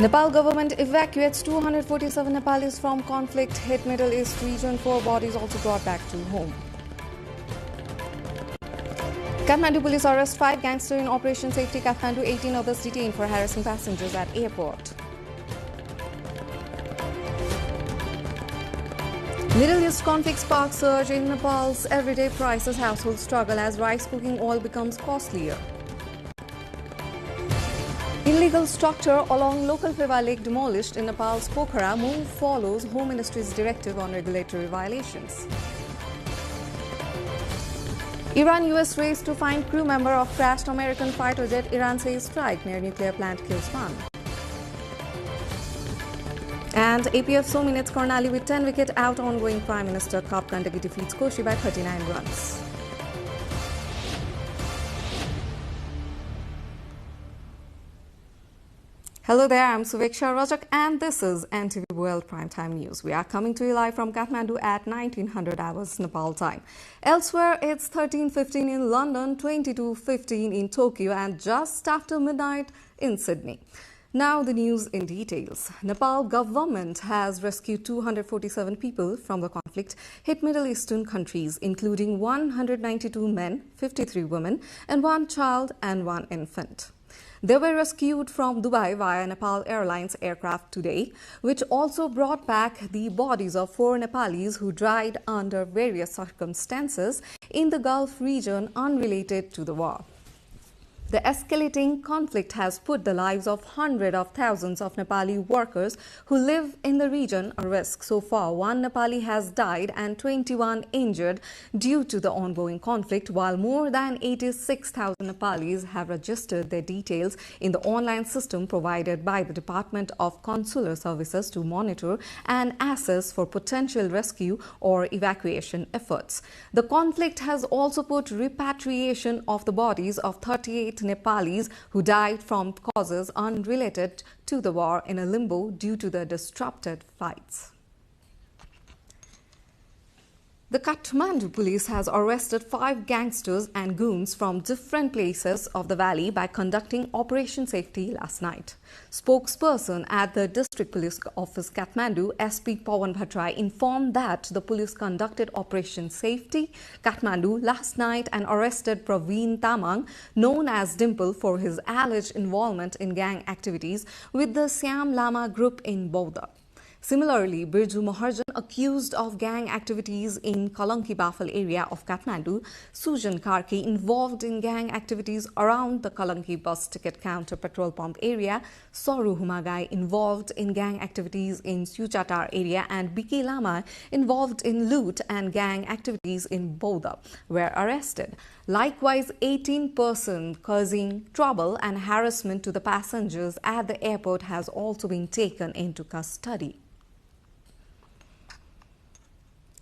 Nepal government evacuates 247 Nepalis from conflict-hit Middle East region. 4 bodies also brought back to home. Kathmandu police arrest 5 gangsters in Operation Safety Kathmandu. 18 others detained for harassing passengers at airport. Middle East conflict sparks surge in Nepal's everyday prices. Households struggle as rice cooking oil becomes costlier. Illegal structure along local Pheva Lake demolished in Nepal's Pokhara. Move follows Home Ministry's directive on regulatory violations. Iran-US race to find crew member of crashed American fighter jet. Iran says strike near nuclear plant kills one. And APF Sominet's Karnali with 10 wicket out. Ongoing Prime Minister Cup. Gandaki defeats Koshi by 39 runs. Hello there, I'm Suveksha Rajak and this is NTV World Primetime News. We are coming to you live from Kathmandu at 1900 hours Nepal time. Elsewhere, it's 13:15 in London, 22:15 in Tokyo and just after midnight in Sydney. Now the news in details. Nepal government has rescued 247 people from the conflict-hit Middle Eastern countries, including 192 men, 53 women, and 1 child and 1 infant. They were rescued from Dubai via Nepal Airlines aircraft today, which also brought back the bodies of 4 Nepalis who died under various circumstances in the Gulf region unrelated to the war. The escalating conflict has put the lives of hundreds of thousands of Nepali workers who live in the region at risk. So far, 1 Nepali has died and 21 injured due to the ongoing conflict, while more than 86,000 Nepalis have registered their details in the online system provided by the Department of Consular Services to monitor and assess for potential rescue or evacuation efforts. The conflict has also put repatriation of the bodies of 38 Nepalis who died from causes unrelated to the war in a limbo due to the disrupted fights. The Kathmandu police has arrested 5 gangsters and goons from different places of the valley by conducting Operation Safety last night. Spokesperson at the District Police Office Kathmandu, SP Pawan Bhattrai, informed that the police conducted Operation Safety Kathmandu last night and arrested Praveen Tamang, known as Dimple, for his alleged involvement in gang activities with the Siam Lama group in Bodha. Similarly, Birju Maharjan, accused of gang activities in Kalanki Bafal area of Kathmandu, Sujan Karki, involved in gang activities around the Kalanki bus ticket counter petrol pump area, Soru Humagai, involved in gang activities in Suchatar area, and Biki Lama, involved in loot and gang activities in Bodha, were arrested. Likewise, 18 persons causing trouble and harassment to the passengers at the airport has also been taken into custody.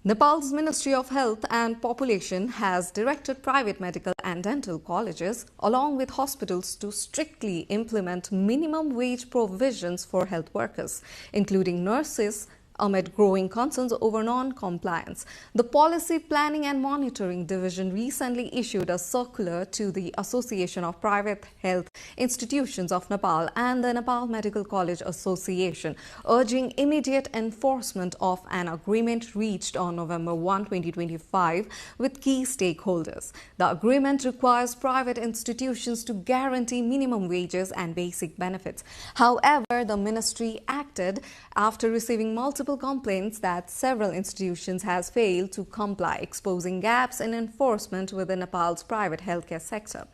Nepal's Ministry of Health and Population has directed private medical and dental colleges along with hospitals to strictly implement minimum wage provisions for health workers, including nurses, amid growing concerns over non-compliance. The Policy Planning and Monitoring Division recently issued a circular to the Association of Private Health Institutions of Nepal and the Nepal Medical College Association, urging immediate enforcement of an agreement reached on November 1, 2025 with key stakeholders. The agreement requires private institutions to guarantee minimum wages and basic benefits. However, the ministry acted after receiving multiple complaints that several institutions has failed to comply, exposing gaps in enforcement within Nepal's private healthcare sector.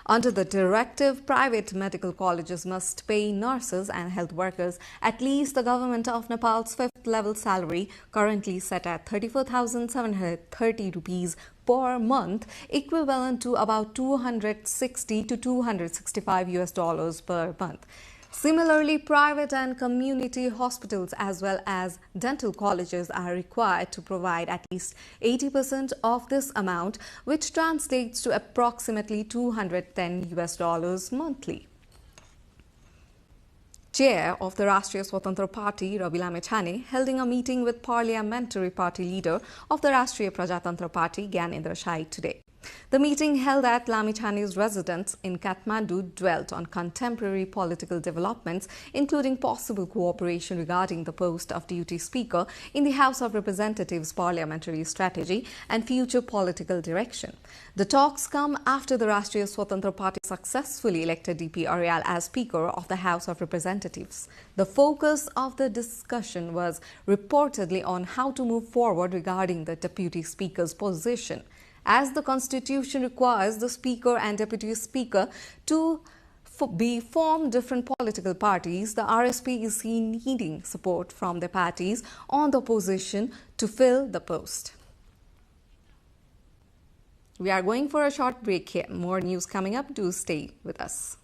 Under the directive, private medical colleges must pay nurses and health workers at least the government of Nepal's 5th level salary, currently set at 34,730 rupees per month, equivalent to about $260 to $265 per month. Similarly, private and community hospitals as well as dental colleges are required to provide at least 80% of this amount, which translates to approximately $210 monthly. Chair of the Rashtriya Swatantra Party, Ravi Lamechhane, holding a meeting with parliamentary party leader of the Rashtriya Prajatantra Party, Gyanendra Shai, today. The meeting held at Lamichhane's residence in Kathmandu dwelt on contemporary political developments, including possible cooperation regarding the post of Deputy Speaker in the House of Representatives parliamentary strategy and future political direction. The talks come after the Rashtriya Swatantra Party successfully elected DP Aryal as Speaker of the House of Representatives. The focus of the discussion was reportedly on how to move forward regarding the Deputy Speaker's position. As the Constitution requires the Speaker and Deputy Speaker to be formed different political parties, the RSP is seen needing support from the parties on the opposition to fill the post. We are going for a short break here. More news coming up. Do stay with us.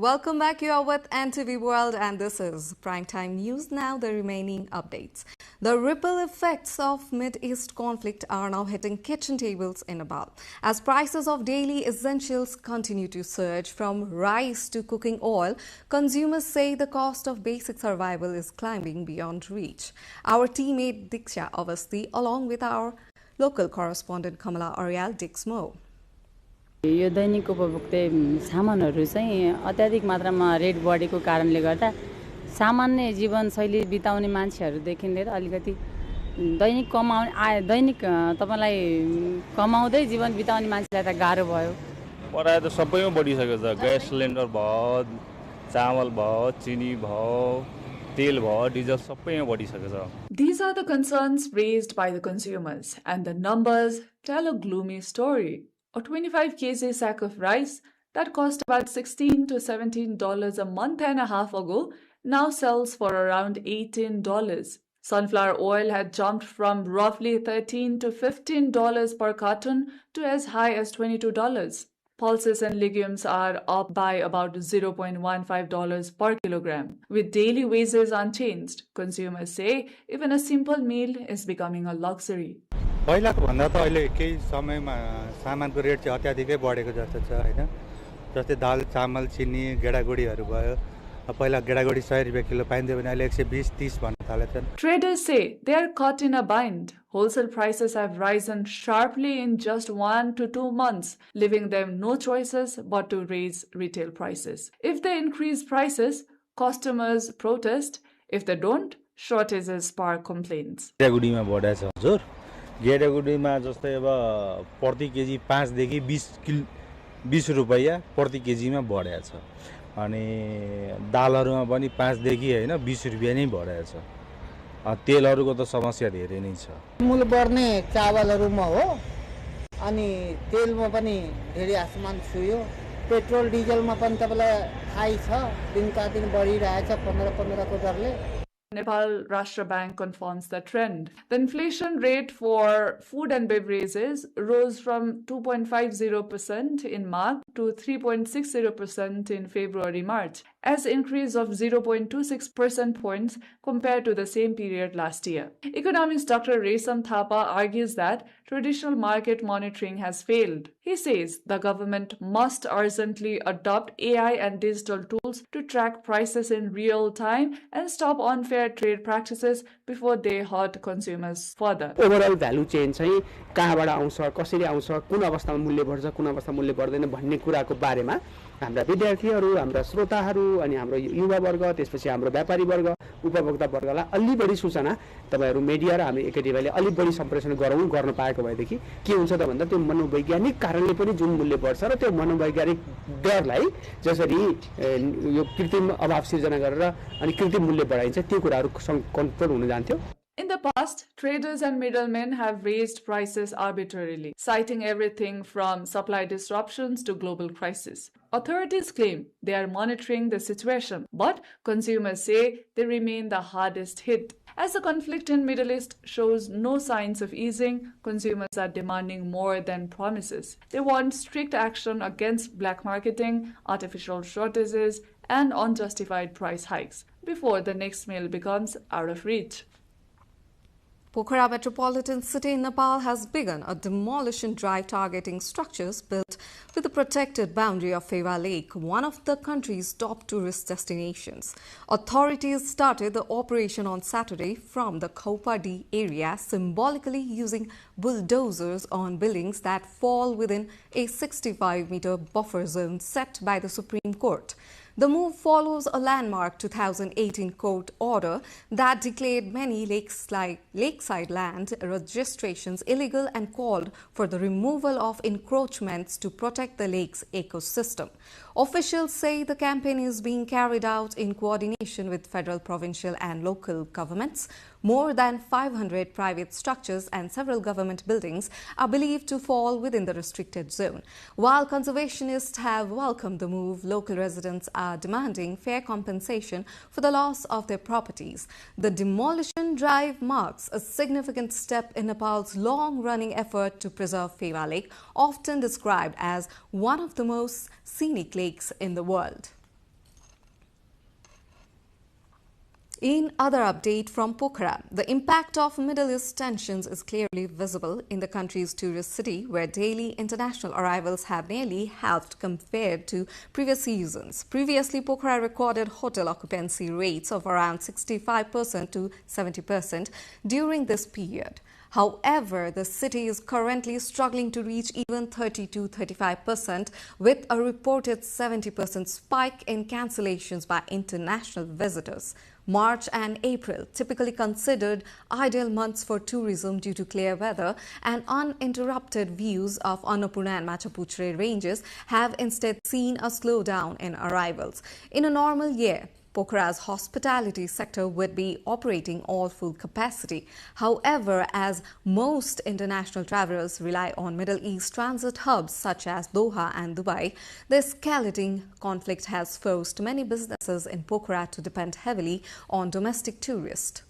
Welcome back. You are with NTV World and this is Primetime News. Now the remaining updates. The ripple effects of Mid-East conflict are now hitting kitchen tables in Nepal. As prices of daily essentials continue to surge from rice to cooking oil, consumers say the cost of basic survival is climbing beyond reach. Our teammate Diksha Avasti along with our local correspondent Kamala Aryal digs more. यो दैनिक उपभोक्ता सामानहरू चाहिँ अत्याधिक मात्रामा rate बढेको कारणले गर्दा सामान्य जीवनशैली बिताउने मान्छेहरूदेखि लिएर अलिकति दैनिक तपाईलाई कमाउँदै जीवन बिताउने मान्छेलाई त गाह्रो भयो। पराय त सबैमा बढिसकेको छ। ग्यास सिलिन्डर भयो, चामल भयो, चिनी भयो, तेल भयो, डिजल सबैमा बढिसकेको छ। These are the concerns raised by the consumers and the numbers tell a gloomy story. A 25 kg sack of rice that cost about $16 to $17 a month and a half ago now sells for around $18. Sunflower oil had jumped from roughly $13 to $15 per carton to as high as $22. Pulses and legumes are up by about $0.15 per kilogram. With daily wages unchanged, consumers say even a simple meal is becoming a luxury. पहिलाको भन्दा त अहिले केही समयमा सामानको rate चाहिँ अत्याधिकै बढेको जस्तो छ हैन। जस्तै दाल, चामल, चिनी, गेडागुडीहरू भयो। पहिला गेडागुडी 100 रुपैयाँ किलो पाइन्थ्यो भने अहिले 120-30 भन्न थालेछन्। Traders say they are caught in a bind. Wholesale prices have risen sharply in just 1 to 2 months, leaving them no choices but to raise retail prices. If they increase prices, customers protest. If they don't, shortages spark complaints. गेडागुडीमा बढेछ हजुर। गेडागुडीमा जस्तै अब प्रति KG 5 देखि 20 रुपैयाँ प्रति केजीमा बढेको छ। अनि दालहरुमा पनि 5 देखि हैन 20 रुपैयाँ नै बढेको छ। तेलहरुको त समस्या धेरै नै छ। मूल्य बढ्ने चावलहरुमा हो अनि तेलमा पनि धेरै आसमान छुयो। पेट्रोल डिजलमा पनि तपाईलाई थाहै छ दिनका दिन बढिरहेछ 15 को दरले। Nepal Rashtra Bank confirms the trend. The inflation rate for food and beverages rose from 2.50% in March to 3.60% in February-March, as increase of 0.26 percent points compared to the same period last year. Economist Dr. Resam Thapa argues that traditional market monitoring has failed. He says the government must urgently adopt AI and digital tools to track prices in real time and stop unfair trade practices before they hurt consumers further. Overall value chain चाहिँ कहाँबाट आउँछ, कसरी आउँछ, कुन अवस्थामा मूल्य बढ्छ, कुन अवस्थामा मूल्य बढ्दैन भन्ने कुराको बारेमा हाम्रा विद्यार्थीहरू, हाम्रा श्रोताहरू अनि हाम्रो युवा वर्ग, त्यसपछि हाम्रो व्यापारी वर्ग, उपभोक्ता वर्गलाई अलि बढी सूचना तपाईहरु मिडिया र हामी एकेडेमीले अलि बढी सम्प्रेषण गर्न पाएको भएदेखि के हुन्छ त भन्दा त्यो मनोवैज्ञानिक कारणले पनि जुन मूल्य बढ्छ र त्यो मनोवैज्ञानिक डरलाई जसरी यो कृत्रिम अभाव सिर्जना गरेर अनि कृत्रिम मूल्य बढाइन्छ त्यो कुराहरु कन्ट्रोल हुन जान्थ्यो। In the past, traders and middlemen have raised prices arbitrarily, citing everything from supply disruptions to global crisis. Authorities claim they are monitoring the situation, but consumers say they remain the hardest hit. As the conflict in Middle East shows no signs of easing, consumers are demanding more than promises. They want strict action against black marketing, artificial shortages, and unjustified price hikes before the next meal becomes out of reach. Pokhara metropolitan city in Nepal has begun a demolition drive targeting structures built with the protected boundary of Pheva Lake, one of the country's top tourist destinations. Authorities started the operation on Saturday from the Khopadi area, symbolically using bulldozers on buildings that fall within a 65-meter buffer zone set by the Supreme Court. The move follows a landmark 2018 court order that declared many lakeside land registrations illegal and called for the removal of encroachments to protect the lake's ecosystem. Officials say the campaign is being carried out in coordination with federal, provincial and local governments. More than 500 private structures and several government buildings are believed to fall within the restricted zone. While conservationists have welcomed the move, local residents are demanding fair compensation for the loss of their properties. The demolition drive marks a significant step in Nepal's long-running effort to preserve Pheva Lake, often described as one of the most scenic lakes in the world. In other update from Pokhara, the impact of Middle East tensions is clearly visible in the country's tourist city, where daily international arrivals have nearly halved compared to previous seasons. Previously, Pokhara recorded hotel occupancy rates of around 65% to 70% during this period. However, the city is currently struggling to reach even 30 to 35%, with a reported 70% spike in cancellations by international visitors. March and April, typically considered ideal months for tourism due to clear weather and uninterrupted views of Annapurna and Machapuchre ranges, have instead seen a slowdown in arrivals. In a normal year, Pokhara's hospitality sector would be operating all full capacity. However, as most international travelers rely on Middle East transit hubs such as Doha and Dubai, the escalating conflict has forced many businesses in Pokhara to depend heavily on domestic tourists.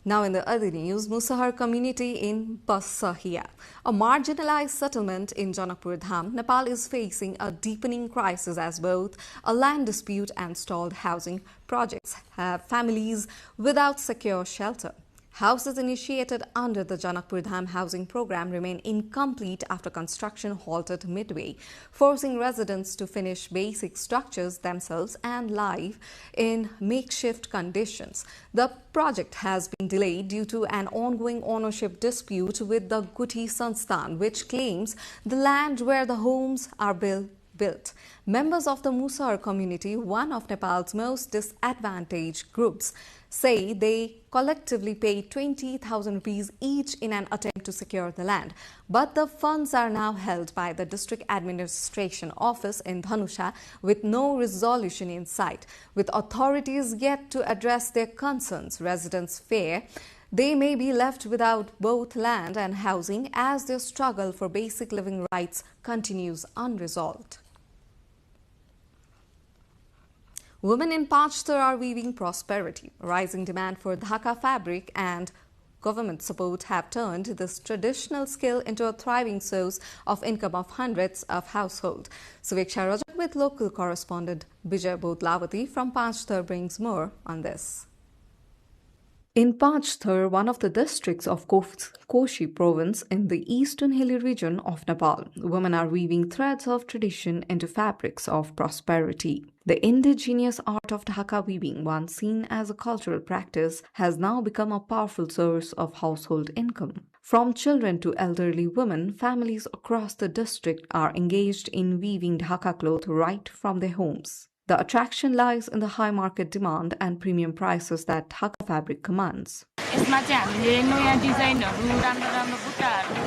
Now in the other news, Musahar community in Basahia, a marginalized settlement in Janakpur Dham, Nepal is facing a deepening crisis as both a land dispute and stalled housing projects have families without secure shelter. Houses initiated under the Janakpur Dham housing program remain incomplete after construction halted midway, forcing residents to finish basic structures themselves and live in makeshift conditions. The project has been delayed due to an ongoing ownership dispute with the Guti Sansthan, which claims the land where the homes are built. Members of the Musahar community, one of Nepal's most disadvantaged groups, say they collectively paid 20,000 rupees each in an attempt to secure the land. But the funds are now held by the district administration office in Dhanusha with no resolution in sight. With authorities yet to address their concerns, residents fear they may be left without both land and housing as their struggle for basic living rights continues unresolved. Women in Pachthar are weaving prosperity. Rising demand for Dhaka fabric and government support have turned this traditional skill into a thriving source of income of hundreds of households. Suveksha Rajak with local correspondent Bijay Bodlavati from Pachthar brings more on this. In Pachthar, one of the districts of Koshi province in the eastern hilly region of Nepal, women are weaving threads of tradition into fabrics of prosperity. The indigenous art of Dhaka weaving, once seen as a cultural practice, has now become a powerful source of household income. From children to elderly women, families across the district are engaged in weaving Dhaka cloth right from their homes. The attraction lies in the high market demand and premium prices that Dhaka fabric commands. यसमा चाहिँ हामीले नयाँ डिजाइनहरु राम्रो राम्रो बुट्टाहरु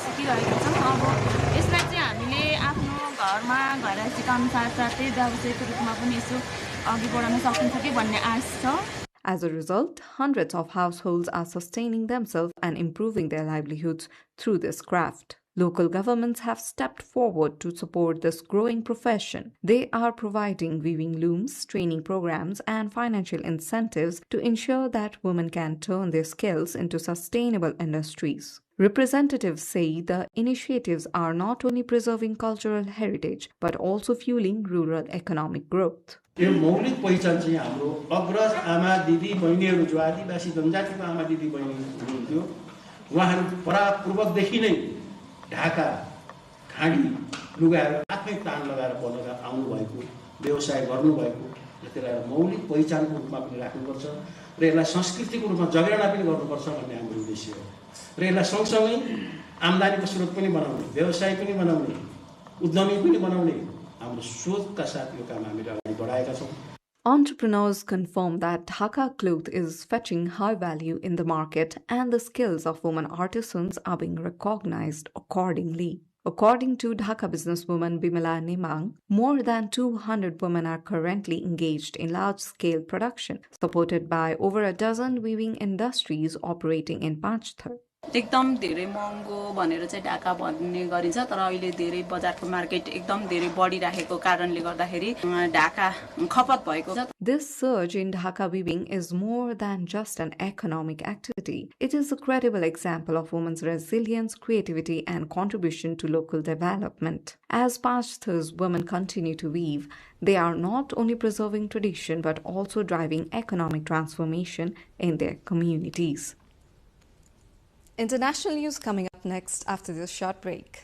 सिकिरहेका छौं अब यसलाई चाहिँ हामीले आफ्नो घरमा गएर सिकाउन साथसाथै व्यावसायिक रूपमा पनि यसो अघि बढाउन सकिन्छ कि भन्ने आश छ. As a result, hundreds of households are sustaining themselves and improving their livelihoods through this craft. Local governments have stepped forward to support this growing profession. They are providing weaving looms, training programs, and financial incentives to ensure that women can turn their skills into sustainable industries. Representatives say the initiatives are not only preserving cultural heritage but also fueling rural economic growth. यो मौलिक पहिचान चाहिँ हाम्रो अग्रज आमा दिदी बहिनीहरू जो आदिवासी जनजातिको आमा दिदी बहिनी हुनुहुन्थ्यो उहाँहरू परापूर्वकदेखि नै ढाका खाडी लुगाहरू आफै तान लगाएर बनाएर आउनु भएको व्यवसाय गर्नु भएको त्यसलाई मौलिक पहिचानको रूपमा पनि राख्नुपर्छ र यसलाई संस्कृतिको रूपमा जगेर्ना पनि गर्नुपर्छ भन्ने हाम्रो उद्देश्य हो र यसलाई सँगसँगै आम्दानीको स्रोत पनि बनाउने व्यवसाय पनि बनाउने उद्यमी पनि बनाउने हाम्रो सोचका साथ यो काम हामीले अगाडि बढाएका छौं. Entrepreneurs confirm that Dhaka cloth is fetching high value in the market and the skills of women artisans are being recognized accordingly. According to Dhaka businesswoman Bimala Nemang, more than 200 women are currently engaged in large-scale production, supported by over a dozen weaving industries operating in Pashupatinath. एकदम धेरै महँगो भनेर चाहिँ ढाका भन्ने गरिन्छ तर अहिले धेरै बजारको मार्केट एकदम धेरै बढिरहेको कारणले गर्दाखेरि ढाका खपत भएको छ. This surge in Dhaka weaving is more than just an economic activity. It is a credible example of women's resilience, creativity and contribution to local development. As Pashtun's women continue to weave, they are not only preserving tradition but also driving economic transformation in their communities. International news coming up next after this short break.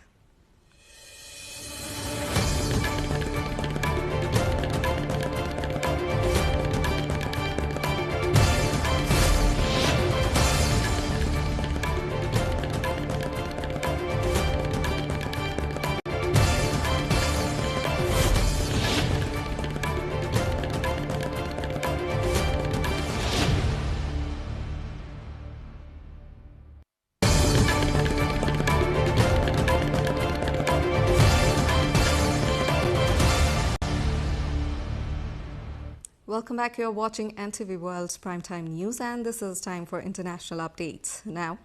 Welcome back. You're watching NTV World's Primetime News and this is time for international updates. Now,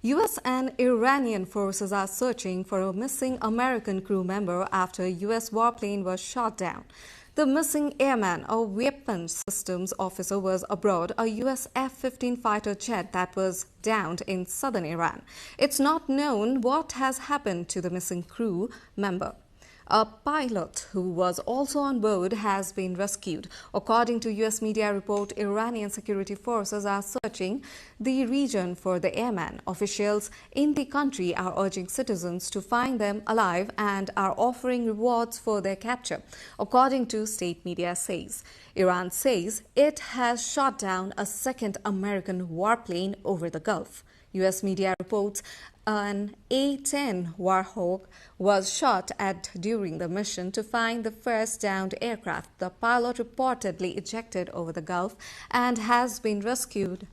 US and Iranian forces are searching for a missing American crew member after a US warplane was shot down. The missing airman, a weapons systems officer, was aboard a US F-15 fighter jet that was downed in southern Iran. It's not known what has happened to the missing crew member. A pilot who was also on board has been rescued. According to US media report, Iranian security forces are searching the region for the airman. Officials in the country are urging citizens to find them alive and are offering rewards for their capture. According to state media says, Iran says it has shot down a second American warplane over the Gulf. US media reports an A-10 Warhawk was shot at during the mission to find the first downed aircraft. The pilot reportedly ejected over the Gulf and has been rescued.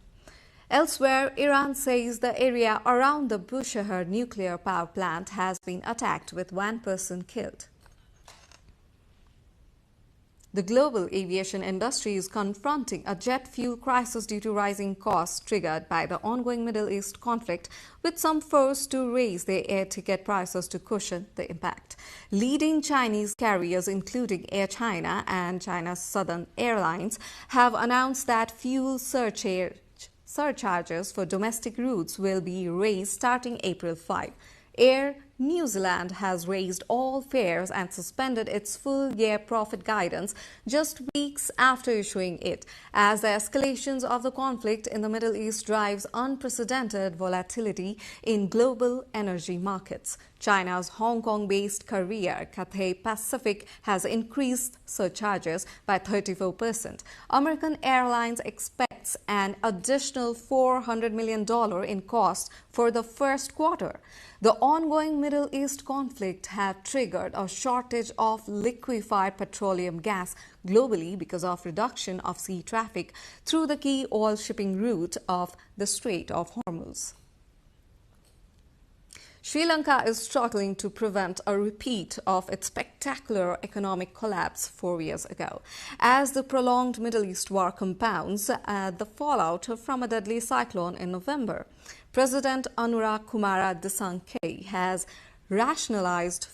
Elsewhere, Iran says the area around the Bushehr nuclear power plant has been attacked with one person killed. The global aviation industry is confronting a jet fuel crisis due to rising costs triggered by the ongoing Middle East conflict, with some forced to raise their air ticket prices to cushion the impact. Leading Chinese carriers, including Air China and China's Southern Airlines, have announced that fuel surcharges for domestic routes will be raised starting April 5. Air New Zealand has raised all fares and suspended its full-year profit guidance just weeks after issuing it, as the escalations of the conflict in the Middle East drives unprecedented volatility in global energy markets. China's Hong Kong-based carrier Cathay Pacific has increased surcharges by 34%. American Airlines expects an additional $400 million in cost for the first quarter. The ongoing Middle East conflict has triggered a shortage of liquefied petroleum gas globally because of reduction of sea traffic through the key oil shipping route of the Strait of Hormuz. Sri Lanka is struggling to prevent a repeat of its spectacular economic collapse 4 years ago, as the prolonged Middle East war compounds the fallout from a deadly cyclone in November. President Anura Kumara Dissanayake has rationalized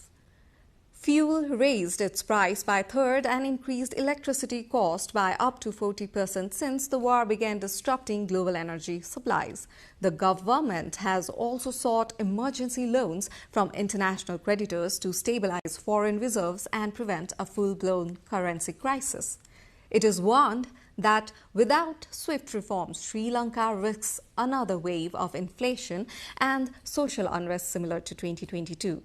fuel, raised its price by a third and increased electricity cost by up to 40% since the war began disrupting global energy supplies. The government has also sought emergency loans from international creditors to stabilize foreign reserves and prevent a full-blown currency crisis. It is warned that without swift reforms, Sri Lanka risks another wave of inflation and social unrest similar to 2022.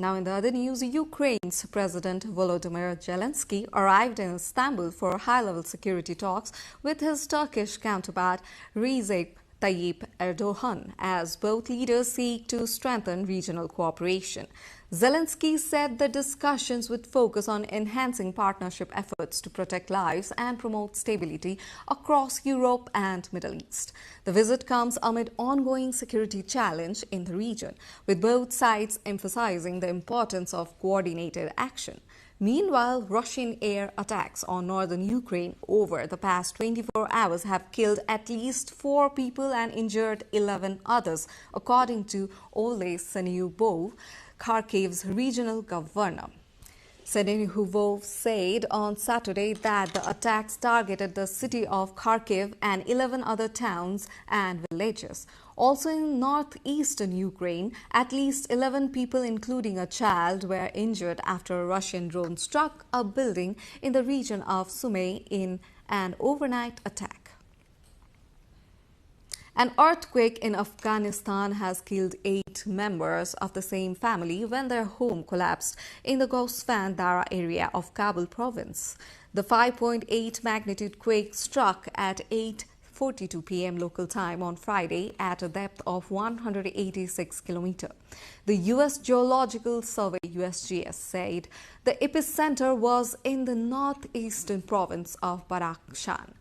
Now in the other news, Ukraine's President Volodymyr Zelensky arrived in Istanbul for high-level security talks with his Turkish counterpart Recep Tayyip Erdogan, as both leaders seek to strengthen regional cooperation. Zelensky said the discussions would focus on enhancing partnership efforts to protect lives and promote stability across Europe and Middle East. The visit comes amid ongoing security challenge in the region, with both sides emphasizing the importance of coordinated action. Meanwhile, Russian air attacks on northern Ukraine over the past 24 hours have killed at least 4 people and injured 11 others, according to Oleh Syniehubov, Kharkiv's regional governor. Syniehubov said on Saturday that the attacks targeted the city of Kharkiv and 11 other towns and villages. Also in northeastern Ukraine, at least 11 people, including a child, were injured after a Russian drone struck a building in the region of Sumy in an overnight attack. An earthquake in Afghanistan has killed 8 members of the same family when their home collapsed in the Ghosfan Dara area of Kabul province. The 5.8 magnitude quake struck at 8:42 p.m. local time on Friday at a depth of 186 kilometers. The U.S. Geological Survey (USGS) said the epicenter was in the northeastern province of Badakhshan.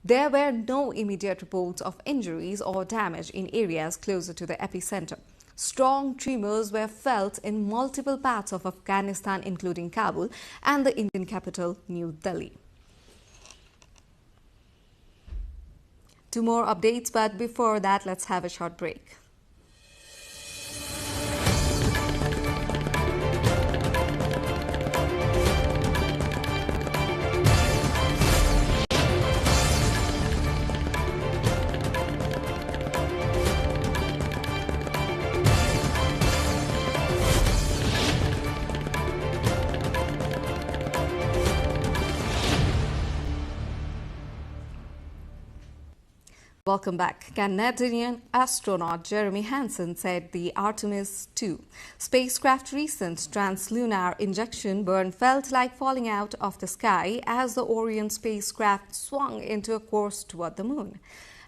There were no immediate reports of injuries or damage in areas closer to the epicenter. Strong tremors were felt in multiple parts of Afghanistan, including Kabul and the Indian capital, New Delhi. 2 more updates, but before that, let's have a short break. Welcome back. Canadian astronaut Jeremy Hansen said the Artemis II spacecraft's recent translunar injection burn felt like falling out of the sky as the Orion spacecraft swung into a course toward the moon.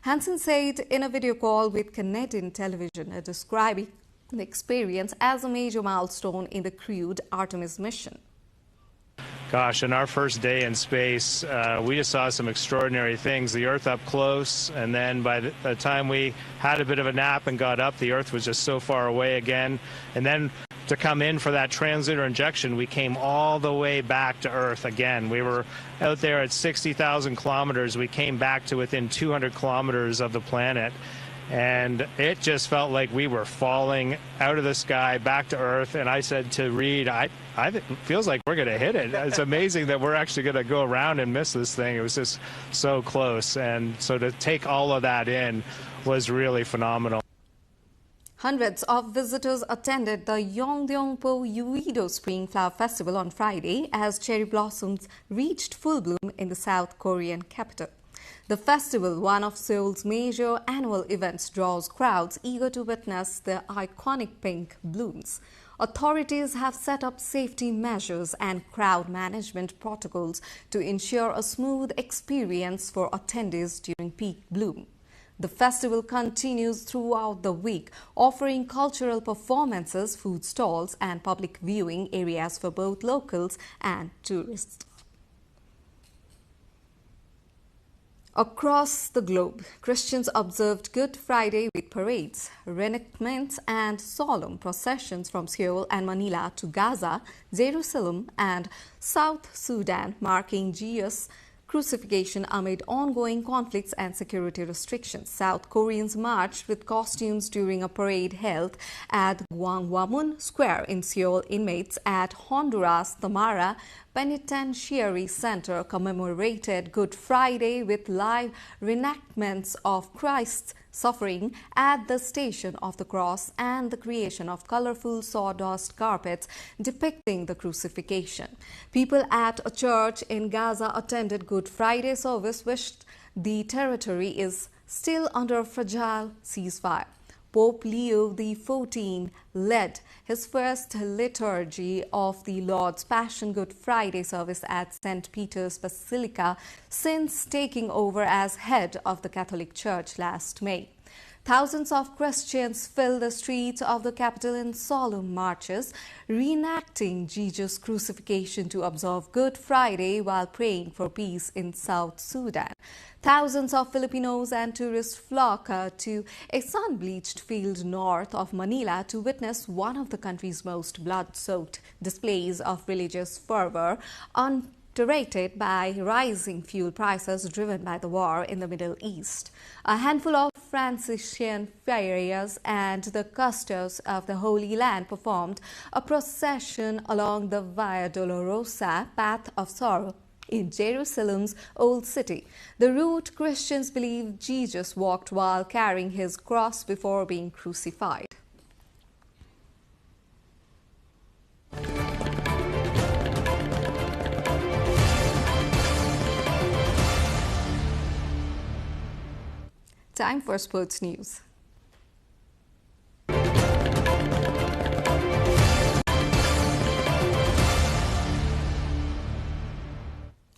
Hansen said in a video call with Canadian television, describing the experience as a major milestone in the crewed Artemis mission. Gosh, in our first day in space, we just saw some extraordinary things. The Earth up close, and then by the time we had a bit of a nap and got up, the Earth was just so far away again. And then to come in for that translunar injection, we came all the way back to Earth again. We were out there at 60,000 kilometers. We came back to within 200 kilometers of the planet. And it just felt like we were falling out of the sky back to Earth. And I said to Reed, it feels like we're going to hit it. It's amazing that we're actually going to go around and miss this thing. It was just so close. And so to take all of that in was really phenomenal. Hundreds of visitors attended the Yeongdeungpo Uido Spring Flower Festival on Friday as cherry blossoms reached full bloom in the South Korean capital. The festival, one of Seoul's major annual events, draws crowds eager to witness the iconic pink blooms. Authorities have set up safety measures and crowd management protocols to ensure a smooth experience for attendees during peak bloom. The festival continues throughout the week, offering cultural performances, food stalls, and public viewing areas for both locals and tourists. Across the globe, Christians observed Good Friday with parades, reenactments, and solemn processions from Seoul and Manila to Gaza, Jerusalem, and South Sudan, marking Jesus' crucifixion amid ongoing conflicts and security restrictions. South Koreans marched with costumes during a parade held at Gwanghwamun Square in Seoul. Inmates at Honduras' Tamara Penitentiary Center commemorated Good Friday with live reenactments of Christ's suffering at the Station of the Cross and the creation of colorful sawdust carpets depicting the crucifixion. People at a church in Gaza attended Good Friday service, which the territory is still under a fragile ceasefire. Pope Leo XIV led his first liturgy of the Lord's Passion Good Friday service at St. Peter's Basilica since taking over as head of the Catholic Church last May. Thousands of Christians filled the streets of the capital in solemn marches, reenacting Jesus' crucifixion to observe Good Friday while praying for peace in South Sudan. Thousands of Filipinos and tourists flock to a sun-bleached field north of Manila to witness one of the country's most blood-soaked displays of religious fervor, underrated by rising fuel prices driven by the war in the Middle East. A handful of Franciscan friars and the custodians of the Holy Land performed a procession along the Via Dolorosa, Path of Sorrow, in Jerusalem's Old City. The route Christians believe Jesus walked while carrying his cross before being crucified. Time for sports news.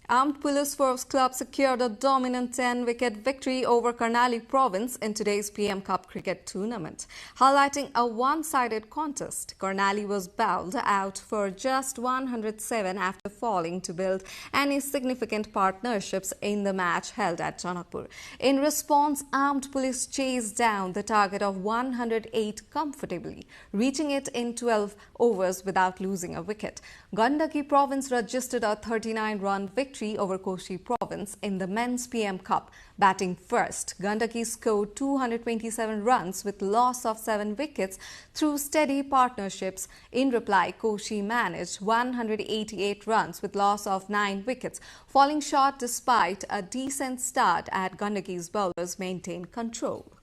Armed Police Force Club secured a dominant 10-wicket victory over Karnali Province in today's PM Cup cricket tournament. Highlighting a one-sided contest, Karnali was bowled out for just 107 after falling to build any significant partnerships in the match held at Janakpur. In response, Armed Police chased down the target of 108 comfortably, reaching it in 12 overs without losing a wicket. Gandaki Province registered a 39-run victory over Koshi Province in the Men's PM Cup. Batting first, Gandaki scored 227 runs with loss of 7 wickets through steady partnerships. In reply, Koshi managed 188 runs with loss of 9 wickets, falling short despite a decent start at Gandaki's bowlers maintained control.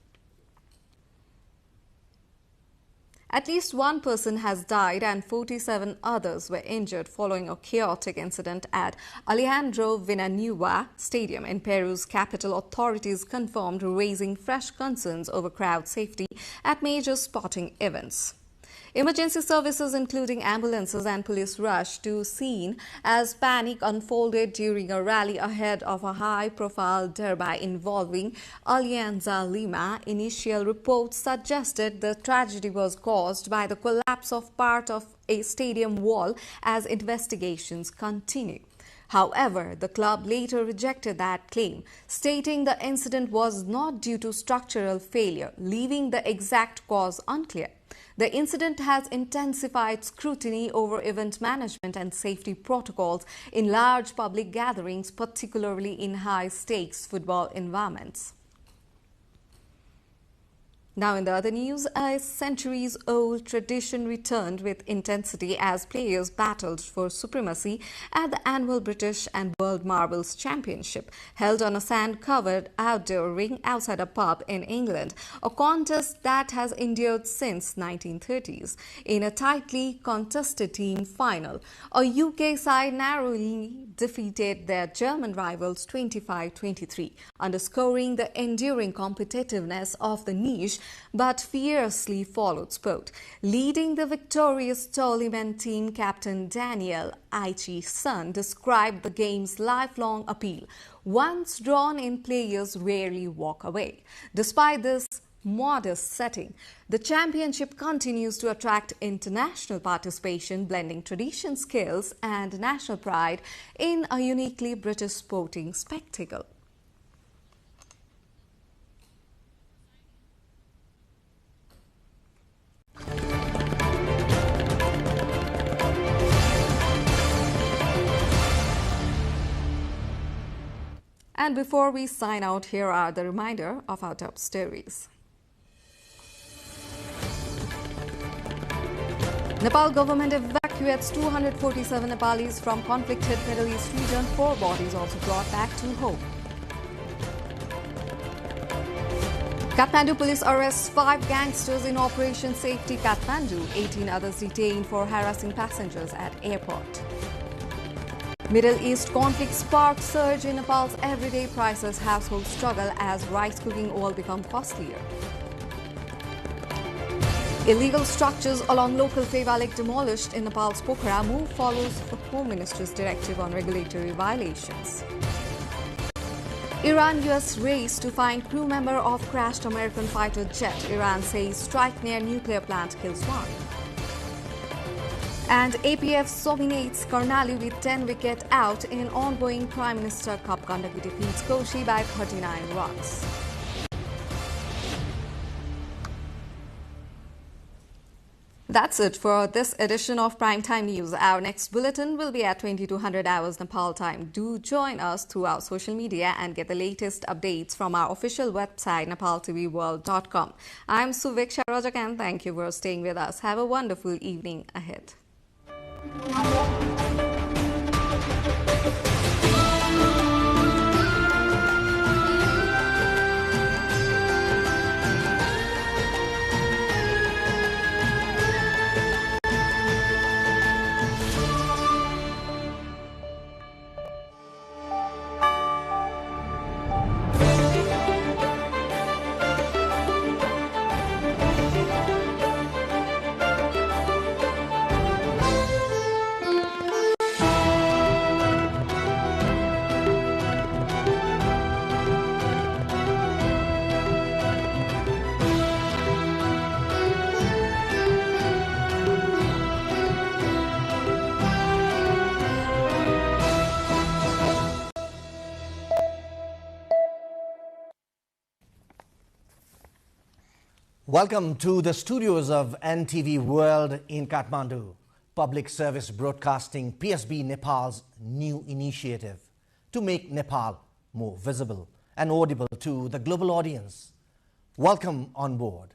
At least one person has died and 47 others were injured following a chaotic incident at Alejandro Villanueva Stadium in Peru's capital. Authorities confirmed, raising fresh concerns over crowd safety at major sporting events. Emergency services, including ambulances and police, rushed to scene as panic unfolded during a rally ahead of a high-profile derby involving Alianza Lima. Initial reports suggested the tragedy was caused by the collapse of part of a stadium wall as investigations continue. However, the club later rejected that claim, stating the incident was not due to structural failure, leaving the exact cause unclear. The incident has intensified scrutiny over event management and safety protocols in large public gatherings, particularly in high-stakes football environments. Now in the other news, a centuries-old tradition returned with intensity as players battled for supremacy at the annual British and World Marbles Championship, held on a sand-covered outdoor ring outside a pub in England, a contest that has endured since 1930s. In a tightly contested team final, a UK side narrowly defeated their German rivals 25-23, underscoring the enduring competitiveness of the niche but fiercely followed sport. Leading the victorious Tollyman team, captain Daniel Aichi-san described the game's lifelong appeal. Once drawn in, players rarely walk away. Despite this modest setting, the championship continues to attract international participation, blending tradition, skills and national pride in a uniquely British sporting spectacle. And before we sign out, here are the reminder of our top stories. Nepal government evacuates 247 Nepalis from conflict-hit Middle East region. 4 bodies also brought back to home. Kathmandu police arrests 5 gangsters in Operation Safety Kathmandu. 18 others detained for harassing passengers at airport. Middle East conflict sparked surge in Nepal's everyday prices. Households struggle as rice cooking oil becomes costlier. Illegal structures along local Pheva Lake demolished in Nepal's Pokhara. Move follows the Home Minister's directive on regulatory violations. Iran-US race to find crew member of crashed American fighter jet. Iran says strike near nuclear plant kills 1. And APF dominates Karnali with 10 wicket out in ongoing Prime Minister Cup. Gandaki defeats Koshi by 39 runs. That's it for this edition of Primetime News. Our next bulletin will be at 2200 hours Nepal time. Do join us through our social media and get the latest updates from our official website, nepaltelevision.com. I'm Suveksha Rajak and thank you for staying with us. Have a wonderful evening ahead. Welcome to the studios of NTV World in Kathmandu, Public Service Broadcasting PSB Nepal's new initiative to make Nepal more visible and audible to the global audience. Welcome on board.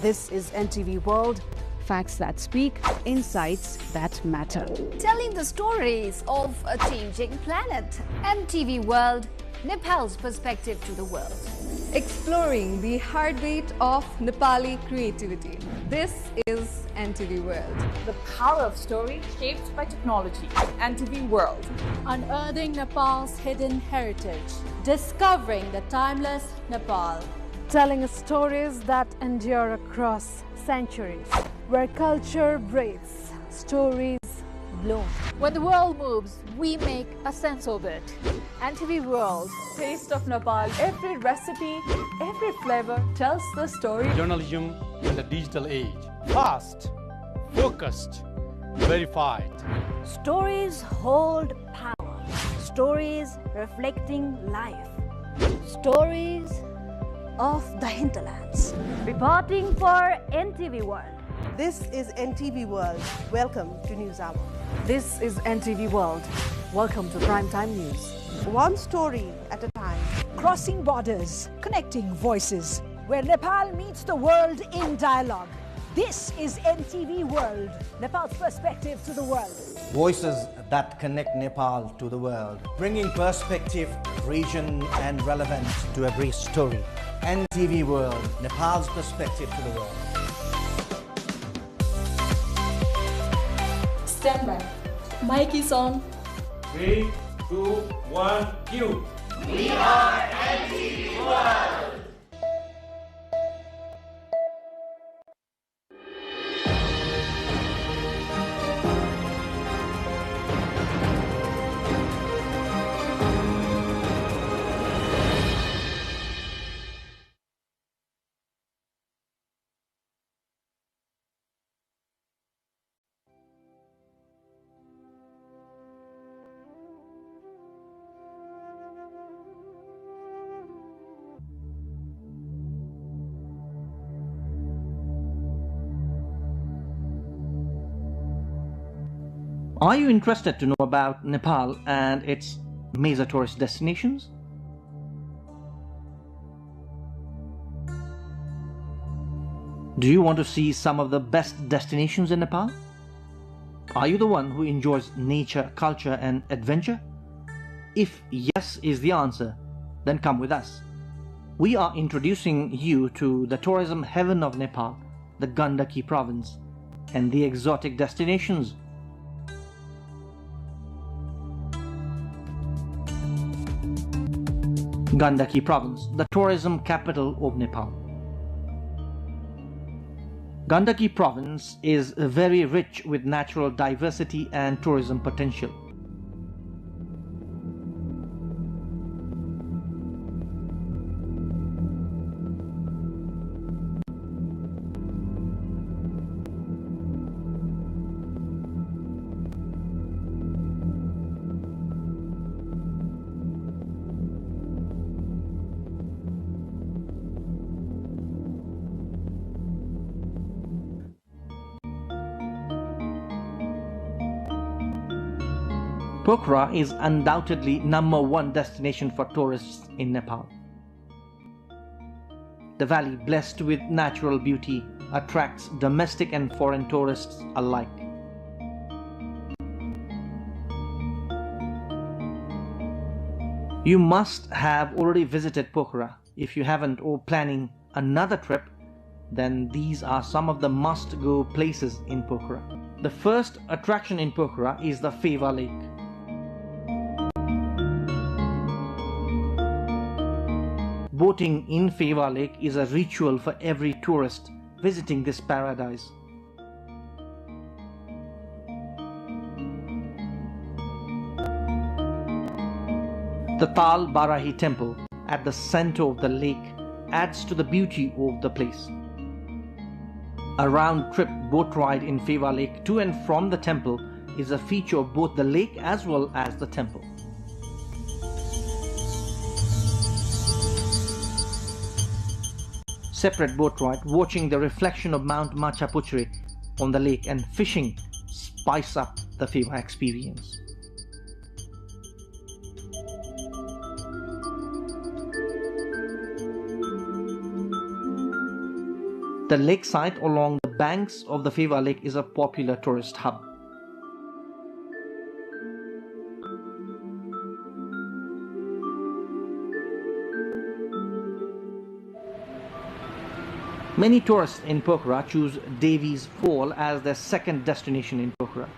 This is NTV World, facts that speak, insights that matter. Telling the stories of a changing planet. NTV World, Nepal's perspective to the world. Exploring the heartbeat of Nepali creativity. This is NTV World. The power of story shaped by technology. NTV World. Unearthing Nepal's hidden heritage. Discovering the timeless Nepal. Telling stories that endure across centuries. Where culture breathes, stories bloom. When the world moves, we make a sense of it. NTV World. Taste of Nepal. Every recipe, every flavor tells the story. Journalism in the digital age. Fast, focused, verified. Stories hold power. Stories reflecting life. Stories of the hinterlands. Reporting for NTV World. This is NTV World. Welcome to News Hour. This is NTV World. Welcome to Primetime News. One story at a time. Crossing borders, connecting voices, where Nepal meets the world in dialogue. This is NTV World, Nepal's perspective to the world. Voices that connect Nepal to the world, bringing perspective, region and relevance to every story. NTV World, Nepal's perspective to the world. Stand by. Mic is on. 3, 2, 1, cue. We are NTV World. Are you interested to know about Nepal and its major tourist destinations? Do you want to see some of the best destinations in Nepal? Are you the one who enjoys nature, culture and adventure? If yes is the answer, then come with us. We are introducing you to the tourism heaven of Nepal, the Gandaki province, and the exotic destinations. Gandaki province, the tourism capital of Nepal. Gandaki province is very rich with natural diversity and tourism potential. Pokhara is undoubtedly #1 destination for tourists in Nepal. The valley, blessed with natural beauty, attracts domestic and foreign tourists alike. You must have already visited Pokhara. If you haven't or planning another trip, then these are some of the must-go places in Pokhara. The first attraction in Pokhara is the Feva Lake. Boating in Feva Lake is a ritual for every tourist visiting this paradise. The Tal Barahi temple at the center of the lake adds to the beauty of the place. A round-trip boat ride in Feva Lake to and from the temple is a feature of both the lake as well as the temple. Separate boat ride, watching the reflection of Mount Machapuchre on the lake and fishing spice up the Feva experience. The lakeside along the banks of the Feva Lake is a popular tourist hub. Many tourists in Pokhara choose Devi's Fall as their second destination in Pokhara.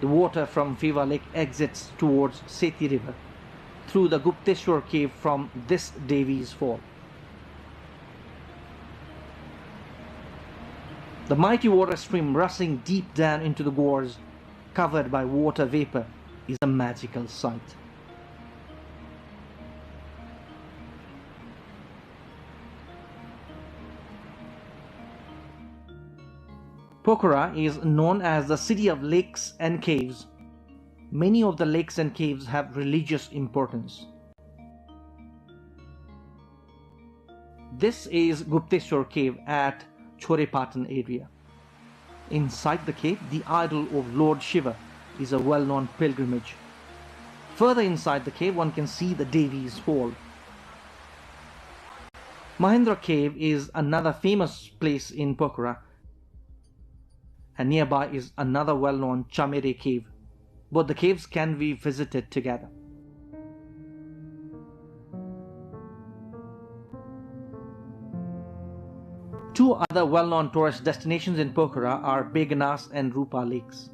The water from Feva Lake exits towards Seti River through the Gupteshwar cave from this Devi's Fall. The mighty water stream rushing deep down into the gorge, covered by water vapor, is a magical sight. Pokhara is known as the city of lakes and caves. Many of the lakes and caves have religious importance. This is Gupteshwar cave at Chorepatan area. Inside the cave, the idol of Lord Shiva is a well-known pilgrimage. Further inside the cave, one can see the Devi's Hall. Mahendra Cave is another famous place in Pokhara, and nearby is another well-known Chamere Cave. Both the caves can be visited together. Two other well-known tourist destinations in Pokhara are Begnas and Rupa lakes.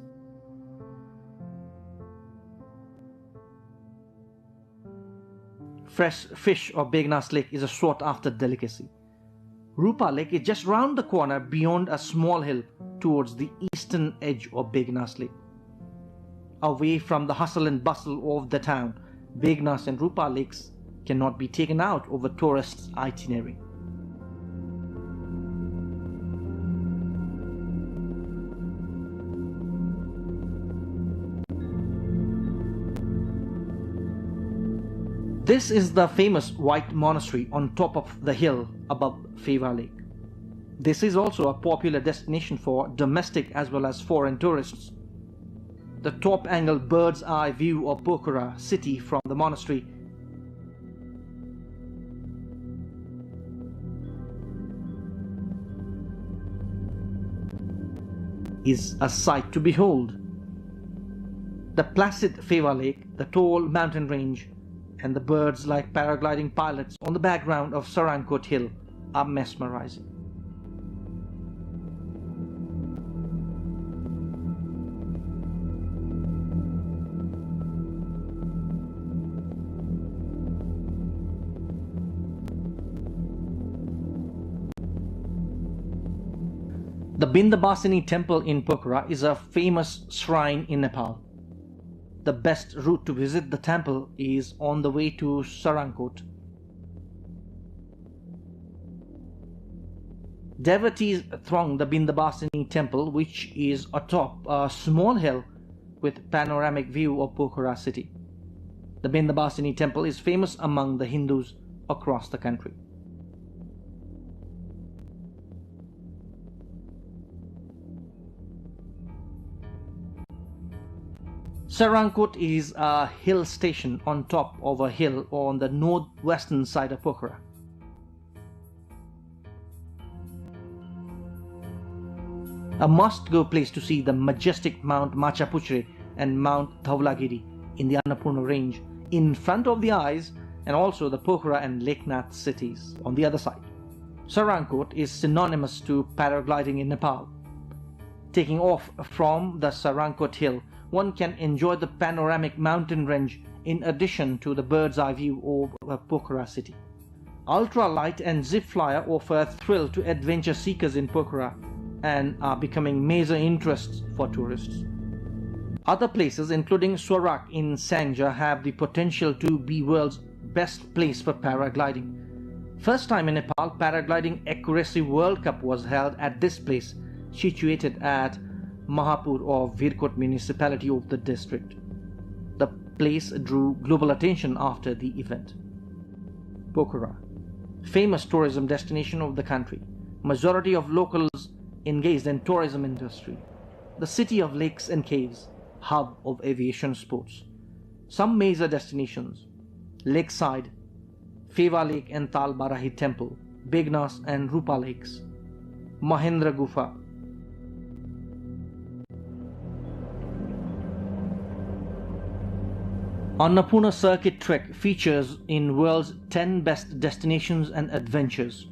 Fresh fish of Begnas Lake is a sought-after delicacy. Rupa Lake is just round the corner beyond a small hill towards the eastern edge of Begnas Lake. Away from the hustle and bustle of the town, Begnas and Rupa Lakes cannot be taken out of a tourist's itinerary. This is the famous White Monastery on top of the hill above Feva Lake. This is also a popular destination for domestic as well as foreign tourists. The top-angle bird's-eye view of Pokhara city from the monastery is a sight to behold. The placid Feva Lake, the tall mountain range, and the birds like paragliding pilots on the background of Sarankot Hill are mesmerizing. The Bindabasini temple in Pokhara is a famous shrine in Nepal. The best route to visit the temple is on the way to Sarankot. Devotees throng the Bindabasini temple, which is atop a small hill with panoramic view of Pokhara city. The Bindabasini temple is famous among the Hindus across the country. Sarankot is a hill station on top of a hill on the northwestern side of Pokhara. A must-go place to see the majestic Mount Machapuchre and Mount Dhaulagiri in the Annapurna range in front of the eyes, and also the Pokhara and Leknath cities on the other side. Sarankot is synonymous to paragliding in Nepal. Taking off from the Sarankot hill, one can enjoy the panoramic mountain range in addition to the bird's eye view of Pokhara city. Ultralight and zip flyer offer a thrill to adventure seekers in Pokhara and are becoming major interests for tourists. Other places, including Swarak in Sangja, have the potential to be world's best place for paragliding. First time in Nepal, Paragliding Accuracy World Cup was held at this place, situated at Mahapur of Virkot municipality of the district. The place drew global attention after the event. Pokhara, famous tourism destination of the country. Majority of locals engaged in tourism industry. The city of lakes and caves, hub of aviation sports. Some major destinations: Lakeside, Feva Lake and Tal Barahi Temple, Begnas and Rupa Lakes, Mahendra Gufa. Annapurna Circuit Trek features in world's 10 best destinations and adventures.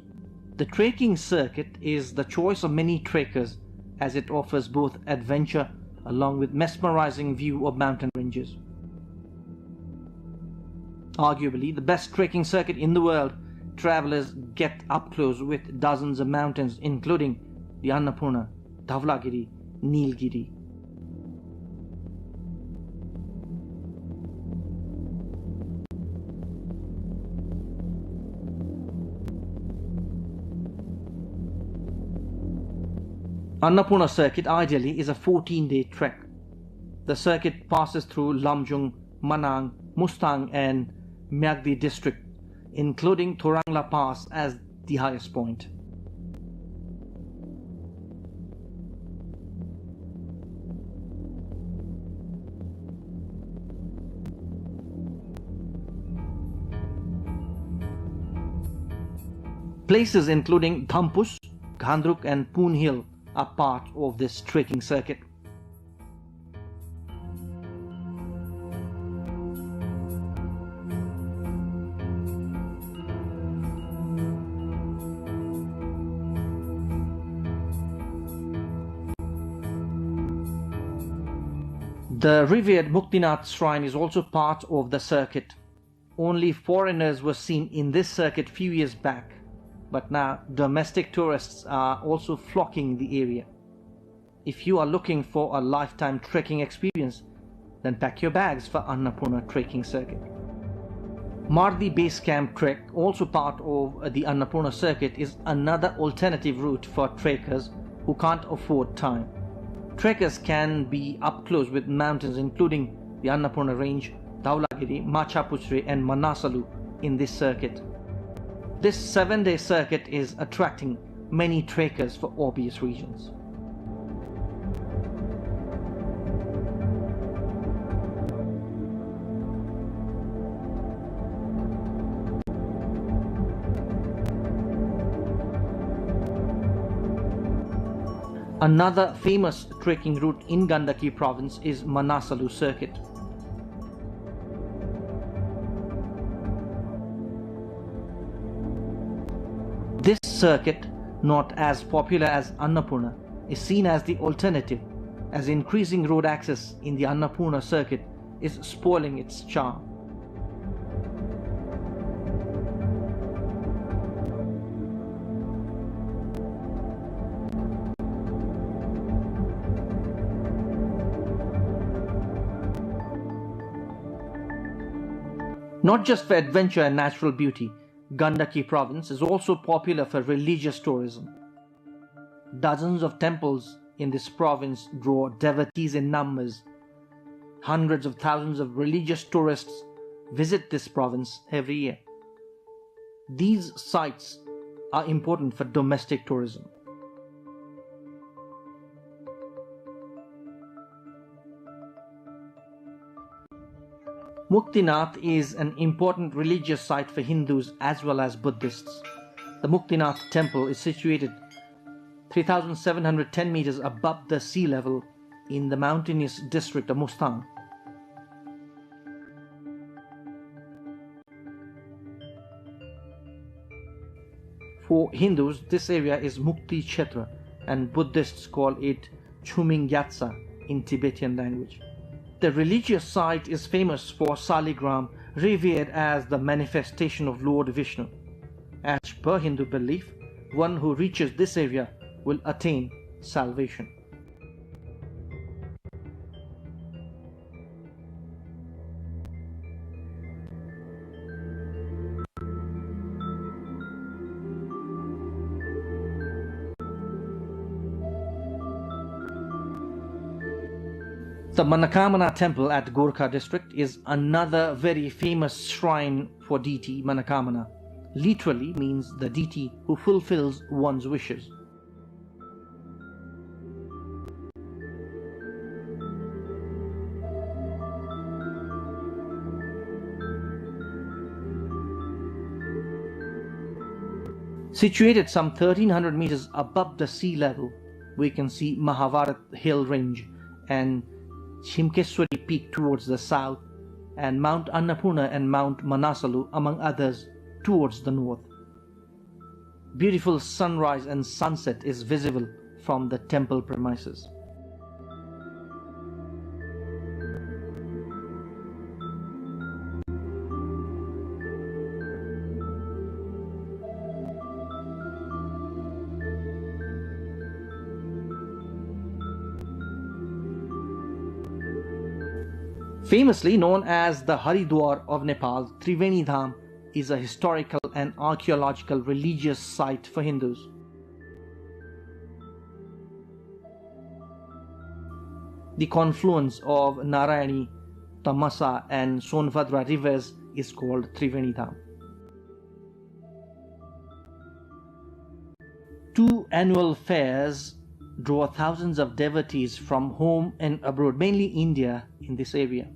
The trekking circuit is the choice of many trekkers as it offers both adventure along with mesmerizing view of mountain ranges. Arguably the best trekking circuit in the world, travelers get up close with dozens of mountains including the Annapurna, Dhaulagiri, Nilgiri. Annapurna circuit ideally is a 14-day trek. The circuit passes through Lamjung, Manang, Mustang and Myagdi district, including Thorangla Pass as the highest point. Places including Dhampus, Ghandruk and Poon Hill are part of this trekking circuit. The revered Muktinath shrine is also part of the circuit. Only foreigners were seen in this circuit few years back, but now domestic tourists are also flocking the area. If you are looking for a lifetime trekking experience, then pack your bags for Annapurna trekking circuit. Mardi Base Camp Trek, also part of the Annapurna circuit, is another alternative route for trekkers who can't afford time. Trekkers can be up close with mountains including the Annapurna Range, Dhaulagiri, Machapuchre and Manasalu in this circuit. This 7-day circuit is attracting many trekkers for obvious reasons. Another famous trekking route in Gandaki province is Manasalu circuit. This circuit, not as popular as Annapurna, is seen as the alternative, as increasing road access in the Annapurna circuit is spoiling its charm. Not just for adventure and natural beauty, Gandaki province is also popular for religious tourism. Dozens of temples in this province draw devotees in numbers. Hundreds of thousands of religious tourists visit this province every year. These sites are important for domestic tourism. Muktinath is an important religious site for Hindus as well as Buddhists. The Muktinath temple is situated 3,710 meters above the sea level in the mountainous district of Mustang. For Hindus, this area is Mukti Kshetra and Buddhists call it Chuming Gyatsa in Tibetan language. The religious site is famous for Saligram, revered as the manifestation of Lord Vishnu. As per Hindu belief, one who reaches this area will attain salvation. The Manakamana temple at Gorkha district is another very famous shrine for deity Manakamana. Literally means the deity who fulfills one's wishes. Situated some 1300 meters above the sea level, we can see Mahavarat hill range and Chimkeswari peak towards the south, and Mount Annapurna and Mount Manasalu among others towards the north. Beautiful sunrise and sunset is visible from the temple premises. Famously known as the Haridwar of Nepal, Triveni Dham is a historical and archaeological religious site for Hindus. The confluence of Narayani, Tamasa and Sonbhadra rivers is called Triveni Dham. 2 annual fairs draw thousands of devotees from home and abroad, mainly India, in this area.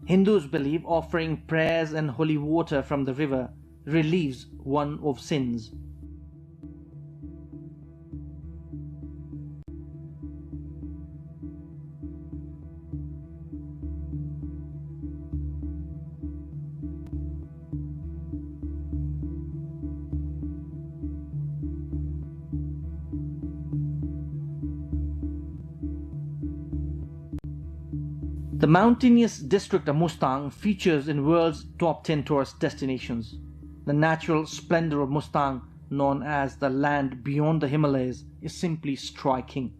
Hindus believe offering prayers and holy water from the river relieves one of sins. The mountainous district of Mustang features in world's top 10 tourist destinations. The natural splendor of Mustang, known as the land beyond the Himalayas, is simply striking.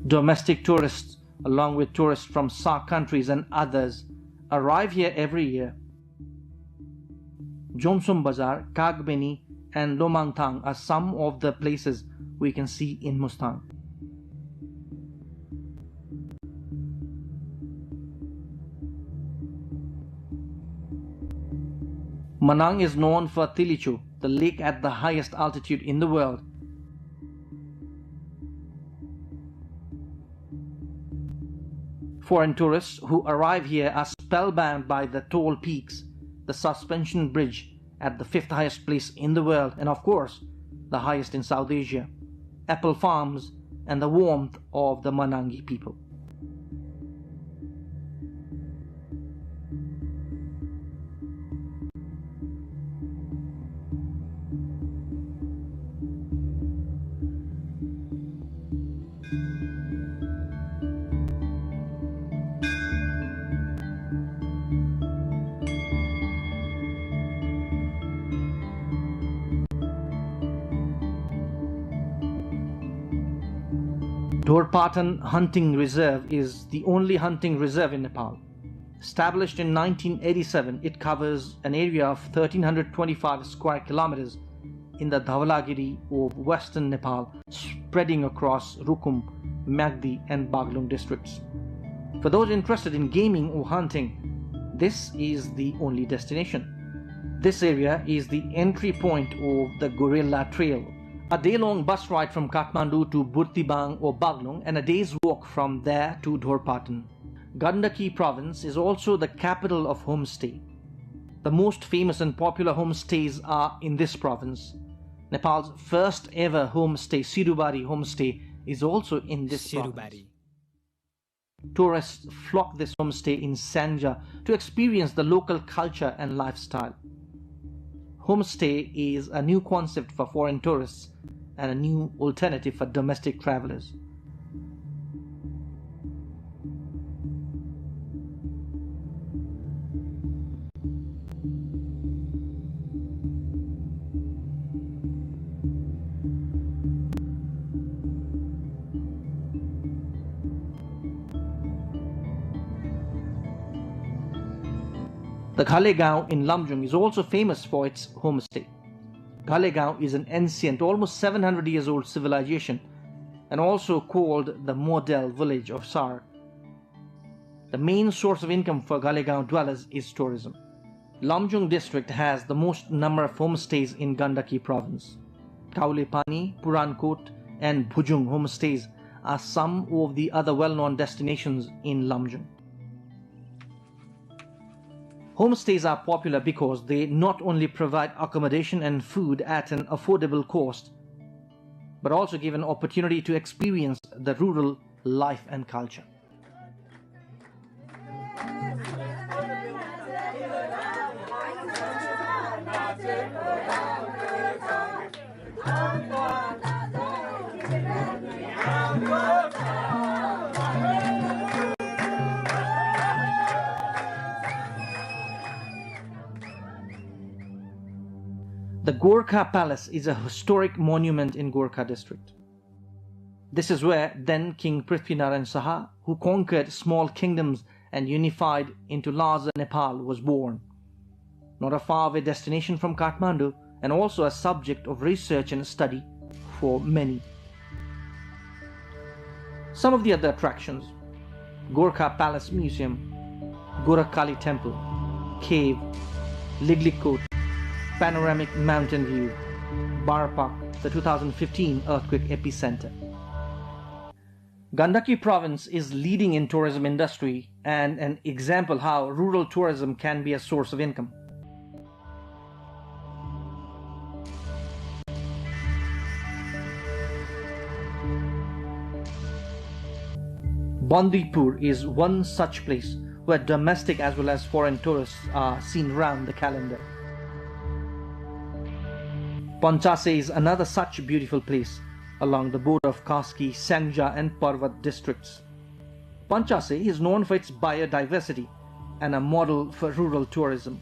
Domestic tourists, along with tourists from SAARC countries and others, arrive here every year. Jomsom Bazar, Kagbeni and Lomangthang are some of the places we can see in Mustang. Manang is known for Tilichu, the lake at the highest altitude in the world. Foreign tourists who arrive here are spellbound by the tall peaks, the suspension bridge at the 5th highest place in the world, and of course, the highest in South Asia, apple farms, and the warmth of the Manangi people. Dhorpatan Hunting Reserve is the only hunting reserve in Nepal. Established in 1987, it covers an area of 1325 square kilometers in the Dhaulagiri of western Nepal, spreading across Rukum, Magdi and Baglung districts. For those interested in gaming or hunting, this is the only destination. This area is the entry point of the Gorilla Trail, a day-long bus ride from Kathmandu to Burtibang or Baglung and a day's walk from there to Dhorpatan. Gandaki province is also the capital of homestay. The most famous and popular homestays are in this province. Nepal's first ever homestay, Sirubari homestay, is also in this province. Tourists flock this homestay in Sanja to experience the local culture and lifestyle. Homestay is a new concept for foreign tourists and a new alternative for domestic travelers. The Ghalegaon in Lamjung is also famous for its homestay. Ghalegaon is an ancient, almost 700 years old civilization and also called the model village of SAARC. The main source of income for Ghalegaon dwellers is tourism. Lamjung district has the most number of homestays in Gandaki province. Kaulepani, Purankot and Bhujung homestays are some of the other well-known destinations in Lamjung. Homestays are popular because they not only provide accommodation and food at an affordable cost, but also give an opportunity to experience the rural life and culture. The Gorkha Palace is a historic monument in Gorkha district. This is where then King Prithvinarayan Saha, who conquered small kingdoms and unified into larger Nepal, was born. Not a faraway destination from Kathmandu, and also a subject of research and study for many. Some of the other attractions: Gorkha Palace Museum, Gorakhali Temple, Cave, Liglikot, Panoramic Mountain View, Barpak, the 2015 earthquake epicenter. Gandaki province is leading in tourism industry and an example how rural tourism can be a source of income. Bandipur is one such place where domestic as well as foreign tourists are seen round the calendar. Panchase is another such beautiful place along the border of Kaski, Sangja and Parvat districts. Panchase is known for its biodiversity and a model for rural tourism.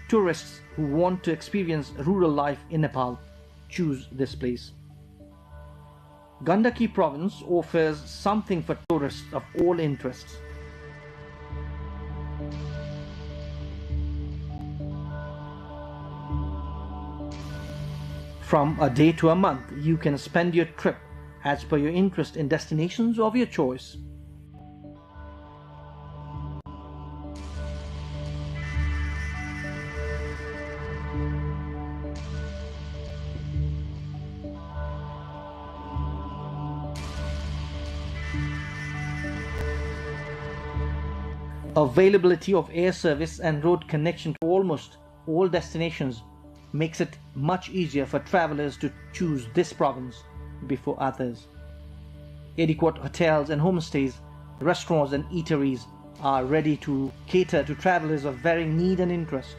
Tourists who want to experience rural life in Nepal choose this place. Gandaki province offers something for tourists of all interests. From a day to a month, you can spend your trip as per your interest in destinations of your choice. Availability of air service and road connection to almost all destinations makes it much easier for travelers to choose this province before others. Adequate hotels and homestays, restaurants and eateries are ready to cater to travelers of varying need and interest.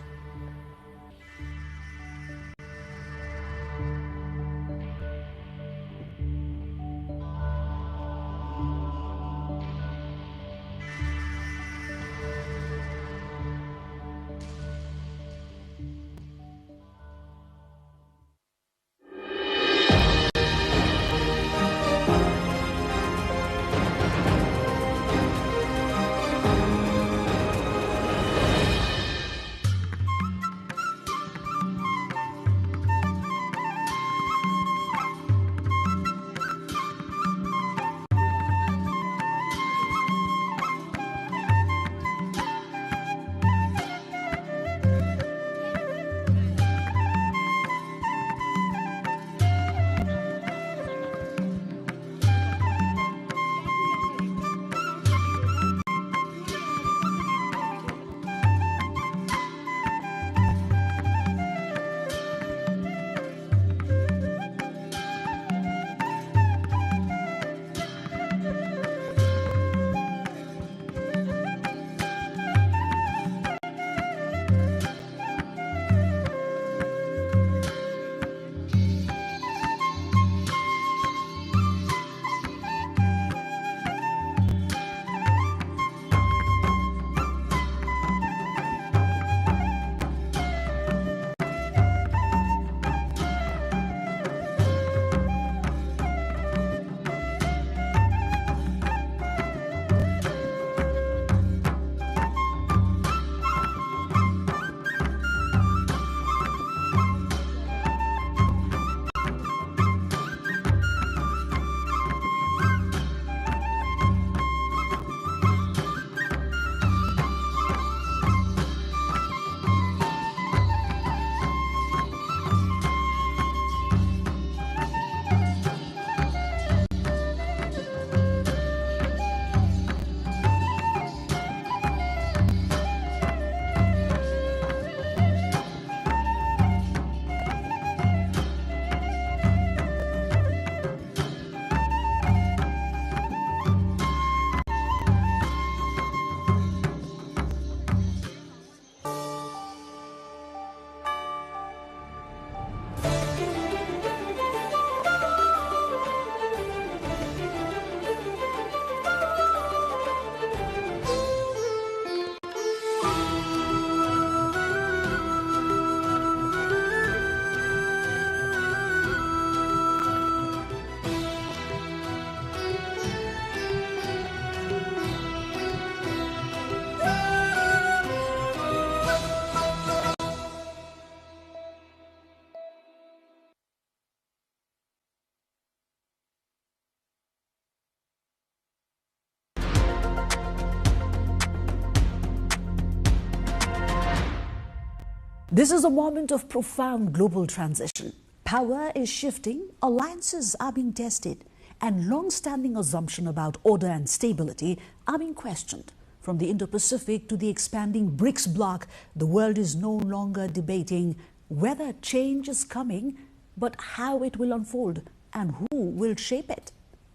This is a moment of profound global transition. Power is shifting, alliances are being tested, and long-standing assumptions about order and stability are being questioned. From the Indo-Pacific to the expanding BRICS bloc, the world is no longer debating whether change is coming, but how it will unfold and who will shape it.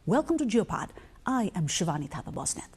Welcome to Geopod. I am Shivani Thapa-Bosnet.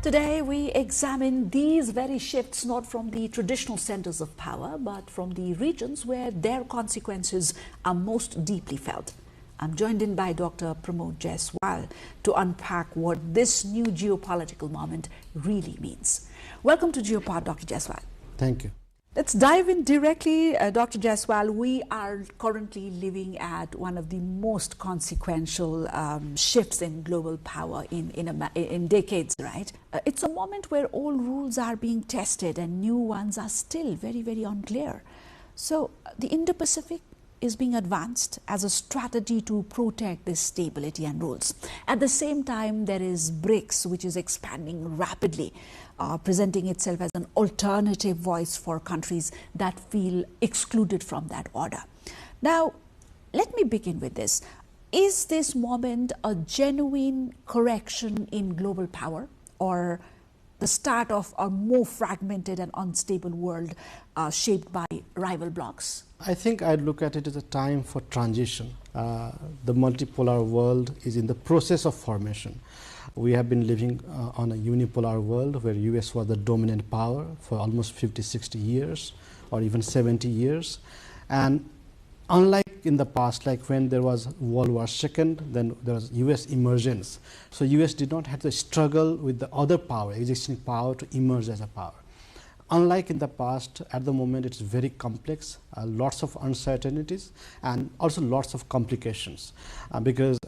Today we examine these very shifts not from the traditional centers of power, but from the regions where their consequences are most deeply felt. I'm joined in by Dr. Pramod Jaiswal to unpack what this new geopolitical moment really means. Welcome to Geopod, Dr. Jaiswal. Thank you. Let's dive in directly, Dr. Jaiswal. We are currently living at one of the most consequential shifts in global power in decades, right? It's a moment where old rules are being tested and new ones are still very, very unclear. So the Indo-Pacific is being advanced as a strategy to protect this stability and rules. At the same time, there is BRICS, which is expanding rapidly, presenting itself as an alternative voice for countries that feel excluded from that order. Now, let me begin with this. Is this moment a genuine correction in global power, or the start of a more fragmented and unstable world shaped by rival blocs? I think I'd look at it as a time for transition. The multipolar world is in the process of formation. We have been living on a unipolar world where US was the dominant power for almost 50, 60 years or even 70 years. And unlike in the past, like when there was World War II, then there was US emergence. So US did not have to struggle with the other power, existing power, to emerge as a power. Unlike in the past, at the moment it's very complex, lots of uncertainties and also lots of complications because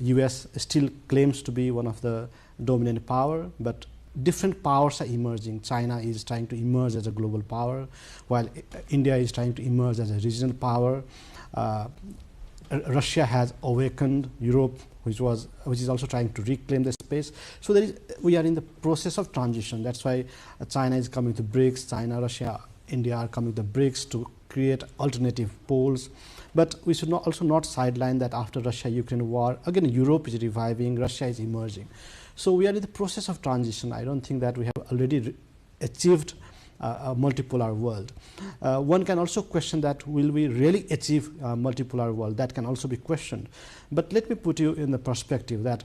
US still claims to be one of the dominant power, but different powers are emerging. China is trying to emerge as a global power, while India is trying to emerge as a regional power. Russia has awakened. Europe, which is also trying to reclaim the space. So we are in the process of transition. That's why China is coming to BRICS. China, Russia, India are coming to BRICS to create alternative poles. But we should also not sideline that after Russia-Ukraine war, again Europe is reviving, Russia is emerging. So we are in the process of transition. I don't think that we have already achieved a multipolar world. One can also question that, will we really achieve a multipolar world? That can also be questioned. But let me put you in the perspective that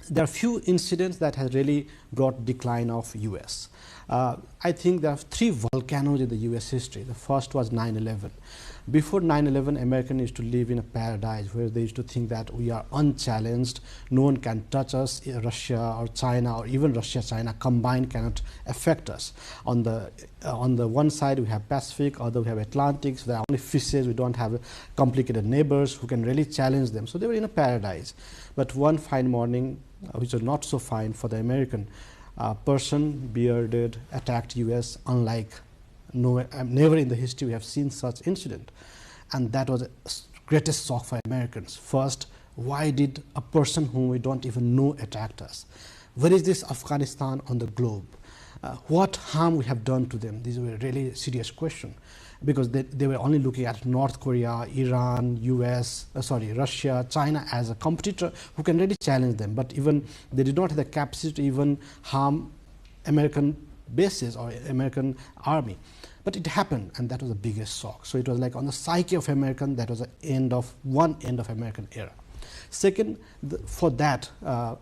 there are few incidents that have really brought decline of US. I think there are three volcanoes in the US history. The first was 9/11. Before 9/11, Americans used to live in a paradise where they used to think that we are unchallenged, no one can touch us, Russia or China or even Russia-China combined cannot affect us. On the one side we have Pacific, other we have Atlantic, so there are only fishes, we don't have complicated neighbors who can really challenge them. So they were in a paradise. But one fine morning, which was not so fine for the American, person, bearded, attacked US, unlike never in the history we have seen such incident. And that was the greatest shock for Americans. First, why did a person whom we don't even know attack us? Where is this Afghanistan on the globe? What harm we have done to them? These were really serious questions, because they were only looking at North Korea, Iran, Russia, China as a competitor who can really challenge them. But even they did not have the capacity to even harm American bases or American army. But it happened, and that was the biggest shock. So it was like on the psyche of American, that was one end of American era. Second, for that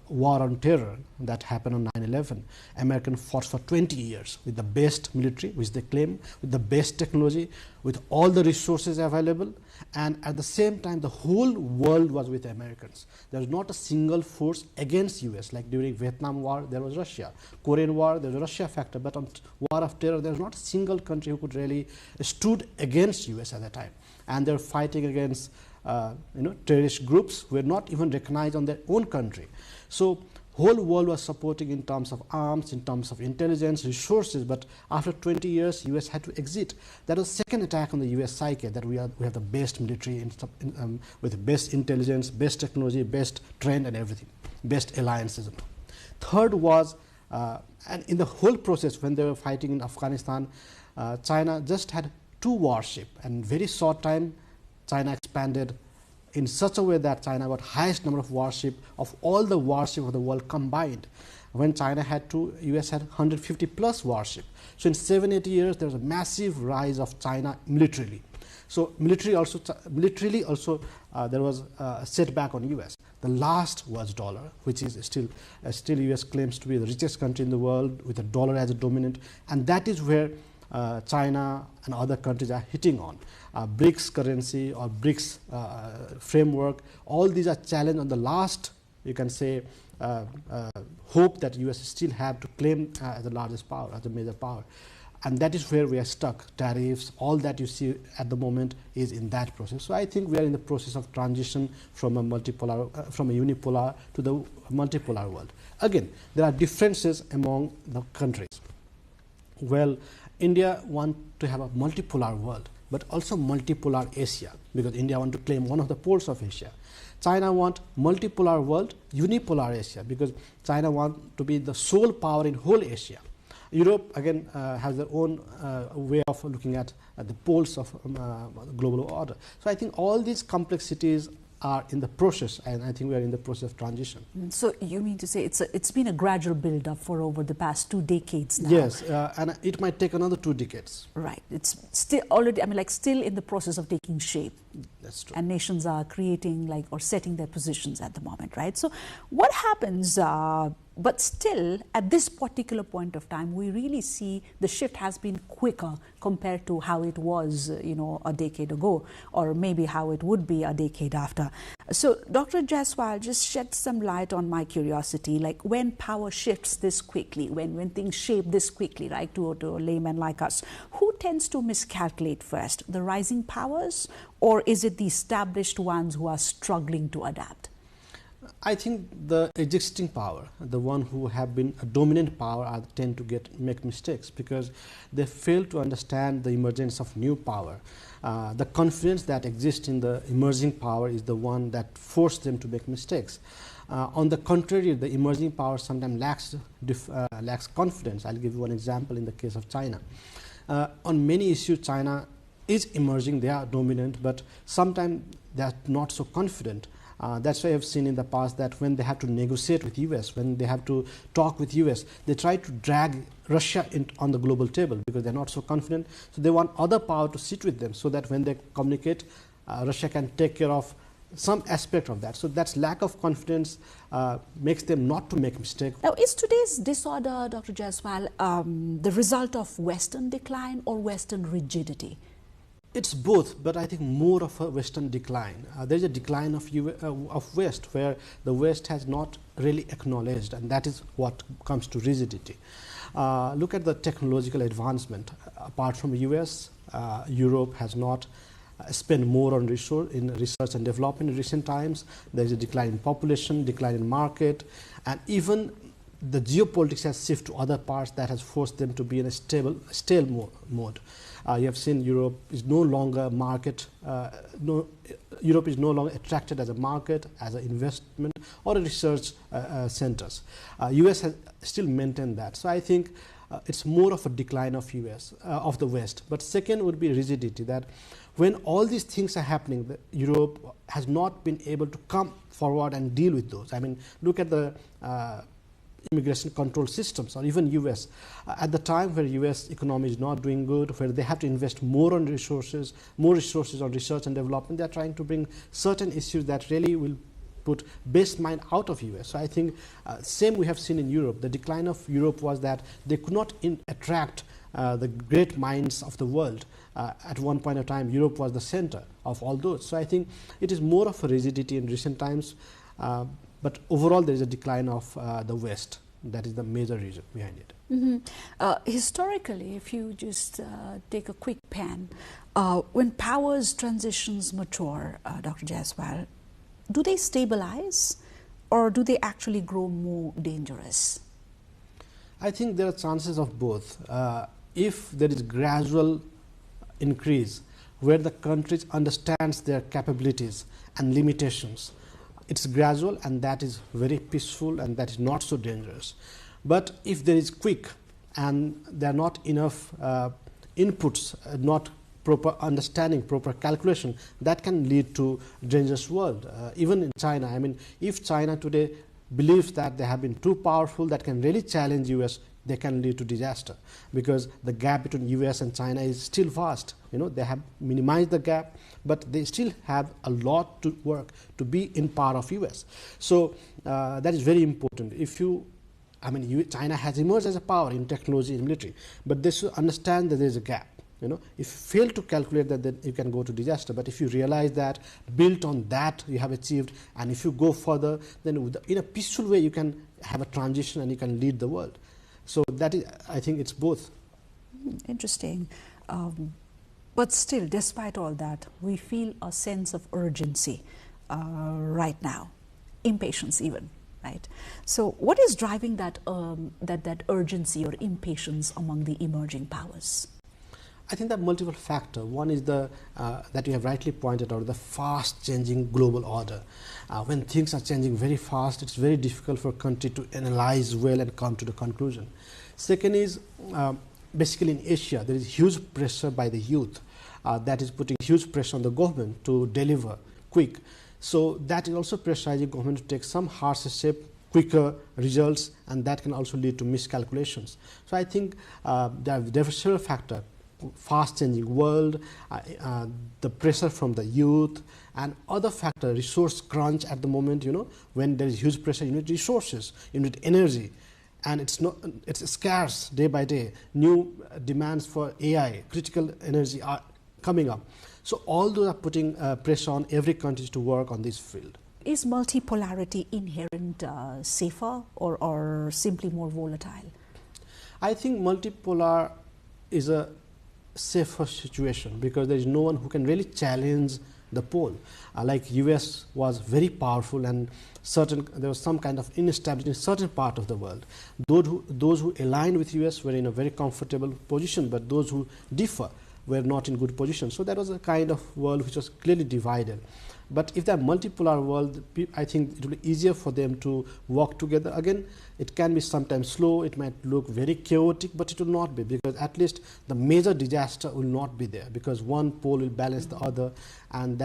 war on terror that happened on 9/11, Americans fought for 20 years with the best military, which they claim, with the best technology, with all the resources available, and at the same time the whole world was with Americans. There was not a single force against US, like during Vietnam War there was Russia, Korean War there was a Russia factor, but on war of terror there was not a single country who could really stood against US at that time. And they were fighting against terrorist groups who were not even recognized on their own country. So whole world was supporting in terms of arms, in terms of intelligence, resources, but after 20 years US had to exit. That was the second attack on the US psyche, that we have the best military with the best intelligence, best technology, best trend and everything, best alliances. Third was, and in the whole process when they were fighting in Afghanistan, China just had 2 warships, and very short time China expanded in such a way that China got highest number of warships of all the warships of the world combined. When China had 2, US had 150 plus warships. So in 7-8 years there was a massive rise of China militarily. So militarily also there was a setback on US. The last was dollar, which is still US claims to be the richest country in the world with a dollar as a dominant, and that is where China and other countries are hitting on. BRICS currency or BRICS framework, all these are challenged on the last, you can say, hope that US still have to claim as the largest power, as a major power. And that is where we are stuck. Tariffs, all that you see at the moment is in that process. So I think we are in the process of transition from a unipolar to the multipolar world. Again, there are differences among the countries. Well, India wants to have a multipolar world, but also multipolar Asia, because India wants to claim one of the poles of Asia. China wants multipolar world, unipolar Asia, because China wants to be the sole power in whole Asia. Europe again has their own way of looking at the poles of global order. So I think all these complexities are in the process, and I think we are in the process of transition. So you mean to say it's been a gradual build-up for over the past 2 decades now? Yes, and it might take another 2 decades. Right. It's still already, I mean, like still in the process of taking shape. That's true. And nations are creating or setting their positions at the moment, right? So what happens, but still at this particular point of time, we really see the shift has been quicker compared to how it was, a decade ago, or maybe how it would be a decade after. So Dr. Jaiswal, just shed some light on my curiosity, like when power shifts this quickly, when things shape this quickly, right, to a layman like us, who tends to miscalculate first, the rising powers, or is it the established ones who are struggling to adapt? I think the existing power, the one who have been a dominant power, tend to make mistakes because they fail to understand the emergence of new power. The confidence that exists in the emerging power is the one that forced them to make mistakes. On the contrary, the emerging power sometimes lacks confidence. I'll give you one example in the case of China. On many issues, China is emerging, they are dominant, but sometimes they are not so confident. That's why I've seen in the past that when they have to negotiate with US, when they have to talk with US, they try to drag Russia on the global table because they're not so confident. So they want other power to sit with them so that when they communicate, Russia can take care of some aspect of that. So that's lack of confidence makes them not to make mistakes. Now, is today's disorder, Dr. Jaiswal, the result of Western decline or Western rigidity? It's both, but I think more of a Western decline. There's a decline of West, where the West has not really acknowledged, and that is what comes to rigidity. Look at the technological advancement. Apart from US, Europe has not spent more on research and development in recent times. There is a decline in population, decline in market, and even the geopolitics has shifted to other parts that has forced them to be in a stale mode. You have seen Europe is no longer Europe is no longer attracted as a market, as an investment or a research centers. US has still maintained that. So I think it's more of a decline of of the West. But second would be rigidity, that when all these things are happening, Europe has not been able to come forward and deal with those. I mean, look at the immigration control systems, or even US. At the time where US economy is not doing good, where they have to invest more on resources on research and development, they are trying to bring certain issues that really will put best mind out of US. So I think same we have seen in Europe. The decline of Europe was that they could not attract the great minds of the world. At one point of time, Europe was the center of all those. So I think it is more of a rigidity in recent times. But overall, there is a decline of the West. That is the major reason behind it. Mm-hmm. Historically, if you just take a quick pan, when powers transitions mature, Dr. Jaiswal, do they stabilize or do they actually grow more dangerous? I think there are chances of both. If there is gradual increase where the countries understands their capabilities and limitations, it's gradual, and that is very peaceful, and that is not so dangerous. But if there is quick and there are not enough inputs, not proper understanding, proper calculation, that can lead to dangerous world. Even in China, I mean, if China today believes that they have been too powerful, that can really challenge US, they can lead to disaster, because the gap between US and China is still vast. You know, they have minimized the gap, but they still have a lot to work to be in par of US. So that is very important. If you, I mean, China has emerged as a power in technology and military, but they should understand that there is a gap. You know, if you fail to calculate that, then you can go to disaster. But if you realize that, built on that you have achieved, and if you go further, then in a peaceful way you can have a transition and you can lead the world. So that is, I think it's both. Interesting. But still, despite all that, we feel a sense of urgency right now, impatience even. Right. So what is driving that, that urgency or impatience among the emerging powers? I think there are multiple factors. One is the that you have rightly pointed out, the fast changing global order. When things are changing very fast, it's very difficult for a country to analyze well and come to the conclusion. Second is basically in Asia, there is huge pressure by the youth that is putting huge pressure on the government to deliver quick. So that is also pressurizing government to take some harsher step, quicker results, and that can also lead to miscalculations. So I think there are several factors. Fast changing world, the pressure from the youth, and other factor, resource crunch at the moment. You know, when there is huge pressure, you need resources, you need energy, and it's scarce day by day. New demands for AI, critical energy are coming up. So all those are putting pressure on every country to work on this field. Is multipolarity inherent safer or simply more volatile? I think multipolar is a safer situation, because there is no one who can really challenge the pole. Like US was very powerful, and there was some kind of instability in certain part of the world. Those who aligned with US were in a very comfortable position, but those who differ were not in good position. So that was a kind of world which was clearly divided. But if they are multipolar world, I think it will be easier for them to work together. Again, it can be sometimes slow, it might look very chaotic, but it will not be, because at least the major disaster will not be there, because one pole will balance the other, and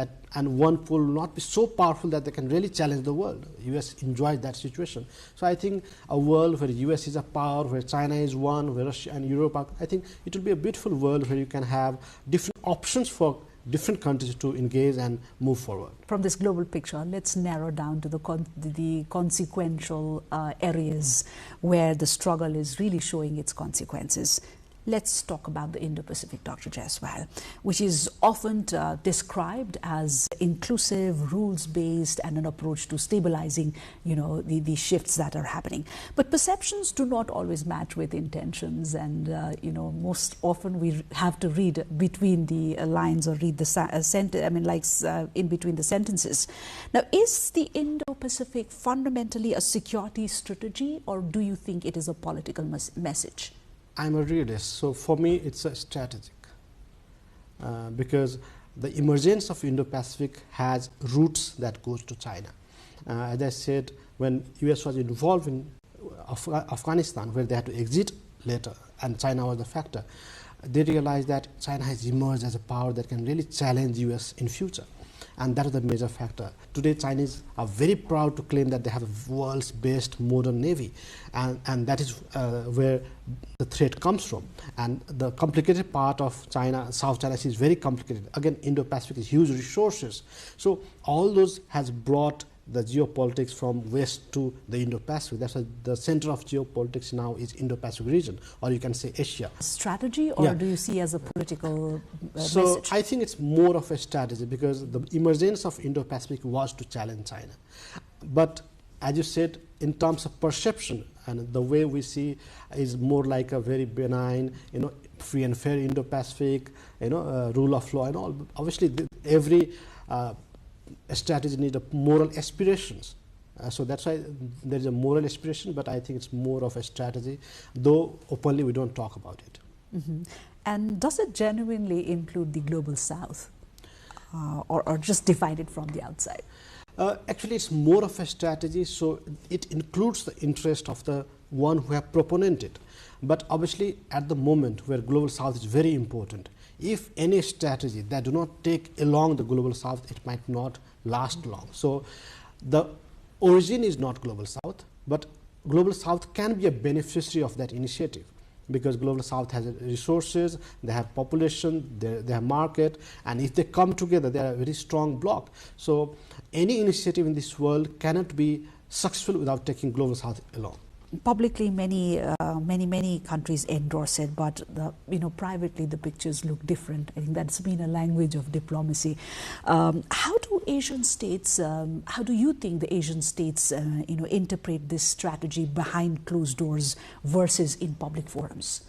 one pole will not be so powerful that they can really challenge the world. US enjoys that situation. So I think a world where US is a power, where China is one, where Russia and Europe are, I think it will be a beautiful world where you can have different options for different countries to engage and move forward. From this global picture, let's narrow down to the consequential areas where the struggle is really showing its consequences. Let's talk about the Indo-Pacific, Dr. Jaiswal, which is often described as inclusive, rules-based, and an approach to stabilizing, you know, the shifts that are happening. But perceptions do not always match with intentions, and you know, most often we have to read between the lines or read the in between the sentences. Now, is the Indo-Pacific fundamentally a security strategy, or do you think it is a political message? I'm a realist, so for me it's a strategic, because the emergence of Indo-Pacific has roots that goes to China. As I said, when US was involved in Afghanistan, where they had to exit later, and China was the factor, they realized that China has emerged as a power that can really challenge US in future. And that is the major factor. Today, Chinese are very proud to claim that they have the world's best modern navy, and that is where the threat comes from. And the complicated part of China, South China Sea, is very complicated. Again, Indo-Pacific is huge resources. So all those has brought the geopolitics from west to the Indo-Pacific. That's why the center of geopolitics now is Indo-Pacific region, or you can say Asia. Strategy, or do you see as a political message? So I think it's more of a strategy, because the emergence of Indo-Pacific was to challenge China. But as you said, in terms of perception, and the way we see is more like a very benign, you know, free and fair Indo-Pacific, you know, rule of law and all. Obviously, every strategy needs moral aspirations. So that's why there is a moral aspiration, but I think it's more of a strategy, though openly we don't talk about it. Mm-hmm. And does it genuinely include the global south, or just divide it from the outside? Actually, it's more of a strategy, so it includes the interest of the one who have proponent it. But obviously, at the moment where Global South is very important, if any strategy that do not take along the Global South, it might not last long. So the origin is not Global South, but Global South can be a beneficiary of that initiative, because Global South has resources, they have population, they have market, and if they come together, they are a very strong bloc. So any initiative in this world cannot be successful without taking Global South along. Publicly, many countries endorse it, but privately the pictures look different. I think that's been a language of diplomacy. How do Asian states? How do you think the Asian states, interpret this strategy behind closed doors versus in public forums?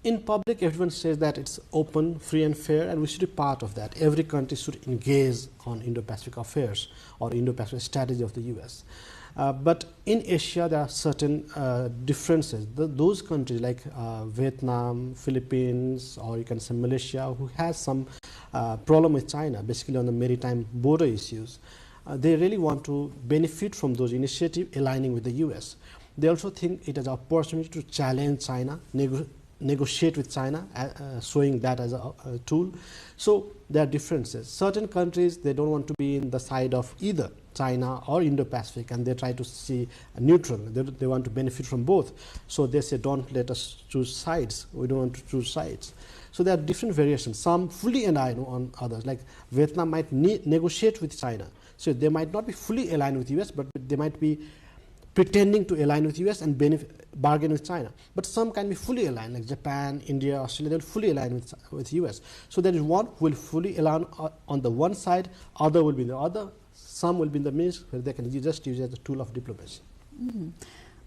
In public, everyone says that it's open, free and fair, and we should be part of that. Every country should engage on Indo-Pacific affairs or Indo-Pacific strategy of the US. But in Asia, there are certain differences. Those countries like Vietnam, Philippines, or you can say Malaysia, who has some problem with China, basically on the maritime border issues, they really want to benefit from those initiatives aligning with the US. They also think it is an opportunity to challenge China, negotiate with China, showing that as a tool. So there are differences. Certain countries, they don't want to be in the side of either China or Indo-Pacific, and they try to see a neutral. They want to benefit from both. So they say, don't let us choose sides. We don't want to choose sides. So there are different variations. Some fully align on others, like Vietnam might negotiate with China. So they might not be fully aligned with US, but they might be pretending to align with US and bargain with China. But some can be fully aligned, like Japan, India, Australia, they'll fully align with US. So there is one who will fully align on the one side, other will be the other, some will be in the midst, where they can just use it as a tool of diplomacy. Mm-hmm.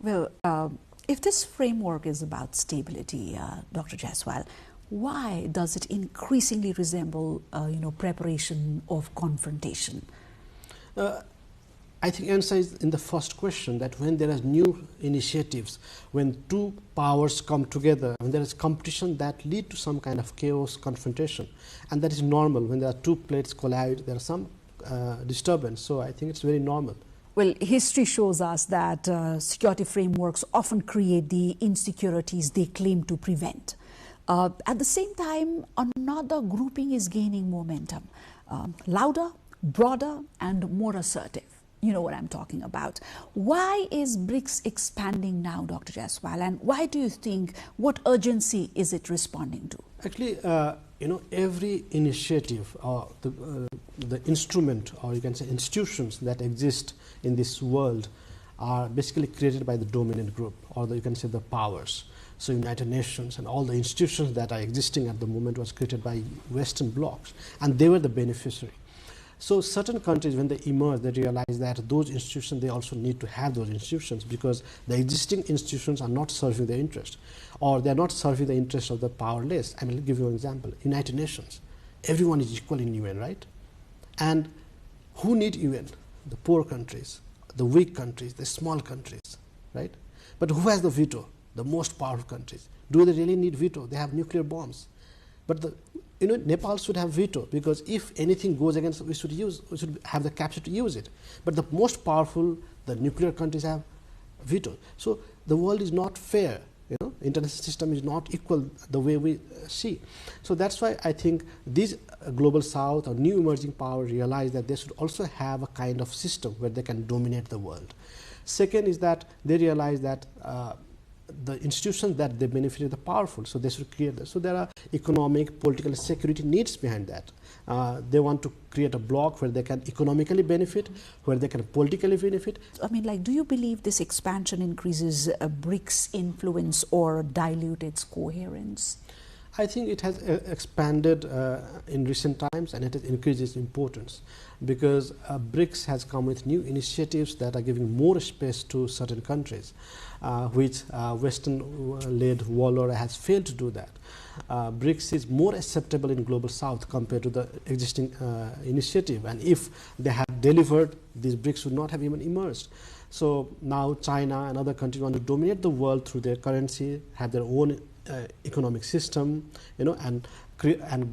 Well, if this framework is about stability, Dr. Jaiswal, why does it increasingly resemble, preparation of confrontation? I think answer is in the first question, that when there are new initiatives, when two powers come together, when there is competition, that lead to some kind of chaos, confrontation, and that is normal. When there are two plates collide, there are some disturbance. So I think it's very normal. Well, history shows us that security frameworks often create the insecurities they claim to prevent. At the same time, another grouping is gaining momentum, louder, broader, and more assertive. You know what I'm talking about. Why is BRICS expanding now, Dr. Jaiswal, and why do you think, what urgency is it responding to? Actually, every initiative or the instrument, or you can say institutions that exist in this world are basically created by the dominant group, or you can say the powers. So United Nations and all the institutions that are existing at the moment was created by Western blocs, and they were the beneficiary. So certain countries, when they emerge, they realize that those institutions, they also need to have those institutions, because the existing institutions are not serving their interest, or they are not serving the interest of the powerless. I will give you an example. United Nations, everyone is equal in UN, right? And who need UN? The poor countries, the weak countries, the small countries, right? But who has the veto? The most powerful countries. Do they really need veto? They have nuclear bombs. But Nepal should have veto, because if anything goes against, we should have the capacity to use it. But the most powerful, the nuclear countries, have veto. So the world is not fair. International system is not equal the way we see. So that's why I think these global south or new emerging powers realize that they should also have a kind of system where they can dominate the world. Second is that they realize that the institutions that they benefit are the powerful, so they should create that. So there are economic, political, security needs behind that. They want to create a bloc where they can economically benefit, where they can politically benefit. I mean, do you believe this expansion increases BRICS' influence or dilute its coherence? I think it has expanded in recent times, and it has increased its importance, because BRICS has come with new initiatives that are giving more space to certain countries, which Western-led warlord has failed to do that. BRICS is more acceptable in Global South compared to the existing initiative, and if they had delivered, these BRICS would not have even emerged. So now China and other countries want to dominate the world through their currency, have their own economic system, and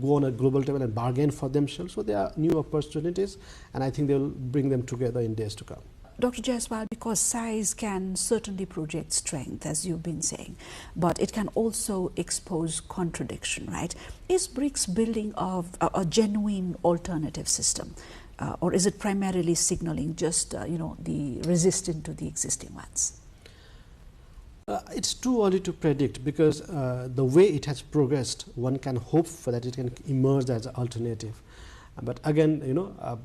go on a global level and bargain for themselves. So there are new opportunities, and I think they will bring them together in days to come. Dr. Jaiswal, because size can certainly project strength, as you've been saying, but it can also expose contradiction, right? Is BRICS building of a genuine alternative system, or is it primarily signaling just, the resistance to the existing ones? It's too early to predict, because the way it has progressed, one can hope for that it can emerge as an alternative. But again,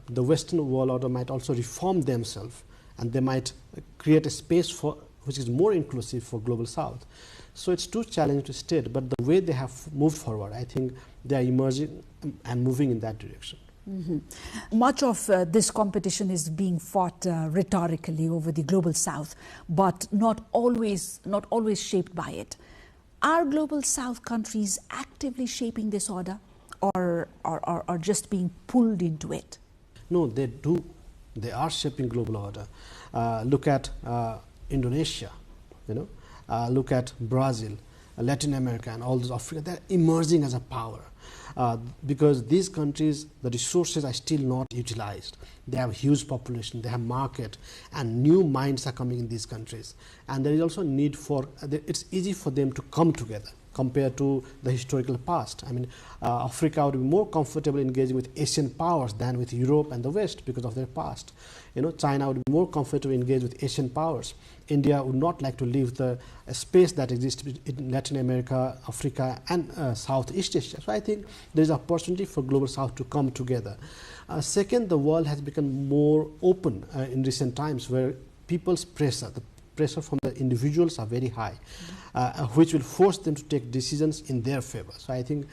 the Western world order might also reform themselves, and they might create a space for which is more inclusive for Global South. So it's too challenging to state, but the way they have moved forward, I think they are emerging and moving in that direction. Much of this competition is being fought rhetorically over the Global South, but not always shaped by it. Are Global South countries actively shaping this order, or just being pulled into it? No, they do. They are shaping global order. Look at Indonesia, look at Brazil, Latin America, and all those Africa. They're emerging as a power. Because these countries, the resources are still not utilized. They have huge population, they have market, and new minds are coming in these countries. And there is also need for, it's easy for them to come together compared to the historical past. I mean, Africa would be more comfortable engaging with Asian powers than with Europe and the West because of their past. China would be more comfortable engage with Asian powers. India would not like to leave the space that exists in Latin America, Africa, and Southeast Asia. So I think there is an opportunity for Global South to come together. Second, the world has become more open in recent times, where people's pressure, the pressure from the individuals are very high, which will force them to take decisions in their favor. So I think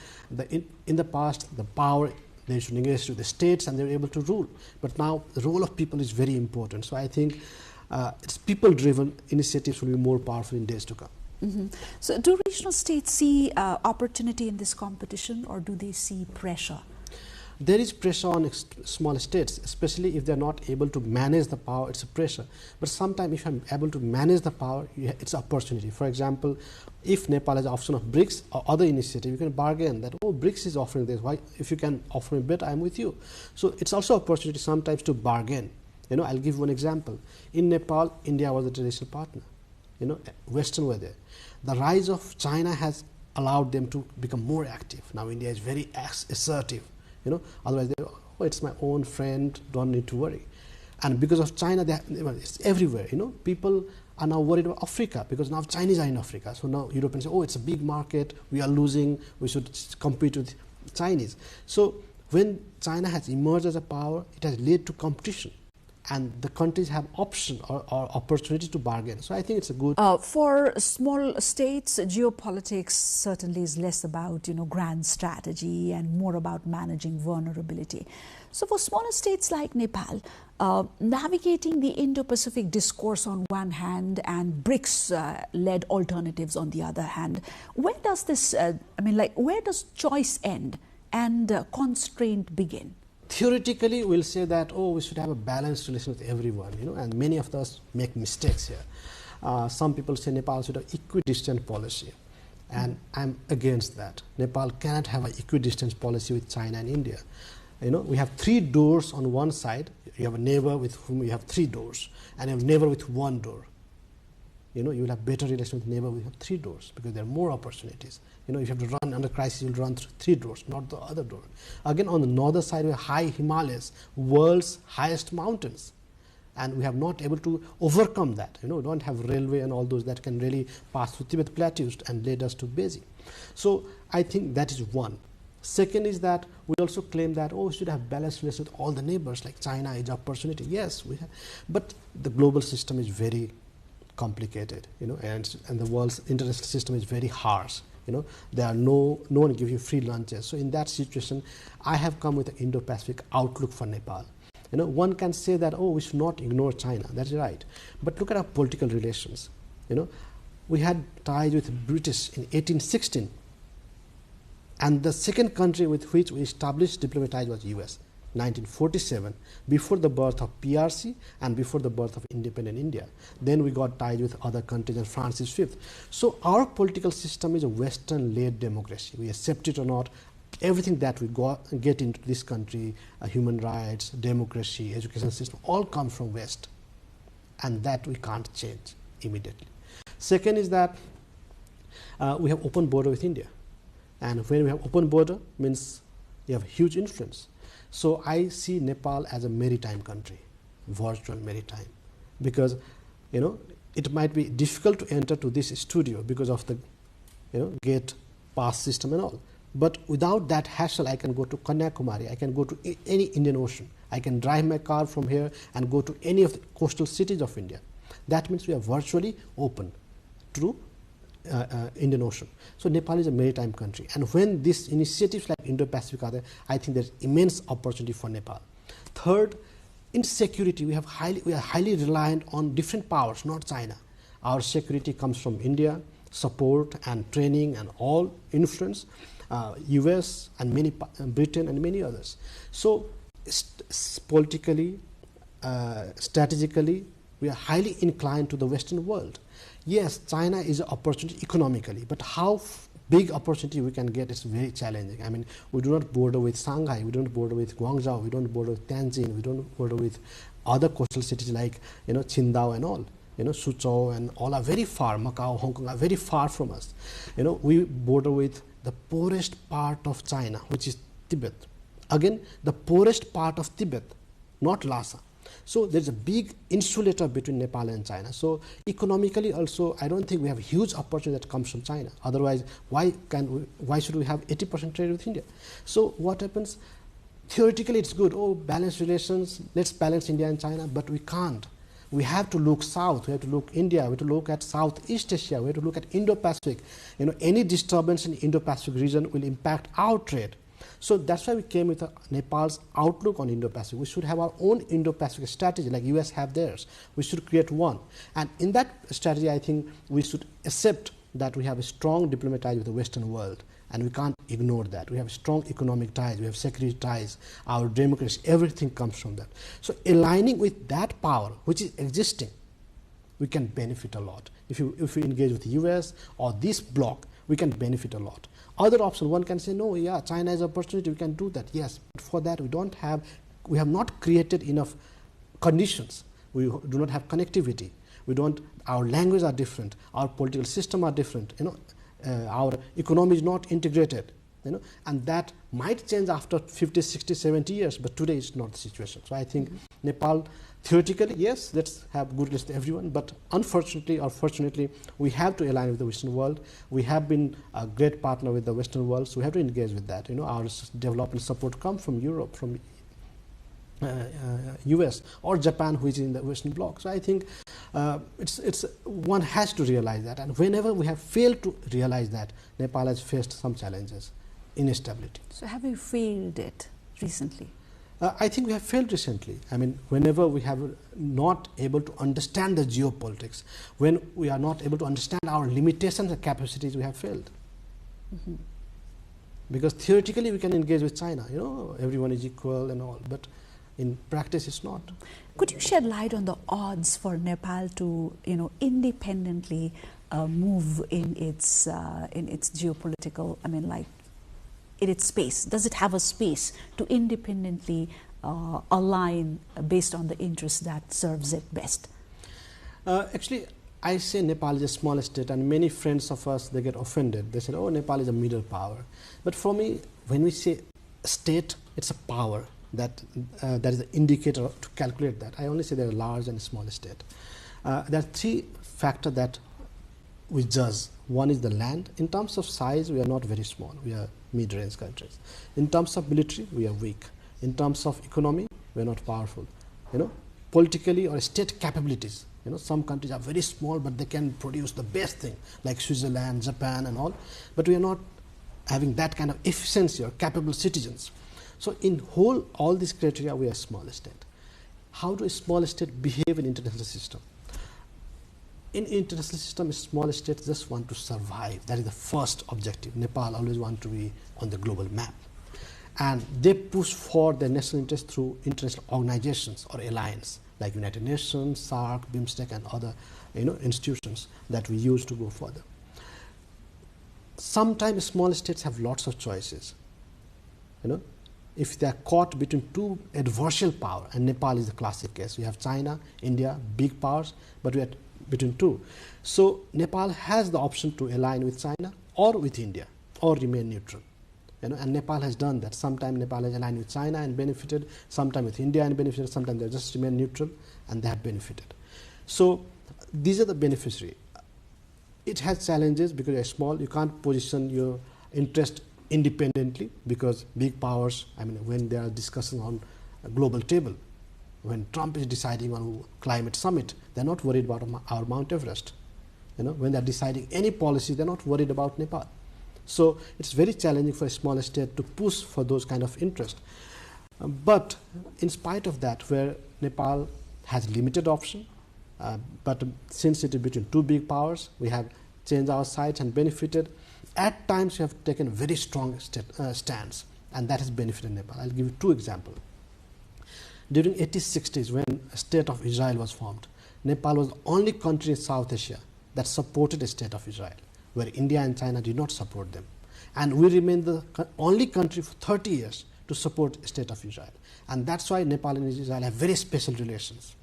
in the past, the power, they should engage with the states and they were able to rule. But now the role of people is very important. So I think it's people-driven initiatives will be more powerful in days to come. So do regional states see opportunity in this competition, or do they see pressure? There is pressure on small states, especially if they are not able to manage the power. It's a pressure. But sometimes if I'm able to manage the power, it's an opportunity. For example, if Nepal has the option of BRICS or other initiative, you can bargain that, oh, BRICS is offering this. Why? If you can offer me better, I'm with you. So it's also an opportunity sometimes to bargain. I'll give one example. In Nepal, India was a traditional partner. Western were there. The rise of China has allowed them to become more active. Now India is very assertive. Otherwise they, oh, it's my own friend, don't need to worry. And because of China, it's everywhere. People are now worried about Africa because now Chinese are in Africa. So now Europeans say, oh, it's a big market, we are losing, we should compete with Chinese. So when China has emerged as a power, it has led to competition. And the countries have option or opportunity to bargain. So I think it's a good... For small states, geopolitics certainly is less about, grand strategy and more about managing vulnerability. So for smaller states like Nepal, navigating the Indo-Pacific discourse on one hand and BRICS-led alternatives on the other hand, where does this, where does choice end and constraint begin? Theoretically, we'll say that, oh, we should have a balanced relation with everyone, and many of us make mistakes here. Some people say Nepal should have equidistant policy, and I'm against that. Nepal cannot have an equidistant policy with China and India. We have 3 doors on one side. You have a neighbor with whom you have 3 doors, and you have a neighbor with 1 door. You will have better relation with neighbor with 3 doors because there are more opportunities. If you have to run under crisis, you'll run through 3 doors, not the other door. Again, on the northern side, we have high Himalayas, world's highest mountains. And we have not able to overcome that. We don't have railway and all those that can really pass through Tibet plateaus and lead us to Beijing. So I think that is one. Second is that we also claim that, oh, we should have balanced relations with all the neighbors, like China is opportunity. Yes, we have. But the global system is very complicated, and the world's international system is very harsh. There are no one give you free lunches. So in that situation, I have come with an Indo-Pacific outlook for Nepal. One can say that, oh, we should not ignore China. That's right. But look at our political relations. We had ties with British in 1816. And the second country with which we established diplomatic ties was US, 1947, before the birth of PRC and before the birth of independent India. Then we got tied with other countries, and France is 5th. So our political system is a Western-led democracy. We accept it or not, everything that we get into this country, human rights, democracy, education system, all come from West. and that we can't change immediately. Second is that we have open border with India, and when we have open border means you have huge influence. So I see Nepal as a maritime country, virtual maritime, because it might be difficult to enter to this studio because of the gate pass system and all. But without that hassle, I can go to Kanyakumari, I can go to any Indian Ocean, I can drive my car from here and go to any of the coastal cities of India. That means we are virtually open to Indian Ocean. So Nepal is a maritime country, and when these initiatives like Indo-Pacific are there, I think there's immense opportunity for Nepal. Third, in security, we are highly reliant on different powers, not China. Our security comes from India, support and training and all influence, US and Britain and many others. So politically, strategically, we are highly inclined to the Western world. Yes, China is an opportunity economically, but how big opportunity we can get is very challenging. I mean, we do not border with Shanghai, we don't border with Guangzhou, we don't border with Tianjin, we don't border with other coastal cities like Qingdao and all. Suzhou and all are very far. Macau, Hong Kong are very far from us. We border with the poorest part of China, which is Tibet. Again, the poorest part of Tibet, not Lhasa. So there's a big insulator between Nepal and China. So economically also, I don't think we have a huge opportunity that comes from China. Otherwise, why should we have 80% trade with India? So what happens? Theoretically, it's good. Oh, balanced relations. Let's balance India and China, but we can't. We have to look south, we have to look India, we have to look at Southeast Asia, we have to look at Indo-Pacific. Any disturbance in Indo-Pacific region will impact our trade. So that's why we came with Nepal's outlook on Indo-Pacific. We should have our own Indo-Pacific strategy, like US have theirs. We should create one. And in that strategy, I think we should accept that we have a strong diplomatic ties with the Western world. And we can't ignore that. We have strong economic ties, we have security ties, our democracy, everything comes from that. So aligning with that power, which is existing, we can benefit a lot. If we engage with the US or this bloc, we can benefit a lot. Other option, one can say, no, yeah, China is an opportunity, we can do that. Yes, but for that we have not created enough conditions. We do not have connectivity. Our language are different, our political system are different, our economy is not integrated, and that might change after 50, 60, 70 years, but today it's not the situation. So I think Nepal, theoretically, yes, let's have good relations with everyone, but unfortunately or fortunately, we have to align with the Western world. We have been a great partner with the Western world, so we have to engage with that. Our development support comes from Europe, from US or Japan, which is in the Western bloc. So I think one has to realize that, and whenever we have failed to realize that, Nepal has faced some challenges, instability. So have you failed it recently? I think we have failed recently. I mean, whenever we have not able to understand the geopolitics, when we are not able to understand our limitations and capacities, we have failed. Because theoretically we can engage with China, everyone is equal and all, but in practice it's not. Could you shed light on the odds for Nepal to independently move in its geopolitical, in its space? Does it have a space to independently align based on the interest that serves it best? Actually, I say Nepal is a small state, and many friends of us, they get offended. They say, oh, Nepal is a middle power. But for me, when we say state, it's a power. That is an indicator to calculate that. I only say they're a large and small state. There are three factors that we judge. One is the land. In terms of size, we are not very small. We are mid-range countries. In terms of military, we are weak. In terms of economy, we are not powerful. Politically or state capabilities. Some countries are very small, but they can produce the best thing, like Switzerland, Japan, and all. But we are not having that kind of efficiency or capable citizens. So in all these criteria, we are a small state. How do a small state behave in international system? In international system, a small state just want to survive. That is the first objective. Nepal always want to be on the global map. And they push for their national interest through international organizations or alliance, like United Nations, SAARC, BIMSTEC, and other institutions that we use to go further. Sometimes small states have lots of choices. if they are caught between two adversarial power, and Nepal is the classic case. We have China, India, big powers, but we are between two. So Nepal has the option to align with China or with India or remain neutral. And Nepal has done that. Sometimes Nepal has aligned with China and benefited, sometimes with India and benefited, sometimes they just remain neutral and they have benefited. So these are the beneficiaries. It has challenges because you're small, you can't position your interest independently because big powers, when they are discussing on a global table, when Trump is deciding on climate summit, they're not worried about our Mount Everest. When they're deciding any policy, they're not worried about Nepal. So it's very challenging for a small state to push for those kind of interest. But in spite of that, where Nepal has limited option, but since it is between two big powers, we have changed our sides and benefited. At times, we have taken a very strong stance, and that has benefited Nepal. I'll give you two examples. During 80s, 60s, when a state of Israel was formed, Nepal was the only country in South Asia that supported a state of Israel, where India and China did not support them. And we remained the only country for 30 years to support a state of Israel. And that's why Nepal and Israel have very special relations.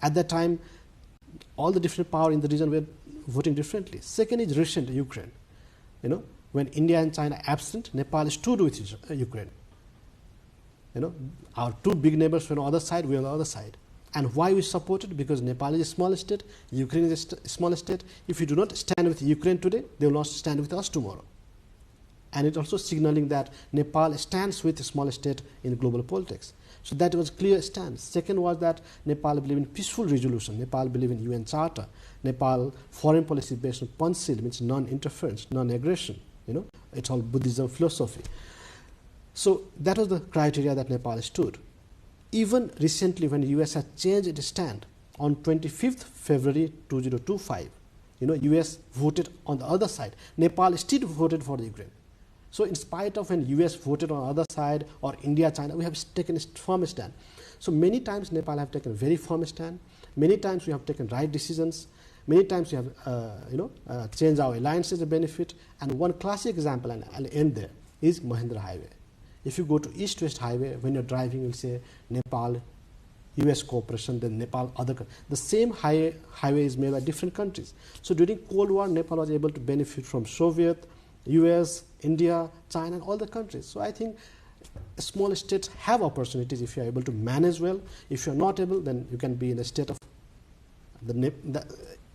At that time, all the different powers in the region were voting differently. Second is recent Ukraine. When India and China absent, Nepal stood with Ukraine. Our two big neighbors were on the other side, we were on the other side. And why we supported? Because Nepal is a small state, Ukraine is a small state. If you do not stand with Ukraine today, they will not stand with us tomorrow. And it also signaling that Nepal stands with a small state in global politics. So that was a clear stance. Second was that Nepal believe in peaceful resolution. Nepal believe in UN Charter. Nepal foreign policy based on Panchil, means non-interference, non-aggression. It's all Buddhism philosophy. So that was the criteria that Nepal stood. Even recently, when the US has changed its stand on 25th February 2025, US voted on the other side. Nepal still voted for the Ukraine. So in spite of when US voted on the other side, or India, China, we have taken a firm stand. So many times Nepal have taken a very firm stand. Many times we have taken right decisions. Many times we have changed our alliances to benefit. And one classic example, and I'll end there, is Mahendra Highway. If you go to East-West Highway, when you're driving, you'll say Nepal, US cooperation, then Nepal, other countries. The same highway is made by different countries. So during Cold War, Nepal was able to benefit from Soviet, US, India, China, and all the countries. So I think small states have opportunities if you are able to manage well. If you are not able, then you can be in a state of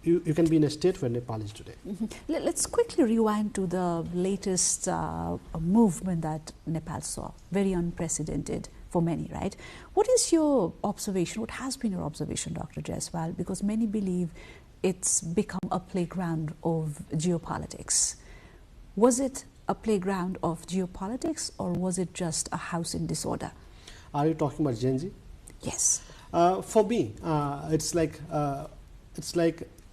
you can be in a state where Nepal is today. Let's quickly rewind to the latest movement that Nepal saw, very unprecedented for many, right? What is your observation? What has been your observation, Dr. Jaiswal? Because many believe it's become a playground of geopolitics. Was it a playground of geopolitics, or was it just a house in disorder? Are you talking about Gen Z? Yes. For me,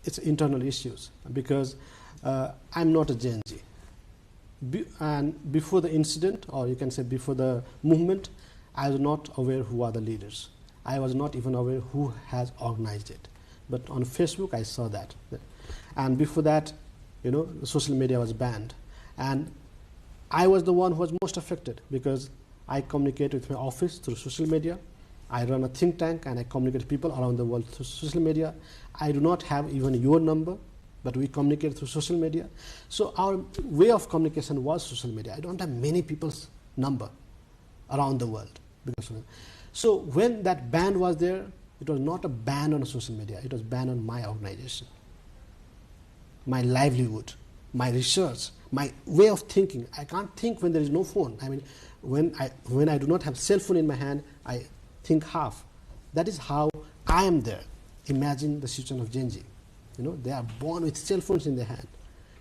it's internal issues, because I'm not a Gen Z. And before the incident, or you can say before the movement, I was not aware who are the leaders. I was not even aware who has organized it. But on Facebook, I saw that. And before that, social media was banned. And I was the one who was most affected, because I communicate with my office through social media. I run a think tank and I communicate with people around the world through social media. I do not have even your number, but we communicate through social media. So our way of communication was social media. I don't have many people's number around the world. So when that ban was there, it was not a ban on social media. It was a ban on my organization, my livelihood, my research, my way of thinking. I can't think when there is no phone. When I do not have cell phone in my hand, I think half. That is how I am there. Imagine the situation of Gen Z. They are born with cell phones in their hand.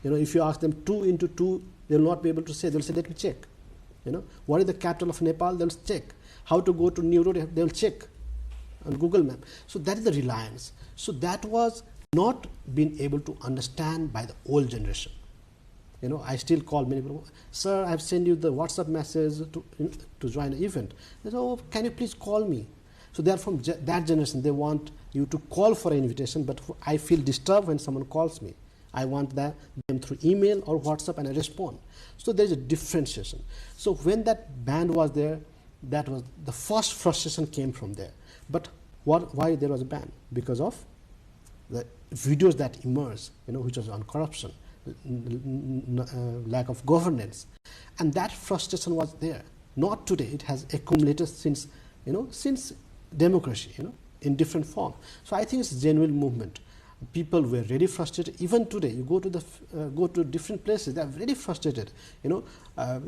If you ask them 2 into 2, they will not be able to say. They will say, let me check. What is the capital of Nepal? They will check. How to go to New Road? They will check on Google Map. So that is the reliance. So that was not being able to understand by the old generation. I still call many people, sir, I've sent you the WhatsApp message to join an event. They say, oh, can you please call me? So they are from that generation. They want you to call for an invitation, but I feel disturbed when someone calls me. I want them through email or WhatsApp and I respond. So there is a differentiation. So when that ban was there, that was the first frustration came from there. But why there was a ban? Because of the videos that emerged, which was on corruption, lack of governance, and that frustration was there. Not today; it has accumulated since since democracy, in different form. So I think it's a genuine movement. People were really frustrated. Even today, you go to different places; they are very frustrated. Look at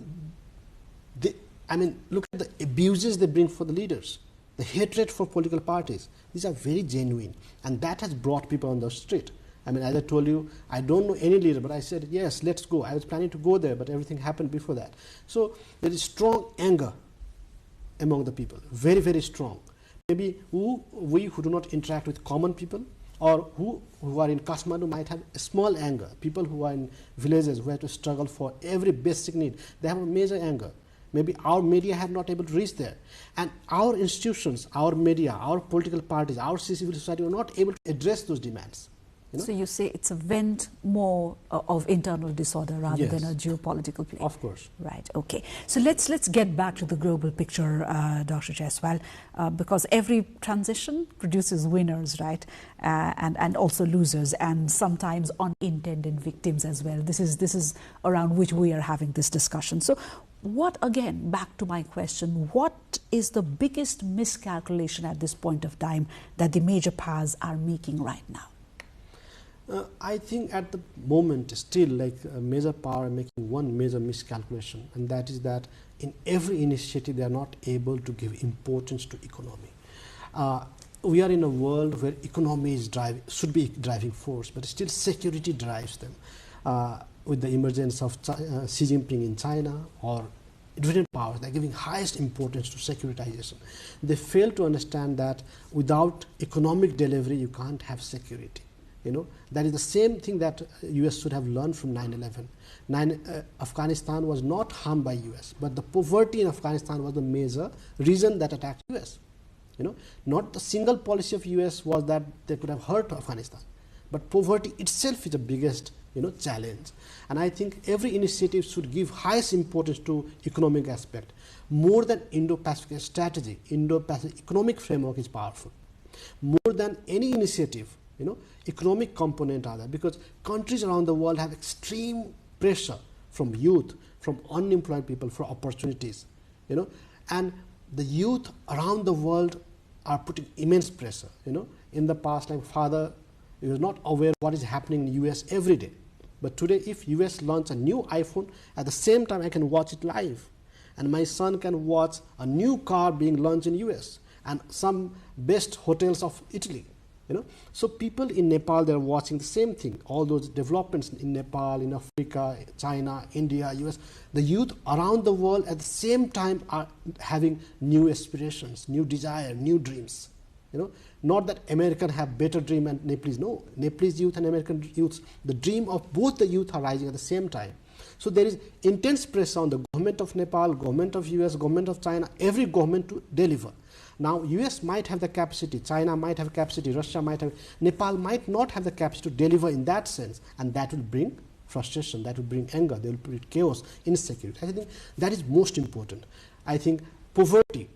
the abuses they bring for the leaders, the hatred for political parties. These are very genuine, and that has brought people on the street. As I told you, I don't know any leader, but I said, yes, let's go. I was planning to go there, but everything happened before that. So there is strong anger among the people, very, very strong. Maybe we who do not interact with common people, or who are in Kathmandu might have a small anger. People who are in villages who have to struggle for every basic need, they have a major anger. Maybe our media have not able to reach there. And our institutions, our media, our political parties, our civil society were not able to address those demands. So you say it's a vent more of internal disorder rather than a geopolitical play. Of course. Right. Okay. So let's get back to the global picture, Dr. Jaiswal, because every transition produces winners, right, and also losers, and sometimes unintended victims as well. This is around which we are having this discussion. So, back to my question, what is the biggest miscalculation at this point of time that the major powers are making right now? I think at the moment still a major power making one major miscalculation, and that is that in every initiative they are not able to give importance to economy. We are in a world where economy should be driving force, but still security drives them. With the emergence of Xi Jinping in China or different powers, they are giving highest importance to securitization. They fail to understand that without economic delivery you can't have security. That is the same thing that US should have learned from 9/11. Afghanistan was not harmed by US, but the poverty in Afghanistan was the major reason that attacked US. Not the single policy of US was that they could have hurt Afghanistan, but poverty itself is the biggest challenge. And I think every initiative should give highest importance to economic aspect. More than Indo-Pacific strategy, Indo-Pacific economic framework is powerful. More than any initiative, economic component are there, because countries around the world have extreme pressure from youth, from unemployed people for opportunities, and the youth around the world are putting immense pressure. In the past, my father was not aware what is happening in US every day, but today if US launch a new iPhone, at the same time I can watch it live, and my son can watch a new car being launched in US and some best hotels of Italy. So people in Nepal, they're watching the same thing, all those developments in Nepal, in Africa, China, India, US. The youth around the world at the same time are having new aspirations, new desire, new dreams. Not that American have better dream and Nepalese. No, Nepalese youth and American youths, the dream of both the youth are rising at the same time. So there is intense pressure on the government of Nepal, government of US, government of China, every government to deliver. Now, US might have the capacity, China might have capacity, Russia might have, Nepal might not have the capacity to deliver in that sense, and that will bring frustration, that will bring anger, there will be chaos, insecurity. I think that is most important. I think poverty,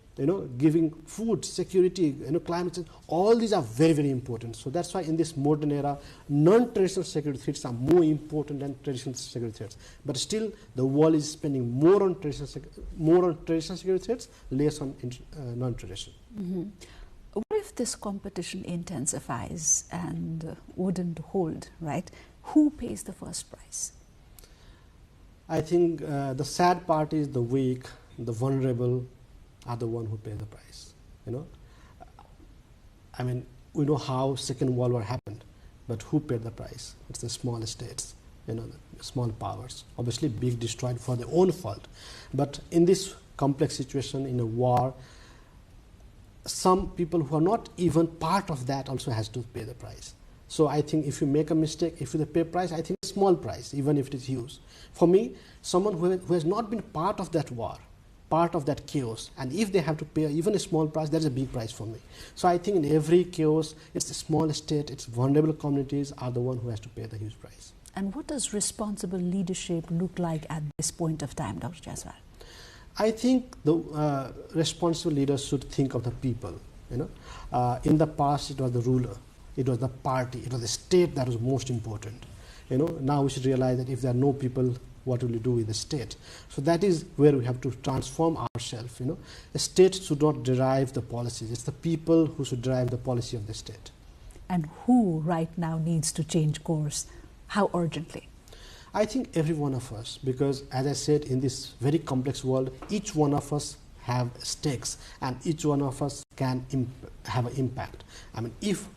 giving food, security, climate change, all these are very, very important. So that's why in this modern era, non-traditional security threats are more important than traditional security threats. But still, the world is spending more on traditional security threats, less on non-traditional. Mm-hmm. What if this competition intensifies and wouldn't hold, right? Who pays the first price? I think the sad part is the weak, the vulnerable, are the one who pay the price. We know how Second World War happened, but who paid the price? It's the small states, the small powers. Obviously, big destroyed for their own fault. But in this complex situation, in a war, some people who are not even part of that also has to pay the price. So I think if you make a mistake, if you pay price, I think a small price, even if it is huge. For me, someone who has not been part of that war, part of that chaos, and if they have to pay even a small price, that is a big price for me. So I think in every chaos, it's a small state, it's vulnerable communities are the one who has to pay the huge price. And what does responsible leadership look like at this point of time, Dr. Jaiswal? I think the responsible leaders should think of the people. In the past, it was the ruler, it was the party, it was the state that was most important. Now we should realize that if there are no people, what will we do with the state? So that is where we have to transform ourselves. The state should not derive the policies. It's the people who should drive the policy of the state. And who right now needs to change course? How urgently? I think every one of us, because as I said, in this very complex world, each one of us have stakes and each one of us can have an impact. I mean, if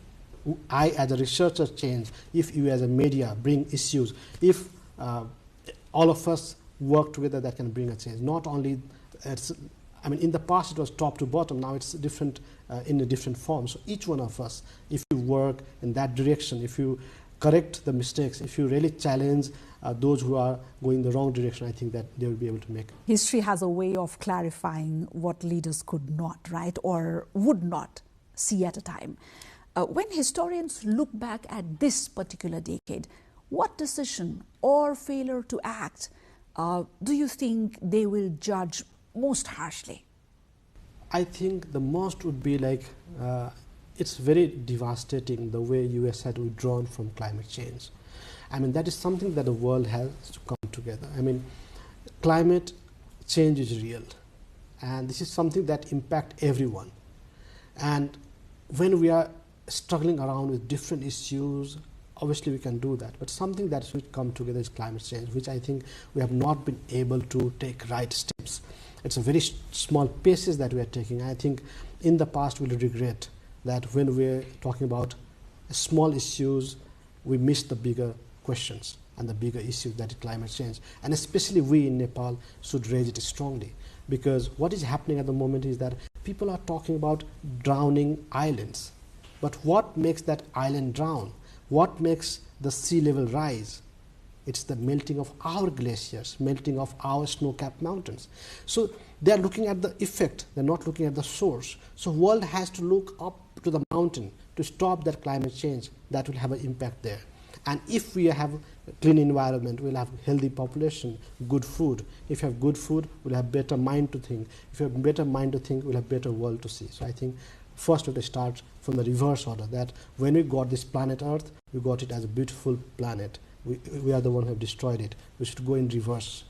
I as a researcher change, if you as a media bring issues, if all of us work together, that can bring a change. Not only, in the past it was top to bottom, now it's different in a different form. So each one of us, if you work in that direction, if you correct the mistakes, if you really challenge those who are going the wrong direction, I think that they will be able to make. History has a way of clarifying what leaders could not, right, or would not see at a time. When historians look back at this particular decade, what decision or failure to act do you think they will judge most harshly? I think the most would be like, it's very devastating the way US had withdrawn from climate change. I mean, that is something that the world has to come together. I mean, climate change is real, and this is something that impacts everyone. And when we are struggling around with different issues, obviously we can do that, but something that should come together is climate change, which I think we have not been able to take right steps. It's a very small paces that we are taking. I think in the past we'll regret that when we're talking about small issues, we miss the bigger questions and the bigger issues, that is climate change. And especially we in Nepal should raise it strongly, because what is happening at the moment is that people are talking about drowning islands. But what makes that island drown? What makes the sea level rise? It's the melting of our glaciers, melting of our snow-capped mountains. So they are looking at the effect, they're not looking at the source. So world has to look up to the mountain to stop that climate change. That will have an impact there. And if we have a clean environment, we'll have healthy population, good food. If you have good food, we'll have better mind to think. If you have better mind to think, we'll have better world to see. So I think first we have to start from the reverse order, that when we got this planet Earth, we got it as a beautiful planet. We are the one who have destroyed it. We should go in reverse.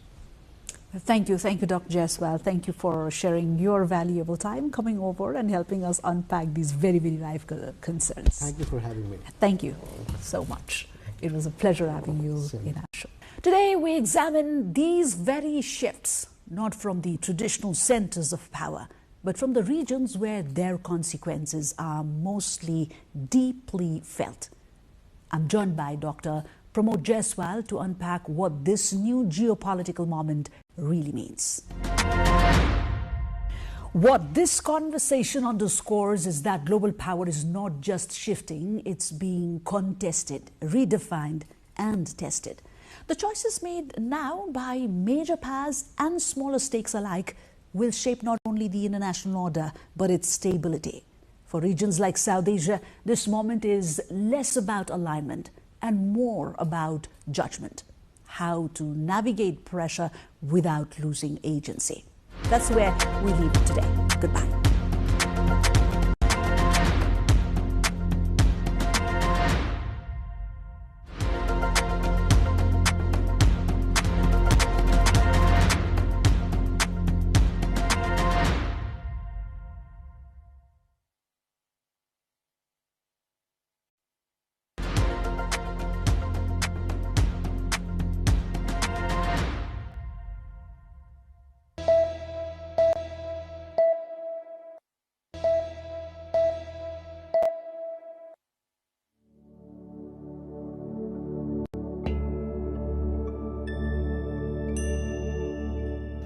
Thank you, Dr. Jaiswal. Thank you for sharing your valuable time, coming over and helping us unpack these very, very life concerns. Thank you for having me. Thank you so much. It was a pleasure having you in our show. Today we examine these very shifts, not from the traditional centers of power, but from the regions where their consequences are mostly deeply felt. I'm joined by Dr. Pramod Jaiswal to unpack what this new geopolitical moment really means. What this conversation underscores is that global power is not just shifting, it's being contested, redefined, and tested. The choices made now by major powers and smaller stakes alike will shape not only the international order, but its stability. For regions like South Asia, this moment is less about alignment and more about judgment. How to navigate pressure without losing agency. That's where we leave it today. Goodbye.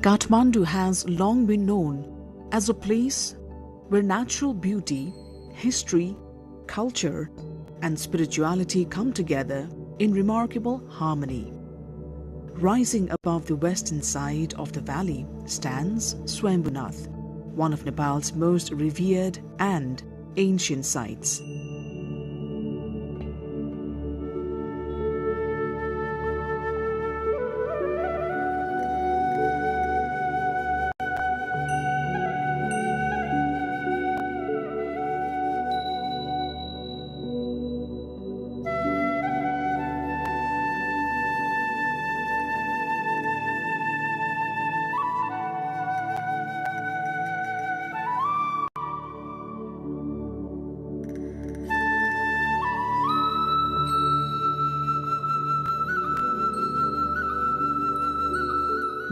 Kathmandu has long been known as a place where natural beauty, history, culture, and spirituality come together in remarkable harmony. Rising above the western side of the valley stands Swayambhunath, one of Nepal's most revered and ancient sites.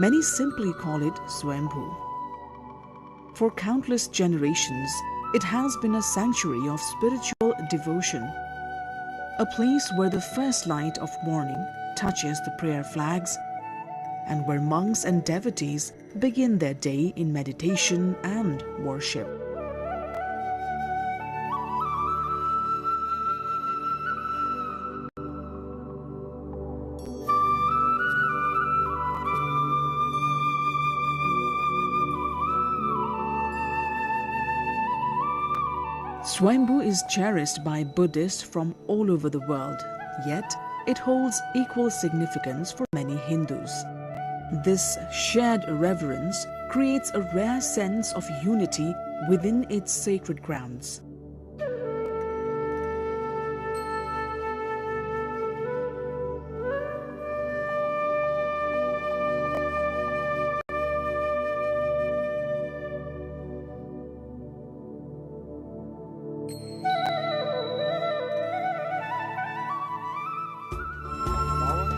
Many simply call it Swambhu. For countless generations, it has been a sanctuary of spiritual devotion, a place where the first light of morning touches the prayer flags and where monks and devotees begin their day in meditation and worship. Swambhu is cherished by Buddhists from all over the world, yet it holds equal significance for many Hindus. This shared reverence creates a rare sense of unity within its sacred grounds.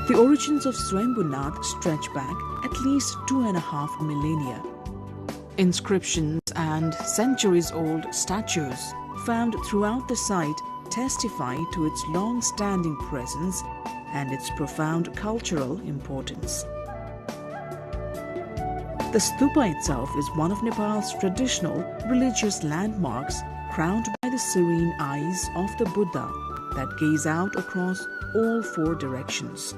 The origins of Swambhunath stretch back at least 2.5 millennia. Inscriptions and centuries-old statues found throughout the site testify to its long-standing presence and its profound cultural importance. The stupa itself is one of Nepal's traditional religious landmarks, crowned by the serene eyes of the Buddha that gaze out across all 4 directions.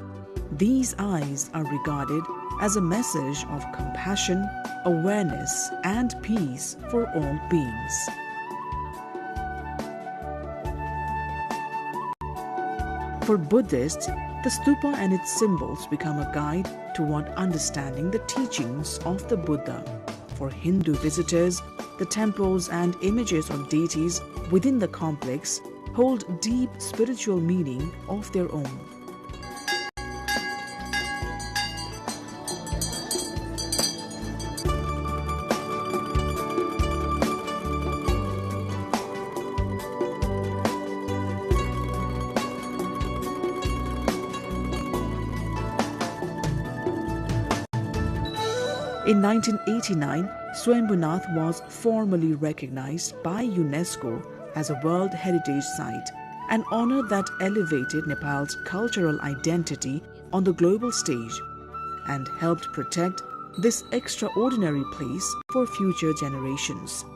These eyes are regarded as a message of compassion, awareness, and peace for all beings. For Buddhists, the stupa and its symbols become a guide toward understanding the teachings of the Buddha. For Hindu visitors, the temples and images of deities within the complex hold deep spiritual meaning of their own. In 1989, Swambhunath was formally recognized by UNESCO as a World Heritage Site, an honor that elevated Nepal's cultural identity on the global stage and helped protect this extraordinary place for future generations.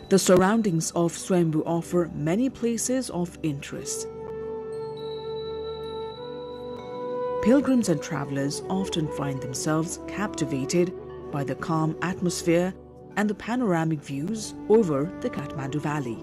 The surroundings of Swambhu offer many places of interest. Pilgrims and travelers often find themselves captivated by the calm atmosphere and the panoramic views over the Kathmandu Valley.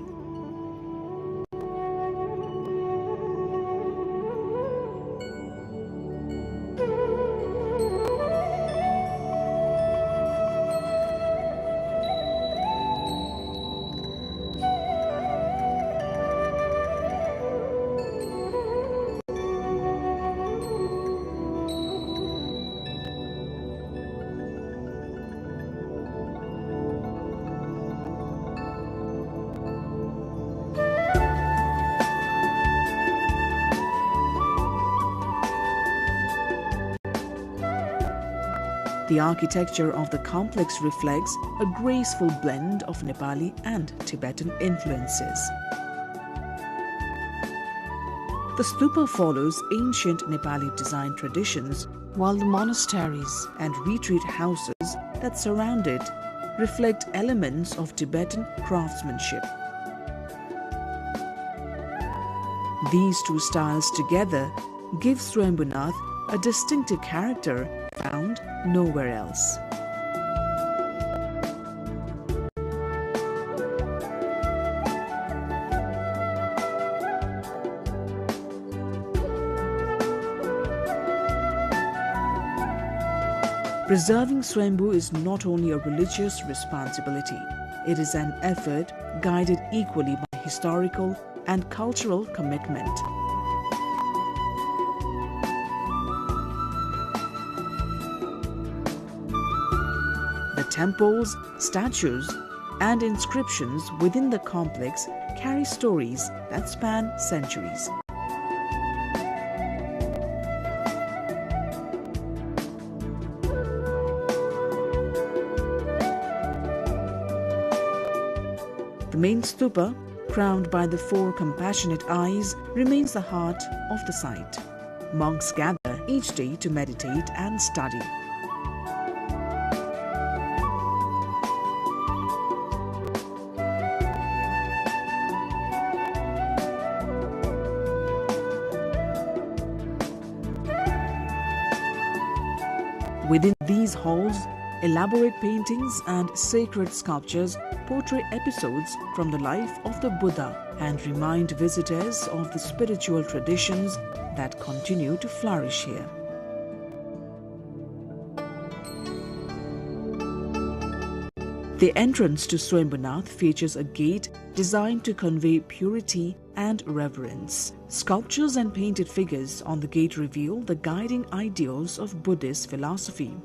The architecture of the complex reflects a graceful blend of Nepali and Tibetan influences. The stupa follows ancient Nepali design traditions, while the monasteries and retreat houses that surround it reflect elements of Tibetan craftsmanship. These two styles together give Swambhunath a distinctive character found nowhere else. Preserving Swayambhu is not only a religious responsibility, it is an effort guided equally by historical and cultural commitment. The temples, statues, and inscriptions within the complex carry stories that span centuries. The main stupa, crowned by the four compassionate eyes, remains the heart of the site. Monks gather each day to meditate and study. Within these halls, elaborate paintings and sacred sculptures portray episodes from the life of the Buddha and remind visitors of the spiritual traditions that continue to flourish here. The entrance to Swayambhunath features a gate designed to convey purity and reverence. Sculptures and painted figures on the gate reveal the guiding ideals of Buddhist philosophy.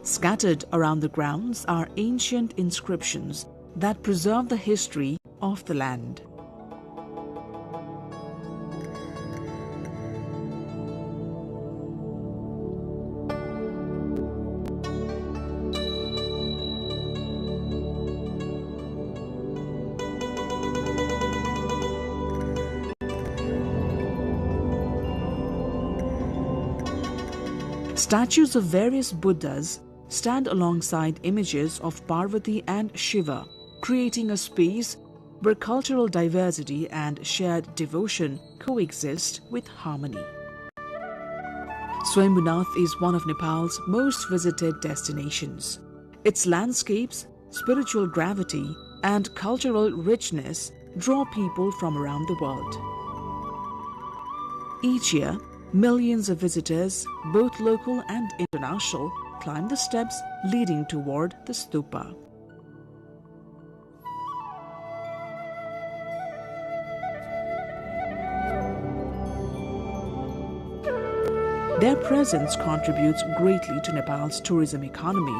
Scattered around the grounds are ancient inscriptions that preserve the history of the land. Statues of various Buddhas stand alongside images of Parvati and Shiva, creating a space where cultural diversity and shared devotion coexist with harmony. Swayambhunath is one of Nepal's most visited destinations. Its landscapes, spiritual gravity, and cultural richness draw people from around the world. Each year, millions of visitors, both local and international, climb the steps leading toward the stupa. Their presence contributes greatly to Nepal's tourism economy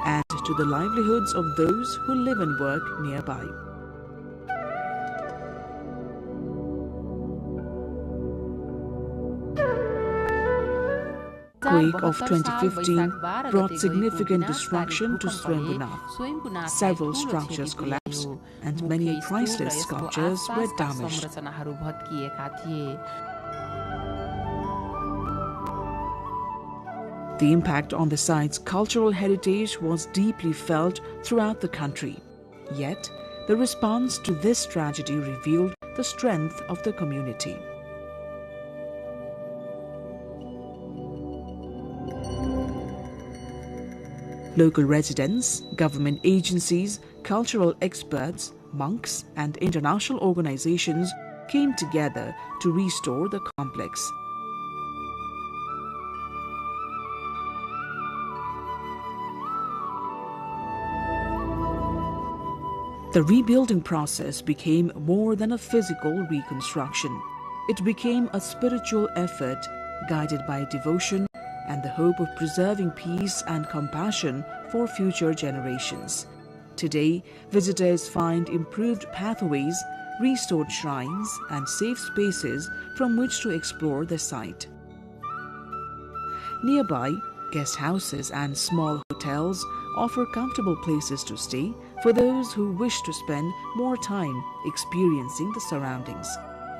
and to the livelihoods of those who live and work nearby. Quake of 2015 brought significant destruction to Swayambhunath. Several structures collapsed and many priceless sculptures were damaged. The impact on the site's cultural heritage was deeply felt throughout the country. Yet, the response to this tragedy revealed the strength of the community. Local residents, government agencies, cultural experts, monks, and international organizations came together to restore the complex. The rebuilding process became more than a physical reconstruction. It became a spiritual effort guided by devotion and the hope of preserving peace and compassion for future generations. Today, visitors find improved pathways, restored shrines, and safe spaces from which to explore the site. Nearby, guest houses and small hotels offer comfortable places to stay for those who wish to spend more time experiencing the surroundings.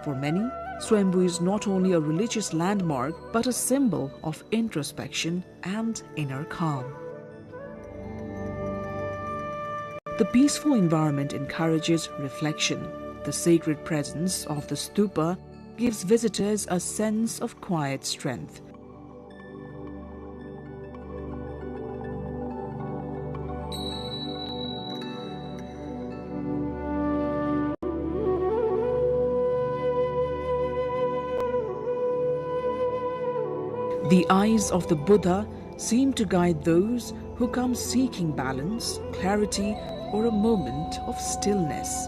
For many, Swayambhu is not only a religious landmark but a symbol of introspection and inner calm. The peaceful environment encourages reflection. The sacred presence of the stupa gives visitors a sense of quiet strength. The eyes of the Buddha seem to guide those who come seeking balance, clarity, or a moment of stillness.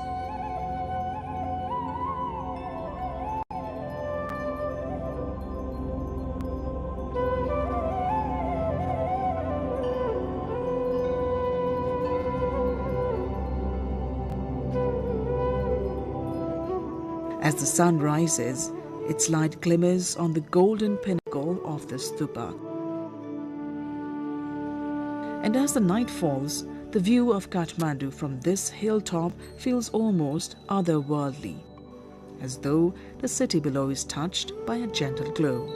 As the sun rises, its light glimmers on the golden pinnacle of the stupa. And as the night falls, the view of Kathmandu from this hilltop feels almost otherworldly, as though the city below is touched by a gentle glow.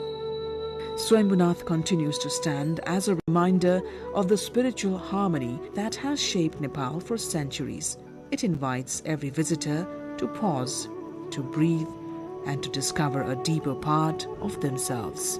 Swayambhunath continues to stand as a reminder of the spiritual harmony that has shaped Nepal for centuries. It invites every visitor to pause, to breathe, and to discover a deeper part of themselves.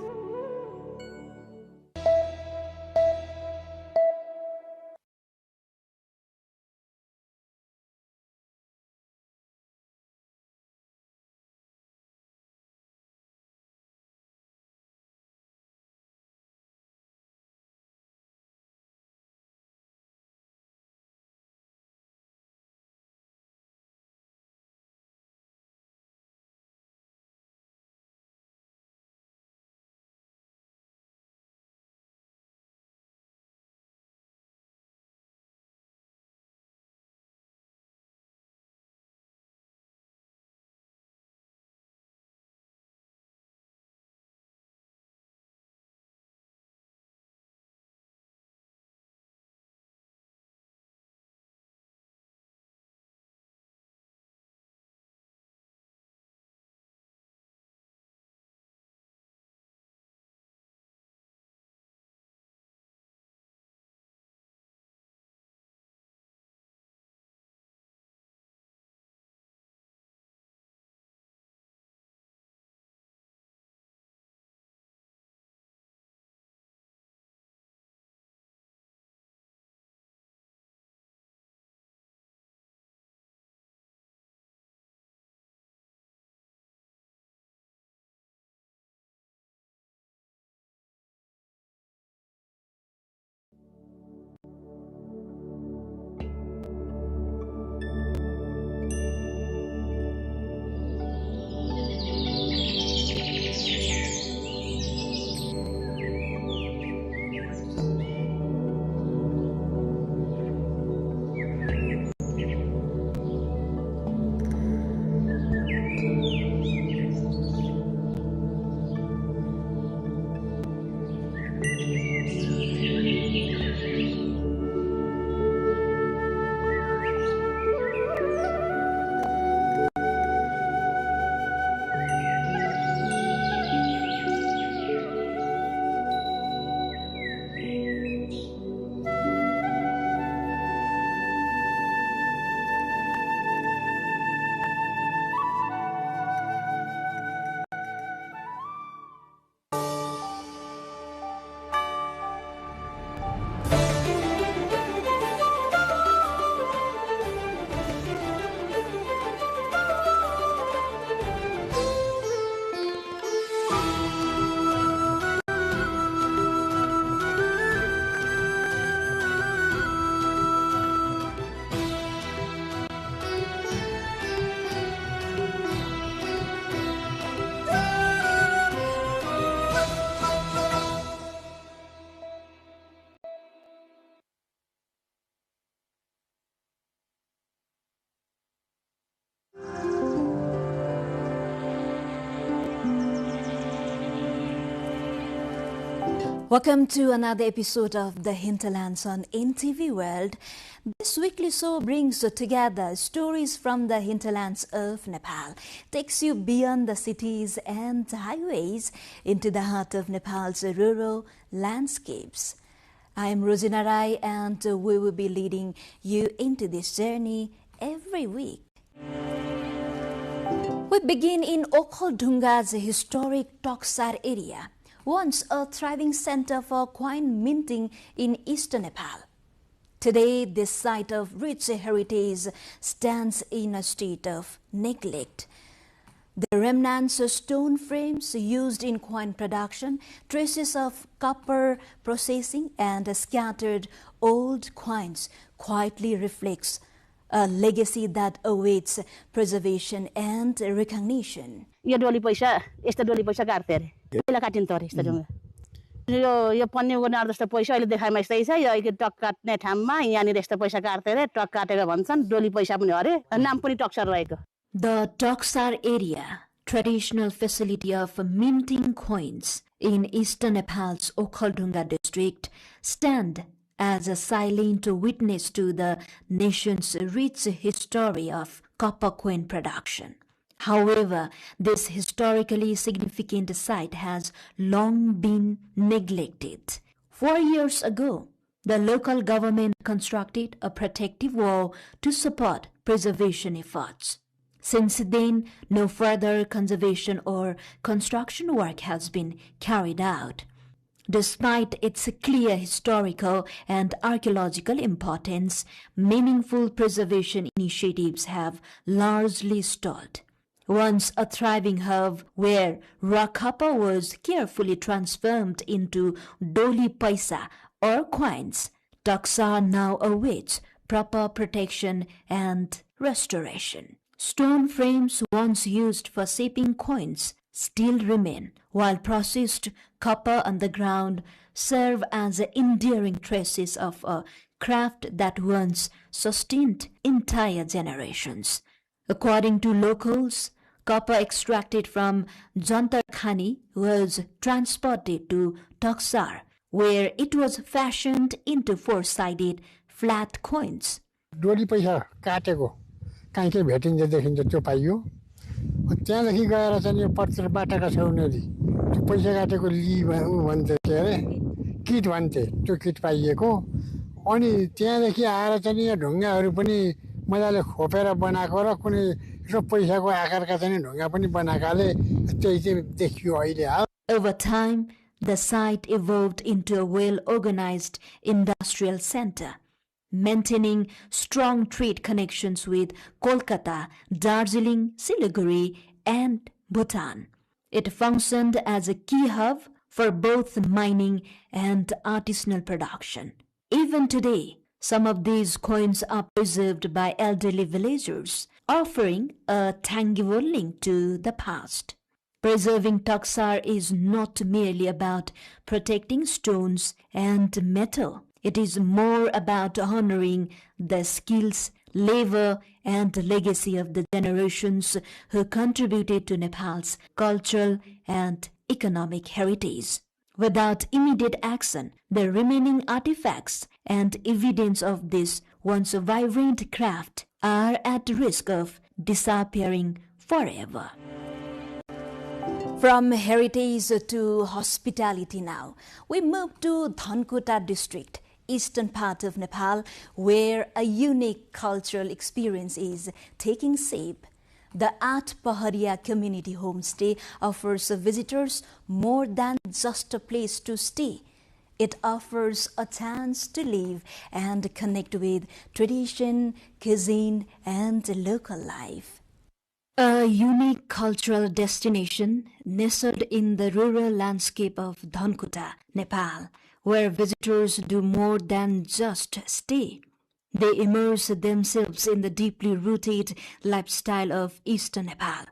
Welcome to another episode of The Hinterlands on NTV World. This weekly show brings together stories from the hinterlands of Nepal, takes you beyond the cities and highways into the heart of Nepal's rural landscapes. I am Rosina Rai and we will be leading you into this journey every week. We begin in Okhaldunga's historic Toksar area, once a thriving center for coin minting in eastern Nepal. Today, this site of rich heritage stands in a state of neglect. The remnants of stone frames used in coin production, traces of copper processing, and scattered old coins quietly reflects a legacy that awaits preservation and recognition. यो डोली पैसा यस्तो डोली पैसा काट्थे अरे पहिला काटिन्थ्यो अरे यस्तो ढुङ्गा यो पन्ने गर्ने जस्तो पैसा अहिले देखाइमा यस्तै छ यो अहिले टक काट्ने ठाउँमा यहाँनिर यस्तो पैसा काट्थे अरे टक काटेर भन्छन् डोली पैसा पनि अरे नाम पनि टक्सर रहेको. The Toksar area, traditional facility of minting coins in eastern Nepal's Okhaldunga district, stand as a silent witness to the nation's rich history of copper coin production. However, this historically significant site has long been neglected. 4 years ago, the local government constructed a protective wall to support preservation efforts. Since then, no further conservation or construction work has been carried out. Despite its clear historical and archaeological importance, meaningful preservation initiatives have largely stalled. Once a thriving hub where raw copper was carefully transformed into doli paisa or coins, Toksar now awaits proper protection and restoration. Stone frames once used for shaping coins still remain, while processed copper on the ground serve as enduring traces of a craft that once sustained entire generations. According to locals, copper extracted from Jantar Khani was transported to Toksar, where it was fashioned into four-sided flat coins. डोली पैसा काटेको कहीँ के भेटिन्छ देखिन्छ त्यो पाइयो त्यहाँदेखि गएर चाहिँ यो पत्र बाटाका छेउनेरि त्यो पैसा काटेको ली भन्थे के अरे किट भन्थे त्यो किट पाइएको अनि त्यहाँदेखि आएर चाहिँ यहाँ ढुङ्गाहरू पनि मजाले खोपेर बनाएको र कुनै यसो पैसाको आकारका चाहिँ ढुङ्गा पनि बनाएकाले त्यही चाहिँ देखियो अहिले हाल. Over time, the site evolved into a well-organized industrial center, maintaining strong trade connections with Kolkata, Darjeeling, Siliguri, and Bhutan. It functioned as a key hub for both mining and artisanal production. Even today, some of these coins are preserved by elderly villagers, offering a tangible link to the past. Preserving Toksar is not merely about protecting stones and metal. It is more about honoring the skills, labor, and legacy of the generations who contributed to Nepal's cultural and economic heritage. Without immediate action, the remaining artifacts and evidence of this once vibrant craft are at risk of disappearing forever. From heritage to hospitality now, we move to Dhankota district, eastern part of Nepal, where a unique cultural experience is taking shape. The At Paharia Community Homestay offers visitors more than just a place to stay. It offers a chance to live and connect with tradition, cuisine, and local life. A unique cultural destination nestled in the rural landscape of Dhankota, Nepal, where visitors do more than just stay. They immerse themselves in the deeply rooted lifestyle of eastern Nepal.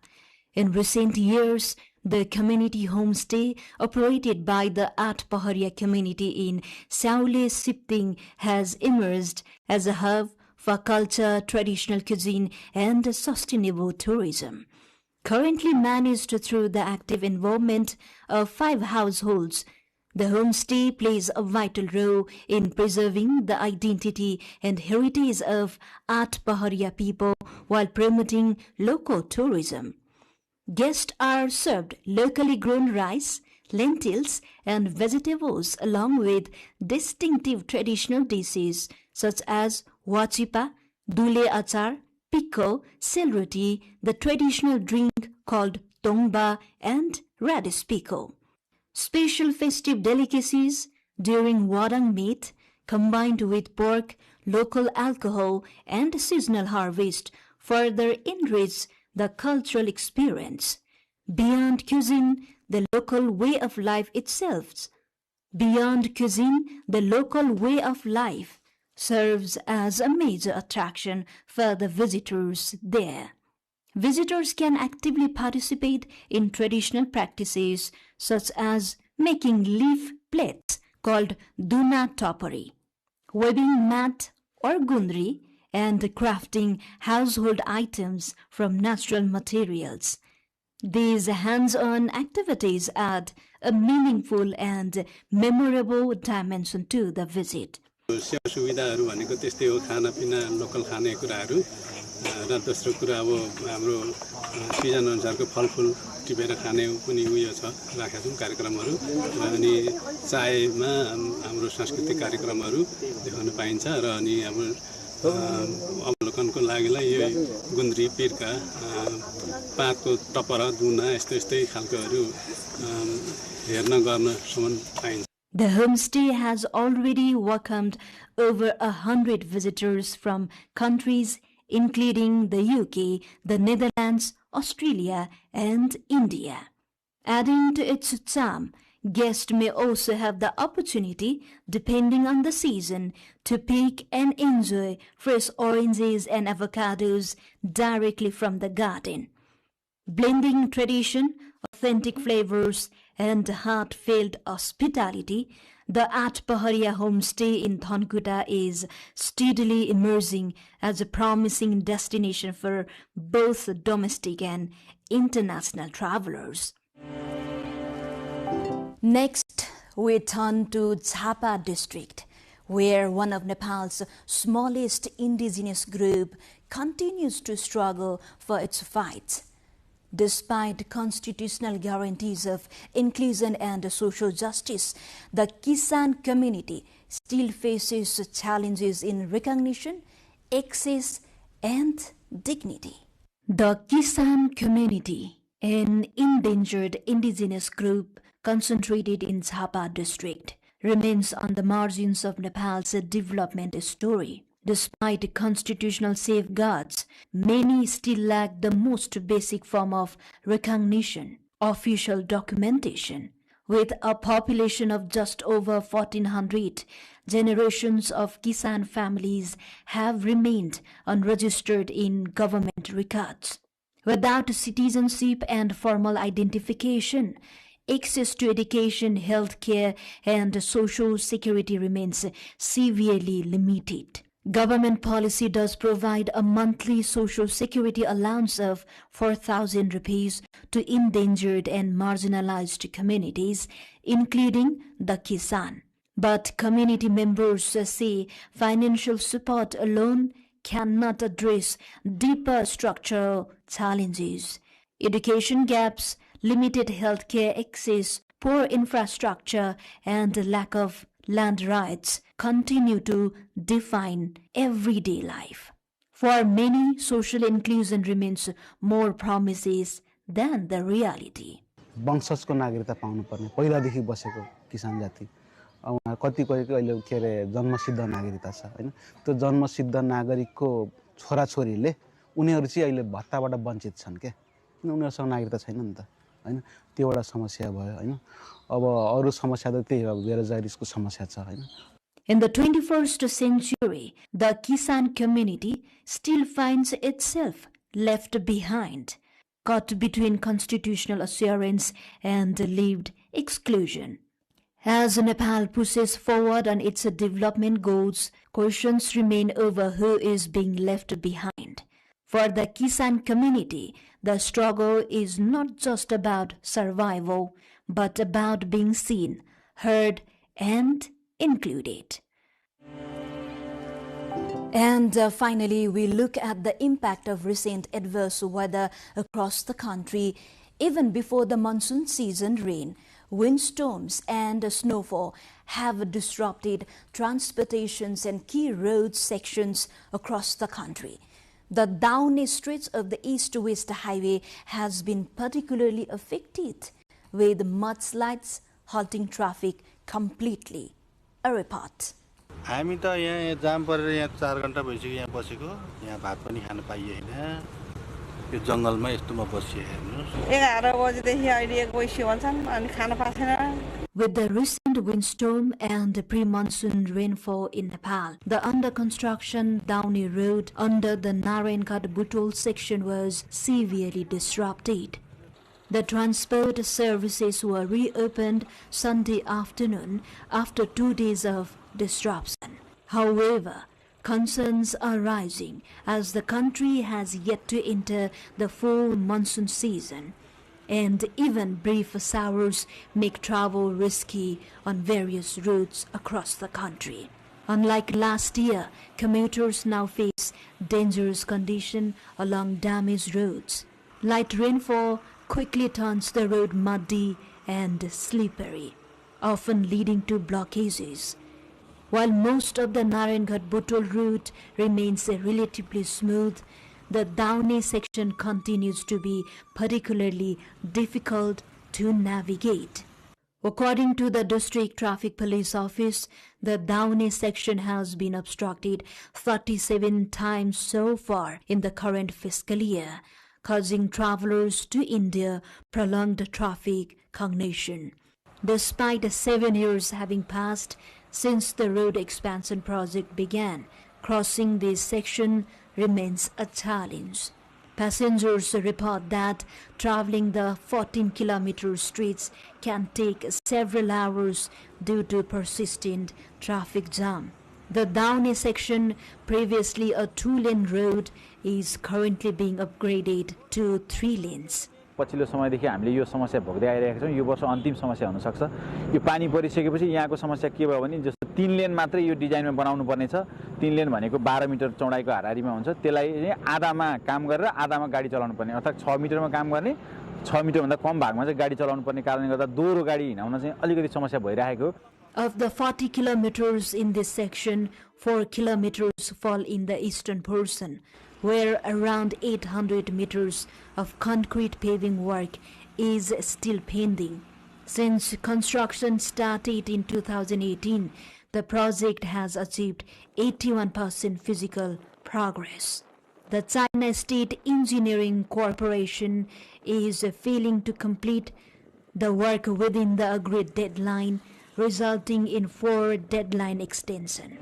In recent years, the community homestay operated by the At Paharia community in Saule Sipting has emerged as a hub for culture, traditional cuisine, and sustainable tourism. Currently managed through the active involvement of 5 households, the homestay plays a vital role in preserving the identity and heritage of At Paharia people while promoting local tourism. Guests are served locally grown rice, lentils, and vegetables along with distinctive traditional dishes such as wachipa, dule achar, pico, selroti, the traditional drink called tongba, and radish pico. Special festive delicacies during Wadang meat, combined with pork, local alcohol, and seasonal harvest, further enrich the cultural experience. Beyond cuisine, the local way of life itself. Beyond cuisine, the local way of life serves as a major attraction for the visitors there. Visitors can actively participate in traditional practices such as making leaf plates called duna topari, weaving mat or gundri, and crafting household items from natural materials. These hands-on activities add a meaningful and memorable dimension to the visit. सुविधाहरू भनेको त्यस्तै हो खानापिना local खाने कुराहरू र दोस्रो कुरा अब हाम्रो सिजन अनुसारको फलफुल टिपेर खाने पनि उयो छ राखेका छौँ कार्यक्रमहरू अनि चायमा हाम्रो सांस्कृतिक कार्यक्रमहरू देखाउन पाइन्छ र अनि हाम्रो अवलोकनको लागिलाई यो गुन्द्री पिर्का पातको टपरा दुना यस्तै खालकोहरू हेर्न गर्नसम्म पाइन्छ. The homestay has already welcomed over 100 visitors from countries including the UK, the Netherlands, Australia, and India. Adding to its charm, guests may also have the opportunity, depending on the season, to pick and enjoy fresh oranges and avocados directly from the garden. Blending tradition, authentic flavors, and heartfelt hospitality, the At Paharia homestay in Thonkuta is steadily emerging as a promising destination for both domestic and international travelers. Next, we turn to Chhapa district, where one of Nepal's smallest indigenous group continues to struggle for its fights. Despite constitutional guarantees of inclusion and social justice, the Kisan community still faces challenges in recognition, access, and dignity. The Kisan community, an endangered indigenous group concentrated in Chhapa district, remains on the margins of Nepal's development story. Despite constitutional safeguards, many still lack the most basic form of recognition, official documentation. With a population of just over 1,400, generations of Kisan families have remained unregistered in government records. Without citizenship and formal identification, access to education, healthcare, and social security remains severely limited. Government policy does provide a monthly social security allowance of 4,000 rupees to endangered and marginalized communities, including the Kisan. But community members say financial support alone cannot address deeper structural challenges. Education gaps, limited healthcare access, poor infrastructure, and lack of land rights continue to define everyday life. For many, social inclusion remains more promises than the reality. वंशजको नागरिकता पाउनु पर्ने पहिलादेखि बसेको किसान जाति अब कतिपयको अहिले के अरे जन्मसिद्ध नागरिकता छ हैन त्यो जन्मसिद्ध नागरिकको छोराछोरीले उनीहरु चाहिँ अहिले भत्ताबाट वञ्चित छन् के उनीहरुसँग नागरिकता छैन नि त हैन त्यो एउटा समस्या भयो हैन अब अरु समस्या त त्यही हो बेरोजगारीको समस्या छ हैन. In the 21st century, the Kisan community still finds itself left behind, caught between constitutional assurance and lived exclusion. As Nepal pushes forward on its development goals, questions remain over who is being left behind. For the Kisan community, the struggle is not just about survival, but about being seen, heard, and included. And finally, we look at the impact of recent adverse weather across the country. Even before the monsoon season, rain, windstorms and snowfall have disrupted transportations and key road sections across the country. The downy stretch of the east-west highway has been particularly affected, with mudslides halting traffic completely. A report. हामी त यहाँ जाम परेर यहाँ 4 घण्टा भइसक्यो यहाँ बसेको यहाँ भात पनि खान पाइएन यो जङ्गलमा यस्तोमा बसिए हेर्नुहोस् 11 बजेदेखि अहिले 1 बजी भन्छन् अनि खान पाएन With the recent windstorm and pre-monsoon rainfall in Nepal, the under-construction Downy Road under the Narayan-Ghat-Butol section was severely disrupted. The transport services were reopened Sunday afternoon after 2 days of disruption. However, concerns are rising as the country has yet to enter the full monsoon season, and even brief showers make travel risky on various routes across the country. Unlike last year, commuters now face dangerous conditions along damaged roads. Light rainfall quickly turns the road muddy and slippery, often leading to blockages. While most of the Narayan-Ghat-Butol route remains relatively smooth, the Downy section continues to be particularly difficult to navigate. According to the District Traffic Police Office, the Downy section has been obstructed 37 times so far in the current fiscal year, causing travelers to India prolonged traffic congestion. Despite 7 years having passed since the road expansion project began, crossing this section remains a challenge. Passengers report that traveling the 14-kilometer streets can take several hours due to persistent traffic jam. The Downy section, previously a 2-lane road, is currently being upgraded to 3 lanes. पछिल्लो समयदेखि हामीले यो समस्या भोग्दै आइरहेका छौं यो वर्ष अन्तिम समस्या हुन सक्छ यो पानी परिसकेपछि यहाँको समस्या के भयो भने जस्तो 3 लेन मात्रै यो डिजाइनमा बनाउनु पर्ने छ 3 लेन भनेको 12 मिटर चौडाइको हाराहारीमा हुन्छ त्यसलाई आधामा काम गरेर आधामा गाडी चलाउनु पर्ने अर्थात 6 मिटरमा काम गर्ने 6 मिटर भन्दा कम भागमा चाहिँ गाडी चलाउनु पर्ने कारणले गर्दा दोहोरो गाडी हिँडाउन चाहिँ अलिकति समस्या भइरहेको Of the 40 kilometers in this section, 4 kilometers fall in the eastern portion, where around 800 meters of concrete paving work is still pending. Since construction started in 2018, the project has achieved 81% physical progress. The China State Engineering Corporation is failing to complete the work within the agreed deadline, resulting in 4 deadline extension.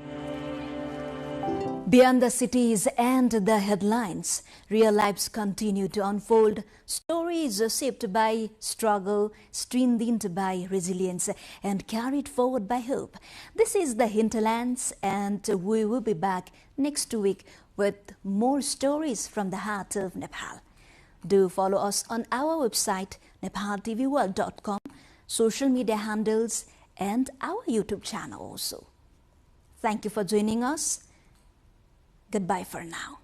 Beyond the cities and the headlines, real lives continue to unfold. Stories shaped by struggle, strengthened by resilience, and carried forward by hope. This is the Hinterlands, and we will be back next week with more stories from the heart of Nepal. Do follow us on our website, nepaltelevision.com, social media handles, and our YouTube channel also. Thank you for joining us. Goodbye for now.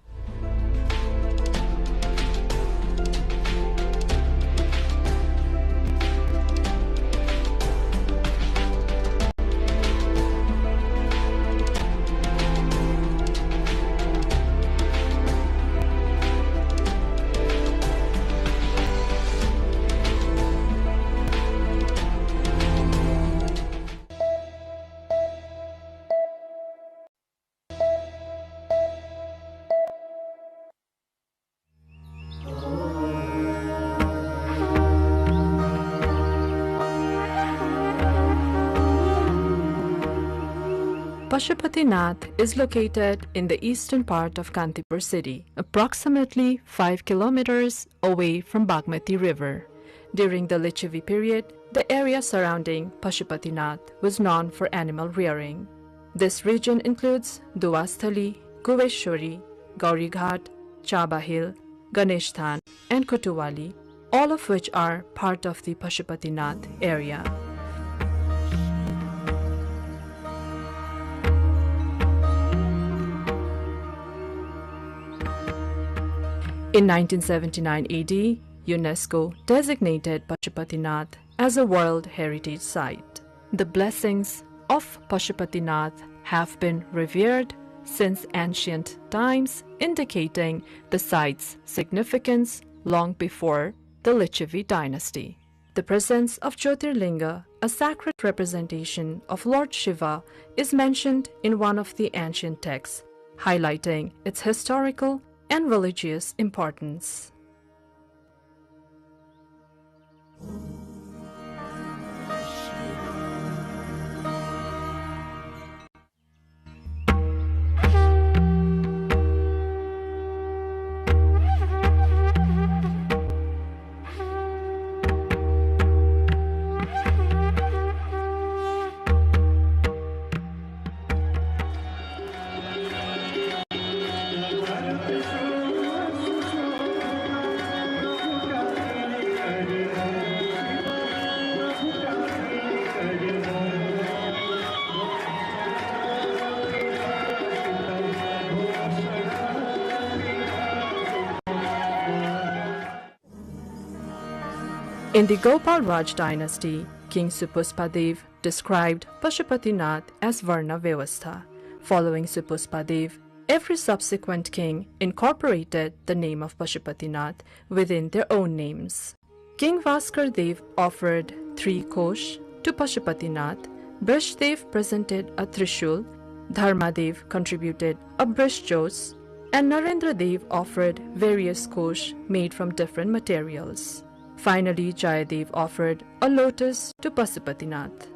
Pashupatinath is located in the eastern part of Kantipur city, approximately 5 kilometers away from Bagmati River. During the Lichavi period, the area surrounding Pashupatinath was known for animal rearing. This region includes Duwasthali, Guveshwari, Gaurighat, Chaba Hill, Ganesh Than, and Kotuwali, all of which are part of the Pashupatinath area. In 1979 AD, UNESCO designated Pashupatinath as a World Heritage Site. The blessings of Pashupatinath have been revered since ancient times, indicating the site's significance long before the Lichavi dynasty. The presence of Jyotirlinga, a sacred representation of Lord Shiva, is mentioned in one of the ancient texts, highlighting its historical and religious importance. In the Gopal Raj dynasty, King Supuspadev described Pashupatinath as Varna Vyavastha. Following Supuspadev, every subsequent king incorporated the name of Pashupatinath within their own names. King Vaskar Dev offered 3 kosh to Pashupatinath, Brishdev presented a Trishul, Dharmadev contributed a Brishjos, and Narendra Dev offered various kosh made from different materials. Finally, Jayadev offered a lotus to Pashupatinath.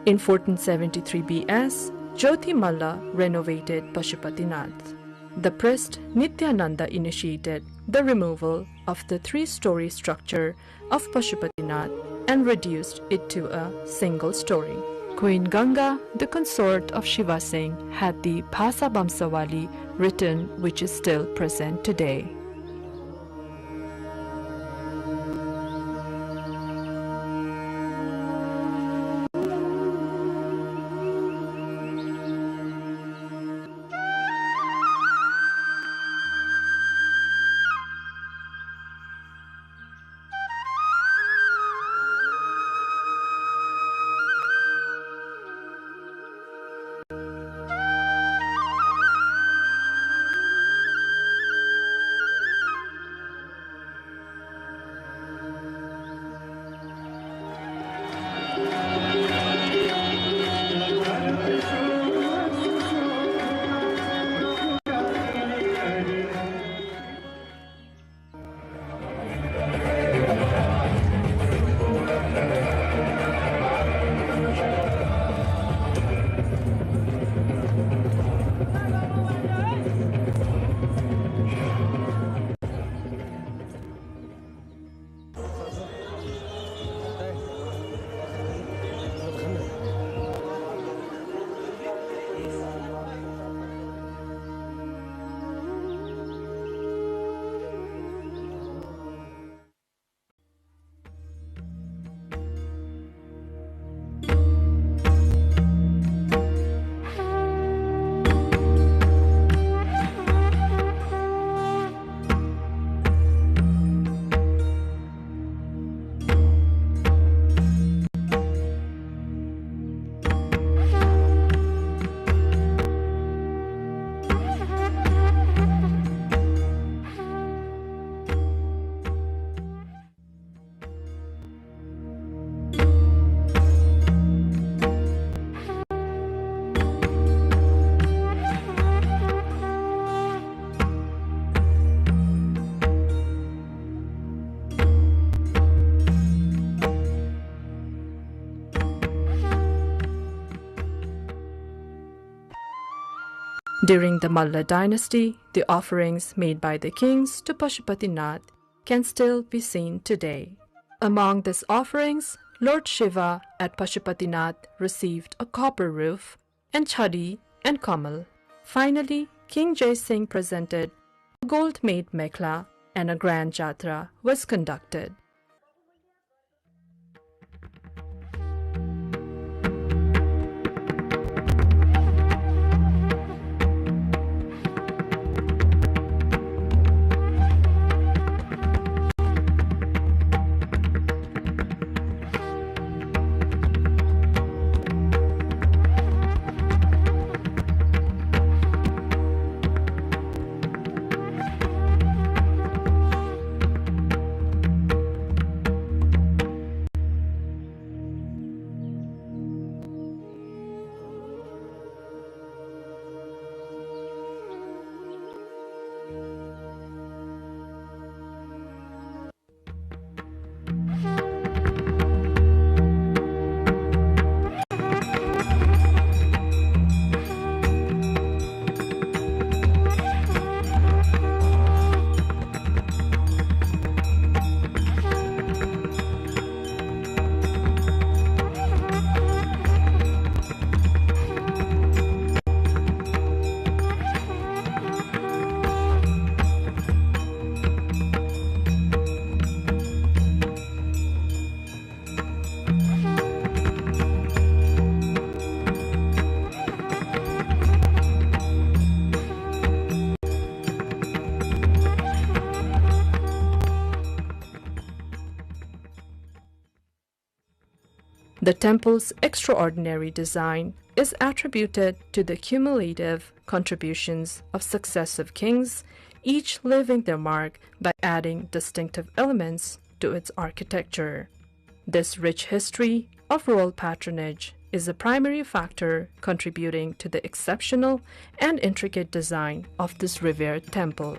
In 1473 BS, Jyoti Malla renovated Pashupatinath. The priest Nityananda initiated the removal of the 3-story structure of Pashupatinath and reduced it to a single story. Queen Ganga, the consort of Shiva Singh, had the Bhasa Bamsawali written, which is still present today. During the Malla dynasty, the offerings made by the kings to Pashupatinath can still be seen today. Among these offerings, Lord Shiva at Pashupatinath received a copper roof, and Chadi and Kamal. Finally, King Jai Singh presented a gold-made mekhla, and a grand jatra was conducted. The temple's extraordinary design is attributed to the cumulative contributions of successive kings, each leaving their mark by adding distinctive elements to its architecture. This rich history of royal patronage is a primary factor contributing to the exceptional and intricate design of this revered temple.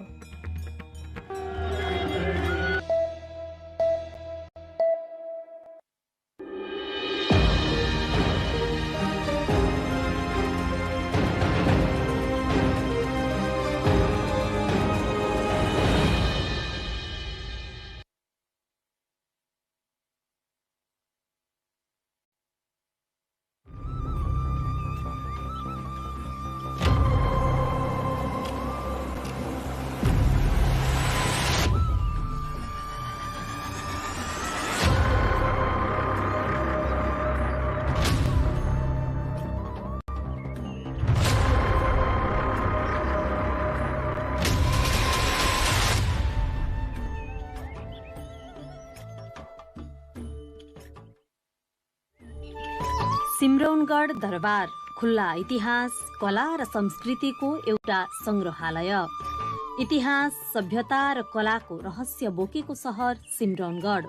Simraungadh दरबार खुल्ला इतिहास, कला र संस्कृतिको एउटा संग्रहालय। इतिहास, सभ्यता र कलाको रहस्य बोकेको सहर सिमरौनगढ।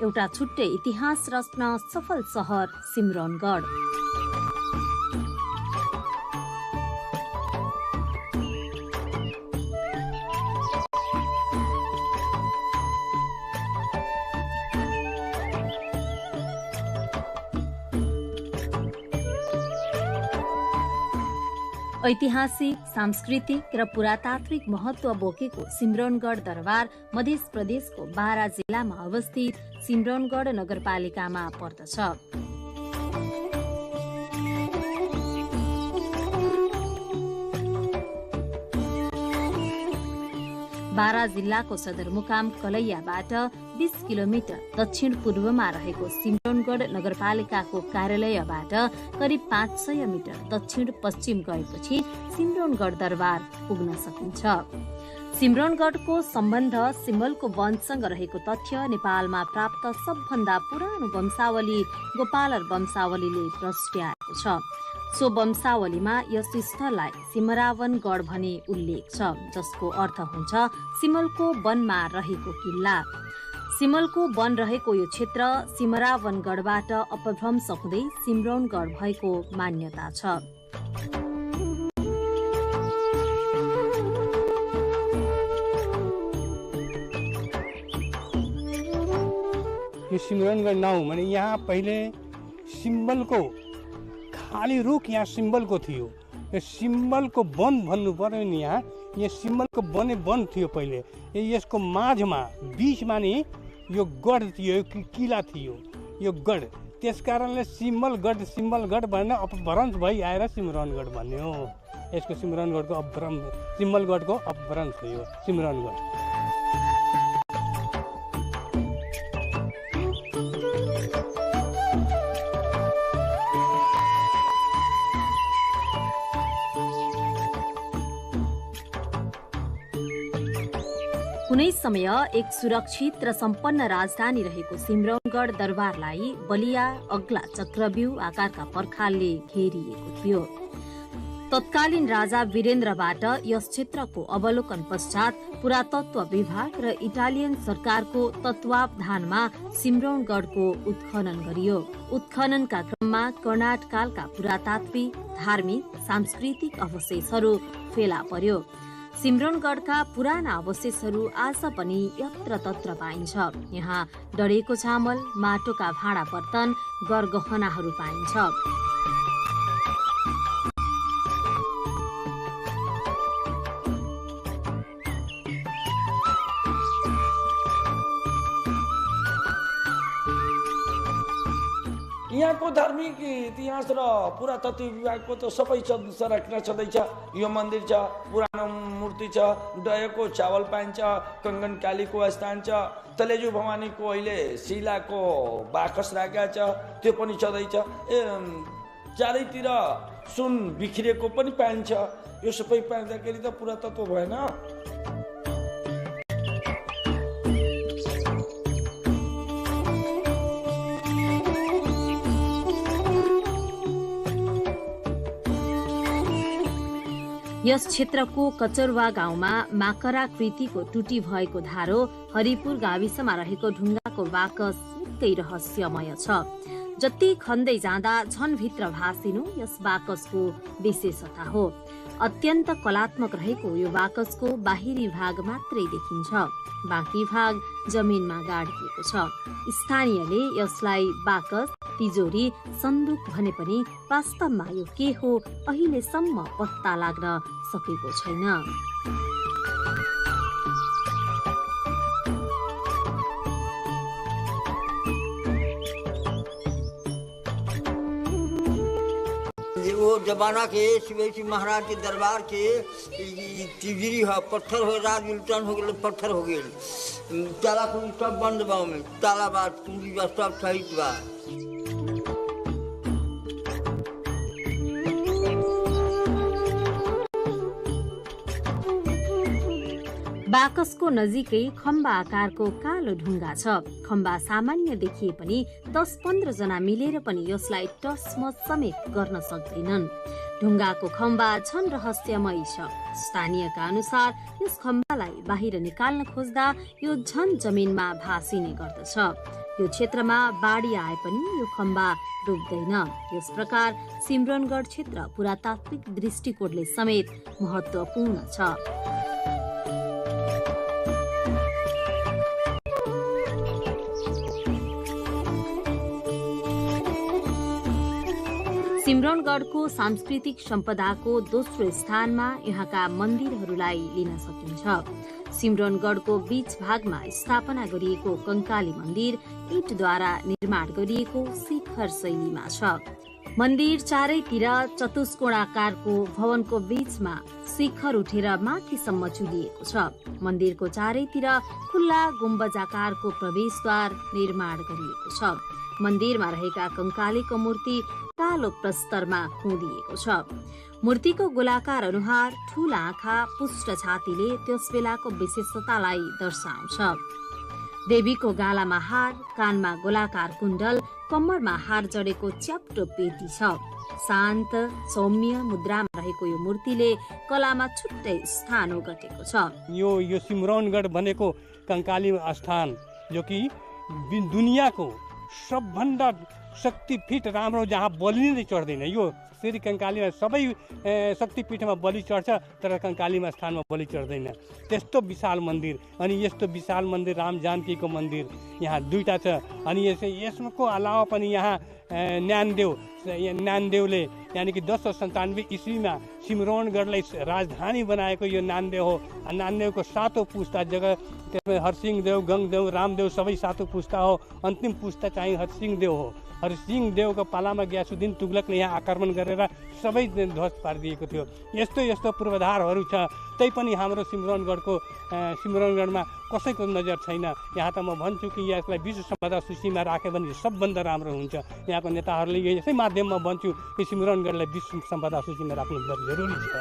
एउटा छुट्टै इतिहास रच्न सफल सहर सिमरौनगढ। ऐतिहासिक, सांस्कृतिक र पुरातात्विक महत्व बोकेको सिमरौनगढ दरबार मध्य प्रदेशको बारा जिल्लामा अवस्थित सिमरौनगढ नगरपालिकामा पर्दछ। बारा जिल्लाको सदरमुकाम कलैयाबाट 20 किलोमिटर दक्षिण पूर्वमा रहेको सिमरौनगढ नगरपालिकाको कार्यालयबाट करिब 500 मिटर दक्षिण पश्चिम गएपछि सिमरौनगढ दरबार पुग्न सकिन्छ। सिमरौनगढको सम्बन्ध सिम्बलको वंशसँग रहेको तथ्य नेपालमा प्राप्त सबभन्दा पुरानो वंशावली गोपालर वंशावलीले प्रस्ट्याएको छ। सो वंशावलीमा यस स्थललाई सिमरावनगढ भनी उल्लेख छ, जसको अर्थ हुन्छ सिमलको वनमा रहेको किल्ला। सिमलको वन रहेको यो क्षेत्र सिमरावनगढबाट अपभ्रंश हुँदै सिमरौनगढ भएको मान्यता छ। यो सिमरौनगढ नाउँ भने यहाँ पहिले सिम्बलको खाली रुख यहाँ सिम्बलको थियो। यो सिम्बलको वन भन्नु पर्यो नि, यहाँ सिम्बलको वन थियो पहिले। यसको माझमा बीचमा नि यो गढ थियो, किला थियो। यो गढ, त्यस कारणले सिम्बलगढ भनेर अपभ्रंश भई आएर सिमरनगढ भन्ने हो। यसको सिम्बलगढको अपभ्रंश हो यो सिमरनगढ। कुनै समय एक सुरक्षित र सम्पन्न राजधानी रहेको सिमरनगढ दरबारलाई बलिया अग्ला चक्रव्यूह आकारका पर्खालले घेरिएको थियो। तत्कालीन राजा वीरेन्द्रबाट यस क्षेत्रको अवलोकन पश्चात पुरातत्व विभाग र इटालियन सरकारको तत्वावधानमा सिमरनगढको उत्खनन गरियो। उत्खननका क्रममा कर्णाटकालका पुरातात्विक, धार्मिक, सांस्कृतिक अवशेषहरू फेला पर्यो। सिमरनगढका पुराना अवशेषहरू आज पनि यत्रतत्र पाइन्छ। यहाँ डढेको चामल, माटोका भाँडा बर्तन, गरगहनाहरू पाइन्छ। यहाँको धार्मिक इतिहास र पुरातत्व विभागको त सबै संरचना छँदैछ। यो मन्दिर छ, पुरानो मूर्ति छ, डहेको चावल पाइन्छ, कंगन कालीको स्थान छ, तलेजु भवानीको अहिले शिलाको बाकस राखेको छ, त्यो पनि छँदैछ। चारैतिर सुन बिखरेको पनि पाइन्छ। यो सबै पाइँदाखेरि त पुरातत्व भएन। यस क्षेत्रको कचरवा गाउँमा माकराकृतिको टुटी भएको धारो, हरिपुर गाविसमा रहेको ढुङ्गाको बाकस निकै रहस्यमय छ। जति खन्दै जाँदा झन भित्र भासिनु यस बाकसको विशेषता हो। अत्यन्त कलात्मक रहेको यो बाकसको बाहिरी भाग मात्रै देखिन्छ, बाँकी भाग जमिनमा गाडिएको छ। स्थानीयले यसलाई बाकस, तिजोरी, सन्दुक भने पनि वास्तवमा यो के हो अहिलेसम्म पत्ता लाग्न सकेको छैन। वो जमाना के शिवाजी महाराज के दरबार के तिजरी है, पत्थर हो, राज उल्टन हो गए, पत्थर हो गए, ताला कुंडी सब बंद बा, में ताला बा, कुंडी बा, सब सहित बा। बाकसको नजिकै खम्बा आकारको कालो ढुङ्गा छ। खम्बा सामान्य देखिए पनि 10-15 जना मिलेर पनि यसलाई टसमस समेत गर्न सक्दैनन्। ढुङ्गाको खम्बा झन रहस्यमय छ। स्थानीयका अनुसार यस खम्बालाई बाहिर निकाल्न खोज्दा यो झन जमिनमा भासिने गर्दछ। यो क्षेत्रमा बाढी आए पनि यो खम्बा डुब्दैन। यस प्रकार सिमरनगढ क्षेत्र पुरातात्विक दृष्टिकोणले समेत महत्त्वपूर्ण छ। सिमरनगढको सांस्कृतिक सम्पदाको दोस्रो स्थानमा यहाँका मन्दिरहरूलाई लिन सकिन्छ। सिमरनगढको बीच भागमा स्थापना गरिएको कंकाली मन्दिर ईंटद्वारा निर्माण गरिएको शिखर शैलीमा छ। मन्दिर चारैतिर चतुष्कोणाकारको भवनको बीचमा शिखर उठेर माथिसम्म चुलिएको छ। मन्दिरको चारैतिर खुल्ला गुम्बजाकारको प्रवेशद्वार निर्माण गरिएको छ। मन्दिरमा रहेका कंकालीको मूर्ति कालो प्रस्तरमा खोदिएको छ। मूर्तिको गोलाकार अनुहार, ठूला आँखा, पुष्ट छातीले त्यस बेलाको विशेषतालाई दर्शाउँछ। देवीको गालामा हार, कानमा गोलाकार कुण्डल, कम्मरमा हार जडेको च्याप्टो पेटी छ। शान्त सौम्य मुद्रामा रहेको यो मूर्तिले कलामा छुट्टै स्थान ओगटेको छ। यो सिमरनगढ भनेको कंकाली स्थान जो कि दुनियाँको सबभन्दा शक्तिपीठ राम्रो जहाँ बलि नै चढ्दैन। यो श्री कङ्कालीमा सबै शक्तिपीठमा बलि चढ्छ, तर कङ्कालीमा स्थानमा बलि चढ्दैन। त्यस्तो विशाल मन्दिर, अनि यस्तो विशाल मन्दिर राम जानकीको मन्दिर यहाँ दुईटा छ। अनि यसको अलावा पनि यहाँ नानदेवले यानि कि 1097 इस्वीमा सिमरौनगढलाई राजधानी बनाएको यो नानदेव हो। नानदेवको 7औं पुस्ता जग्गा त्यसमा हरसिंहदेव, गङदेव, रामदेव सबै 7औं पुस्ता हो। अन्तिम पुस्ता चाहिँ हरसिंहदेव हो। हरसिंहदेवको पालामा ग्यासुद्दिन तुगलकले यहाँ आक्रमण गरेर सबै ध्वस्त पारिदिएको थियो। यस्तो यस्तो पूर्वाधारहरू छ, तैपनि हाम्रो सिमरौनगढमा कसैको नजर छैन। यहाँ त म भन्छु कि यसलाई विश्व सम्पदा सूचीमा राख्यो भने सबभन्दा राम्रो हुन्छ। यहाँको नेताहरूले यसै माध्यममा भन्छु कि सिमरौनगढलाई विश्व सम्पदा सूचीमा राख्नु जरुरी छ।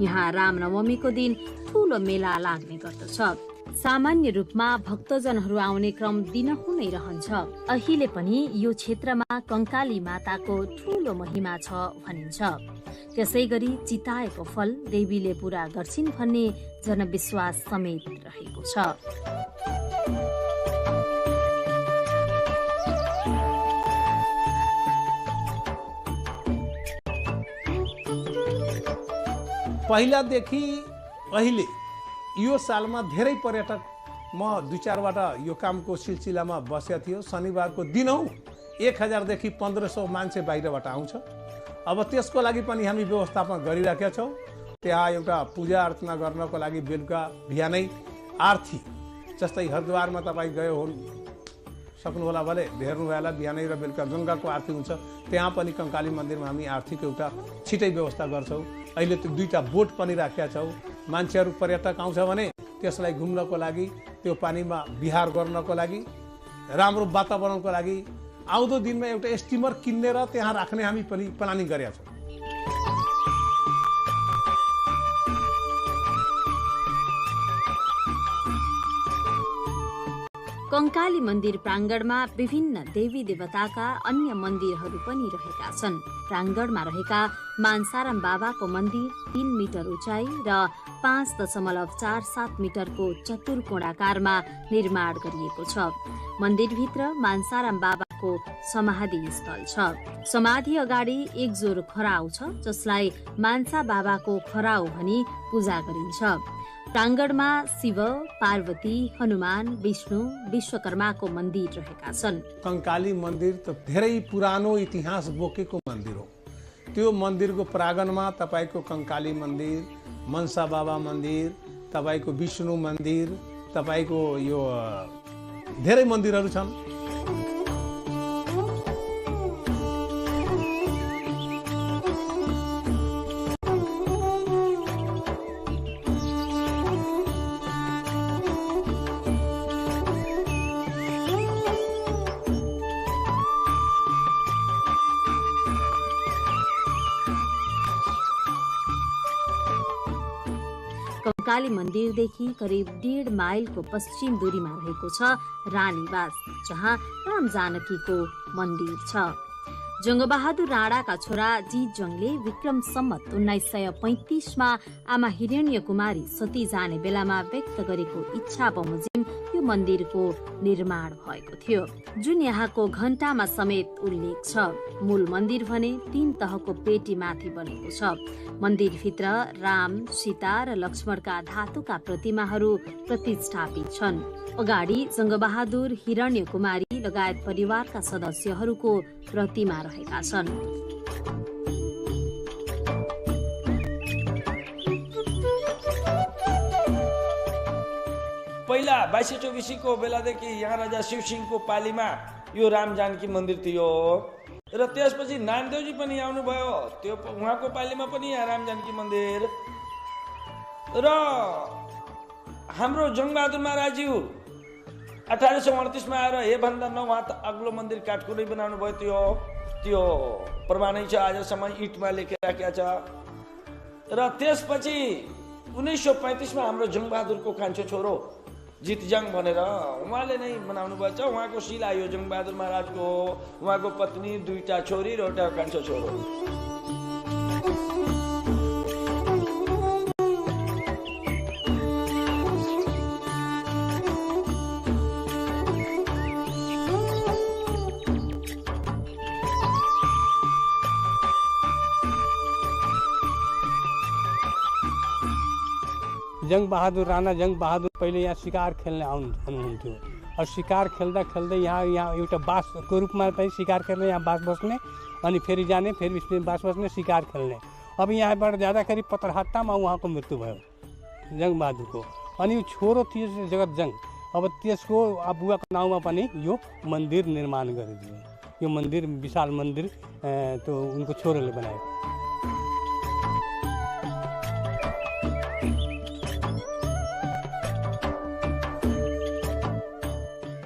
यहाँ रामनवमीको दिन ठूलो मेला लाग्ने गर्दछ। सामान्य रूपमा भक्तजनहरू आउने क्रम दिनहुँ नै रहन्छ। अहिले पनि यो क्षेत्रमा कङ्काली माताको ठूलो महिमा छ भनिन्छ। त्यसै गरी चिताएको फल देवीले पूरा गर्छिन् भन्ने जनविश्वास समेत रहेको छ। पहिलादेखि अहिले यो सालमा धेरै पर्यटक, म 2-4वटा यो कामको सिलसिलामा बसेको थियो। शनिबारको दिनहुँ 1000 देखि 1500 मान्छे बाहिरबाट आउँछ। अब त्यसको लागि पनि हामी व्यवस्थापन गरिराखेका छौँ। त्यहाँ एउटा पूजा अर्चना गर्नको लागि बेलुका बिहानै आरती, जस्तै हरिद्वारमा तपाईँ गयो सक्नुहोला भने हेर्नुभयो होला, बिहानै र बेलुका गङ्गाको आरती हुन्छ। त्यहाँ पनि कङ्काली मन्दिरमा हामी आरतीको एउटा छिटै व्यवस्था गर्छौँ। अहिले त्यो 2टा बोट पनि राखेका छौँ। मान्छेहरू पर्यटक आउँछ भने त्यसलाई घुम्नको लागि, त्यो पानीमा विहार गर्नको लागि, राम्रो वातावरणको लागि आउँदो दिनमा एउटा स्टिमर किनेर त्यहाँ राख्ने हामी पनि प्लानिङ गरेका छौँ। कङ्काली मन्दिर प्राङ्गणमा विभिन्न देवी देवताका अन्य मन्दिरहरू पनि रहेका छन्। प्राङ्गणमा रहेका मानसाराम बाबाको मन्दिर 3 मिटर उचाइ र 5.47 मिटरको चतुर्कोणाकारमा निर्माण गरिएको छ। मन्दिरभित्र मानसाराम बाबाको समाधि स्थल छ। समाधि अगाडि एक जोर खराउ छ, जसलाई मानसा बाबाको खराउ भनी पूजा गरिन्छ। प्राङ्गणमा शिव, पार्वती, हनुमान, विष्णु, विश्वकर्माको मन्दिर रहेका छन्। कङ्काली मन्दिर त धेरै पुरानो इतिहास बोकेको मन्दिर हो। त्यो मन्दिरको प्राङ्गणमा तपाईँको कङ्काली मन्दिर, मनसा बाबा मन्दिर, तपाईँको विष्णु मन्दिर, तपाईँको यो धेरै मन्दिरहरू छन्। कङ्काली मन्दिरदेखि करिब 1.5 माइलको पश्चिम दूरीमा रहेको छ रानीवास, जहाँ राम जानकीको मन्दिर छ। जङ्गबहादुर राणाका छोरा जीतजङले विक्रम सम्मत 1935मा आमा हिरण्य कुमारी सती जाने बेलामा व्यक्त गरेको इच्छा बमोजिम यो मन्दिरको निर्माण भएको थियो, जुन यहाँको घण्टामा समेत उल्लेख छ। मूल मन्दिर भने 3 तहको पेटी माथि बनेको छ। मन्दिरभित्र राम, सीता र लक्ष्मणका धातुका प्रतिमाहरू प्रतिष्ठापित छन्। अगाडि जङ्गबहादुर, हिरण्य कुमारी लगायत परिवारका सदस्यहरूको प्रतिमा रहेका छन्। पहिला 2224 को बेलादेखि यहाँ राजा शिवसिंहको पालीमा यो राम जानकी मन्दिर थियो र त्यसपछि नानदेवजी पनि आउनुभयो, त्यो उहाँको पालीमा पनि यहाँ राम जानकी मन्दिर र हाम्रो जङ्गबहादुर महाराजज्यू 1838 मा आएर हेभन्दा 9 हात अग्लो मन्दिर काठको नै बनाउनु भयो। त्यो प्रमाणै छ, आजसम्म इटमा लेखेर राखेको छ। र त्यसपछि 1935 मा हाम्रो जङ्गबहादुरको कान्छो छोरो जितजङ भनेर उहाँले नै बनाउनु भएको छ। उहाँको शिला यो जङ्गबहादुर महाराजको हो। उहाँको पत्नी, 2टा छोरी र एउटा कान्छो छोरो। जङ्गबहादुर राणा जङ्गबहादुर पहिले यहाँ शिकार खेल्न आउनुहुन्थ्यो। और शिकार खेल्दा खेल्दै यहाँ एउटा बासको रूपमा पनि शिकार खेल्ने, यहाँ बास बस्ने, अनि फेरि जाने, फेरि उसले बास बस्ने, शिकार खेल्ने। अब यहाँबाट जाँदाखेरि पत्रहट्टामा उहाँको मृत्यु भयो जङ्गबहादुरको। अनि छोरो थियो जगतजङ। अब त्यसको बुवाको नाउँमा पनि यो मन्दिर निर्माण गरिदियो। यो मन्दिर विशाल मन्दिर त्यो उनको छोरोले बनायो।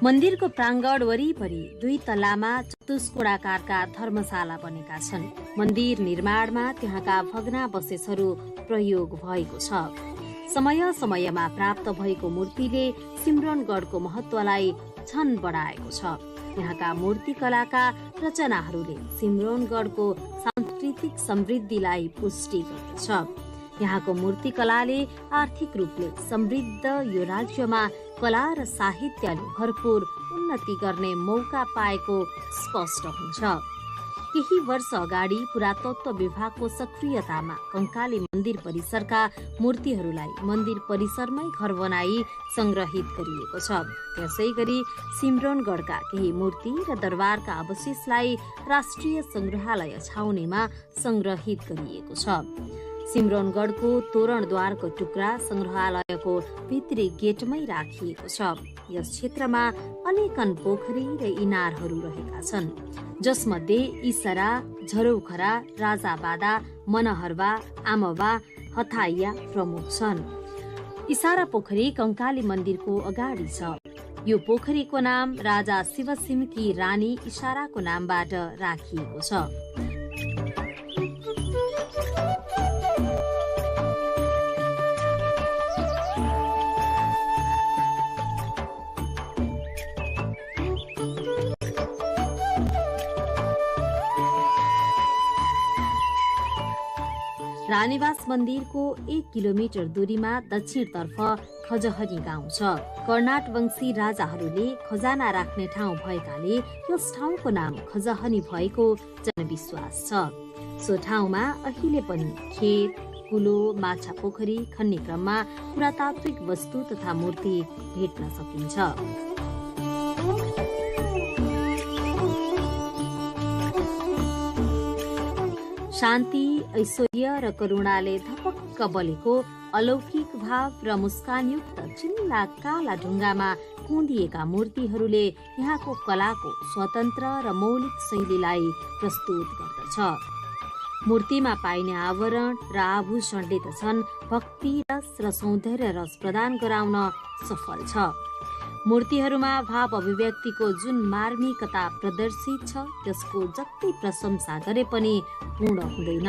मन्दिरको प्राङ्गण वरिपरि 2 तलामा चतुष्कोणाकारका धर्मशाला बनेका छन्। मन्दिर निर्माणमा त्यहाँका भग्नावशेषहरू प्रयोग भएको छ। समय समयमा प्राप्त भएको मूर्तिले सिमरनगढको महत्वलाई झन बढाएको छ। यहाँका मूर्तिकलाका रचनाहरूले सिमरनगढको सांस्कृतिक समृद्धिलाई पुष्टि गर्दछ। यहाँको मूर्तिकलाले आर्थिक रूपले समृद्ध यो राज्यमा कला र साहित्यले भरपूर उन्नति गर्ने मौका पाएको स्पष्ट हुन्छ। केही वर्ष अगाडि पुरातत्व विभागको सक्रियतामा कंकाली मन्दिर परिसरका मूर्तिहरूलाई मन्दिर परिसरमै घर बनाई संग्रहित गरिएको छ। त्यसै गरी सिमरनगढका केही मूर्ति र दरबारका अवशेषलाई राष्ट्रिय संग्रहालय छाउनीमा संग्रहित गरिएको छ। सिमरनगढको तोरणद्वारको टुक्रा संग्रहालयको भित्री गेटमै राखिएको छ। यस क्षेत्रमा अनेकन पोखरी र इनारहरू रहेका छन्, जसमध्ये इसरा, झरौखरा, राजाबादा, मनहरवा, आमवा, हथाइया प्रमुख छन्। इसारा पोखरी कंकाली मन्दिरको अगाडि छ। यो पोखरीको नाम राजा शिवसिंहकी रानी इसाराको नामबाट राखिएको छ। रानीवास मन्दिरको 1 किलोमिटर दूरीमा दक्षिणतर्फ खजहरी गाउँ छ। कर्नाट वंशी राजाहरूले खजाना राख्ने ठाउँ भएकाले यस ठाउँको नाम खजहनी भएको जनविश्वास छ। सो ठाउँमा अहिले पनि खेत, कुलो, माछा पोखरी खन्ने क्रममा पुरातात्विक वस्तु तथा मूर्ति भेट्न सकिन्छ। शान्ति, ऐश्वर्य र करुणाले धपक्क बलेको अलौकिक भाव र मुस्कानयुक्त चिल्ला काला ढुङ्गामा कुँदिएका मूर्तिहरूले यहाँको कलाको स्वतन्त्र र मौलिक शैलीलाई प्रस्तुत गर्दछ। मूर्तिमा पाइने आवरण र आभूषणले त छन् भक्ति रस र सौन्दर्य रस प्रदान गराउन सफल छ। मूर्तिहरूमा भाव अभिव्यक्तिको जुन मार्मिकता प्रदर्शित छ त्यसको जति प्रशंसा गरे पनि पूर्ण हुँदैन।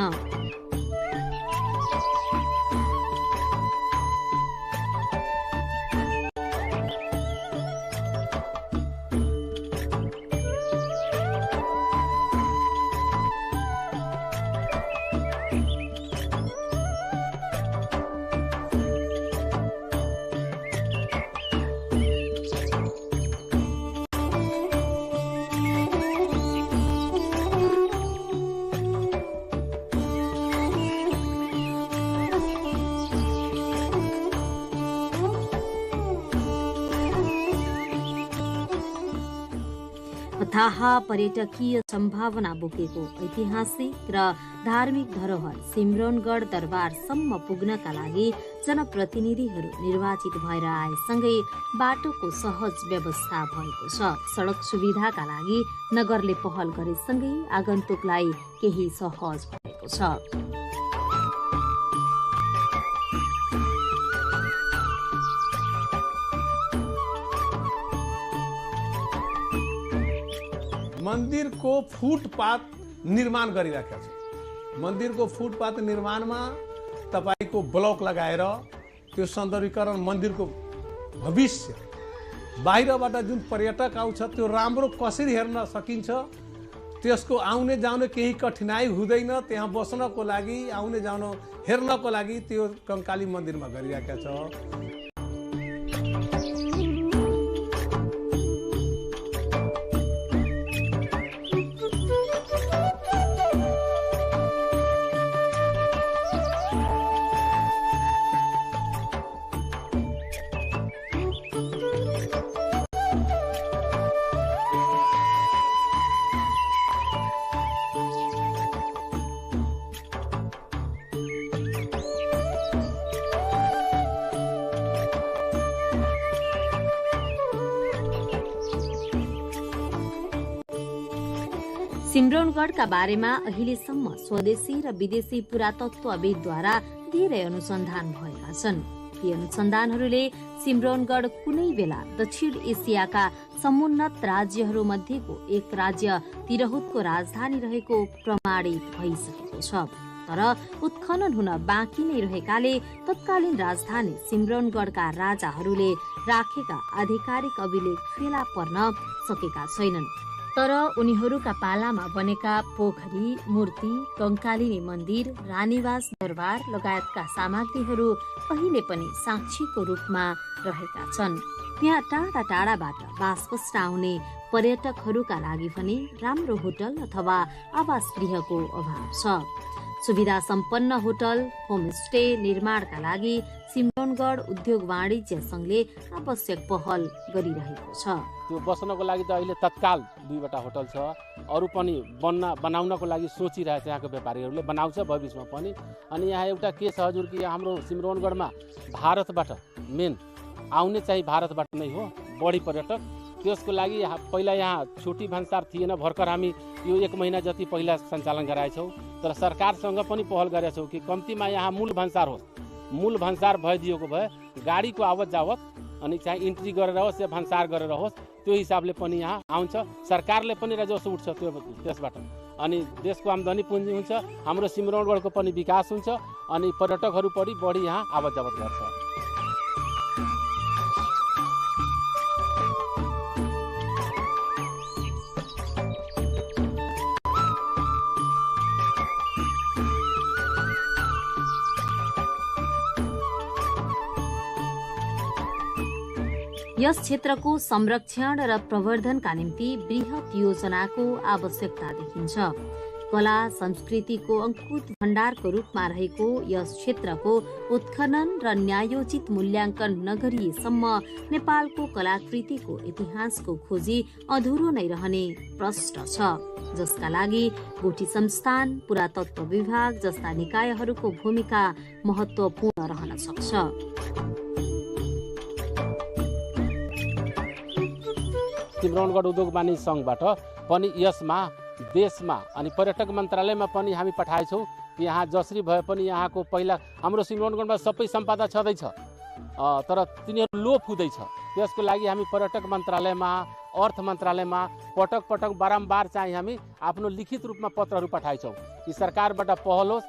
अथाह पर्यटकीय सम्भावना बोकेको ऐतिहासिक र धार्मिक धरोहर सिमरनगढ दरबारसम्म पुग्नका लागि जनप्रतिनिधिहरू निर्वाचित भएर आएसँगै बाटोको सहज व्यवस्था भएको छ। सडक सुविधाका लागि नगरले पहल गरेसँगै आगन्तुकलाई केही सहज भएको छ। मन्दिरको फुटपाथ निर्माण गरिराखेका छ। मन्दिरको फुटपाथ निर्माणमा तपाईको ब्लक लगाएर त्यो सौन्दर्यीकरण मन्दिरको भविष्य बाहिरबाट जुन पर्यटक आउँछ त्यो राम्रो कसरी हेर्न सकिन्छ, त्यसको आउने जाने केही कठिनाइ हुँदैन, त्यहाँ बस्नको लागि आउने जाने हेर्नको लागि त्यो कंकाली मन्दिरमा गरिरहेका छ। सिम्रौनगढका बारेमा अहिलेसम्म स्वदेशी र विदेशी पुरातत्वविदद्वारा धेरै अनुसन्धान भएका छन्। ती अनुसन्धानहरूले सिम्रौनगढ कुनै बेला दक्षिण एसियाका समुन्नत राज्यहरू मध्येको एक राज्य तिरहुतको राजधानी रहेको प्रमाणित भइसकेको छ। तर उत्खनन हुन बाँकी नै रहेकाले तत्कालीन राजधानी सिम्रौनगढका राजाहरूले राखेका आधिकारिक अभिलेख फेला पर्न सकेका छैनन्। तर उनीहरूका पालामा बनेका पोखरी, मूर्ति, कंकालिनी मन्दिर, रानीवास दरबार लगायतका सामग्रीहरू अहिले पनि साक्षीको रूपमा रहेका छन्। यहाँ टाढा टाढाबाट बास बस्न आउने पर्यटकहरूका लागि पनि राम्रो होटल अथवा आवास गृहको अभाव छ। सुविधा सम्पन्न होटल, होमस्टे निर्माणका लागि सिम्रौनगढ उद्योग वाणिज्य संघले आवश्यक पहल गरिरहेको छ। त्यो बस्नको लागि त अहिले तत्काल 2वटा होटल छ, अरू पनि बनाउनको लागि सोचिरहेछ यहाँको व्यापारीहरूले, बनाउँछ भविष्यमा पनि। अनि यहाँ एउटा के छ हजुर कि हाम्रो सिम्रौनगढमा भारतबाट मेन आउने चाहिँ भारतबाट नै हो बढी पर्यटक। त्यसको लागि पहिला यहाँ छोटी भन्सार थिएन, भर्खर हामी यो 1 महिना जति पहिला सञ्चालन गराएछौँ। तर सरकारसँग पनि पहल गरेछौँ कि कम्तीमा यहाँ मूल भन्सार होस्। मूल भन्सार भइदिएको भए गाडीको आवत जावत अनि चाहिँ इन्ट्री गरेर होस् या भन्सार गरेर होस्, त्यो हिसाबले पनि यहाँ आउँछ। सरकारले पनि राजस्व उठ्छ त्यसबाट, अनि देशको आम्दानी पुँजी हुन्छ, हाम्रो सिम्रौनगढको पनि विकास हुन्छ, अनि पर्यटकहरू पनि बढी यहाँ आवत जावत गर्छ। यस क्षेत्रको संरक्षण र प्रवर्धनका निम्ति बृहत योजनाको आवश्यकता देखिन्छ। कला संस्कृतिको अंकुत भण्डारको रूपमा रहेको यस क्षेत्रको उत्खनन र न्यायोचित मूल्याङ्कन नगरिएसम्म नेपालको कलाकृतिको इतिहासको खोजी अधुरो नै रहने प्रश्न छ, जसका लागि गुठी संस्थान, पुरातत्व विभाग जस्ता निकायहरूको भूमिका महत्त्वपूर्ण रहन सक्छ। सिम्रौनगढ उद्योग वाणिज्य संघबाट पनि यसमा देशमा अनि पर्यटक मन्त्रालयमा पनि हामी पठाएछौँ कि यहाँ जसरी भए पनि यहाँको पहिला हाम्रो सिम्रौनगढमा सबै सम्पदा छँदैछ, तर तिनीहरू लोप हुँदैछ। त्यसको लागि हामी पर्यटक मन्त्रालयमा, अर्थ मन्त्रालयमा पटक पटक बारम्बार चाहिँ हामी आफ्नो लिखित रूपमा पत्रहरू पठाएछौँ कि सरकारबाट पहल होस्,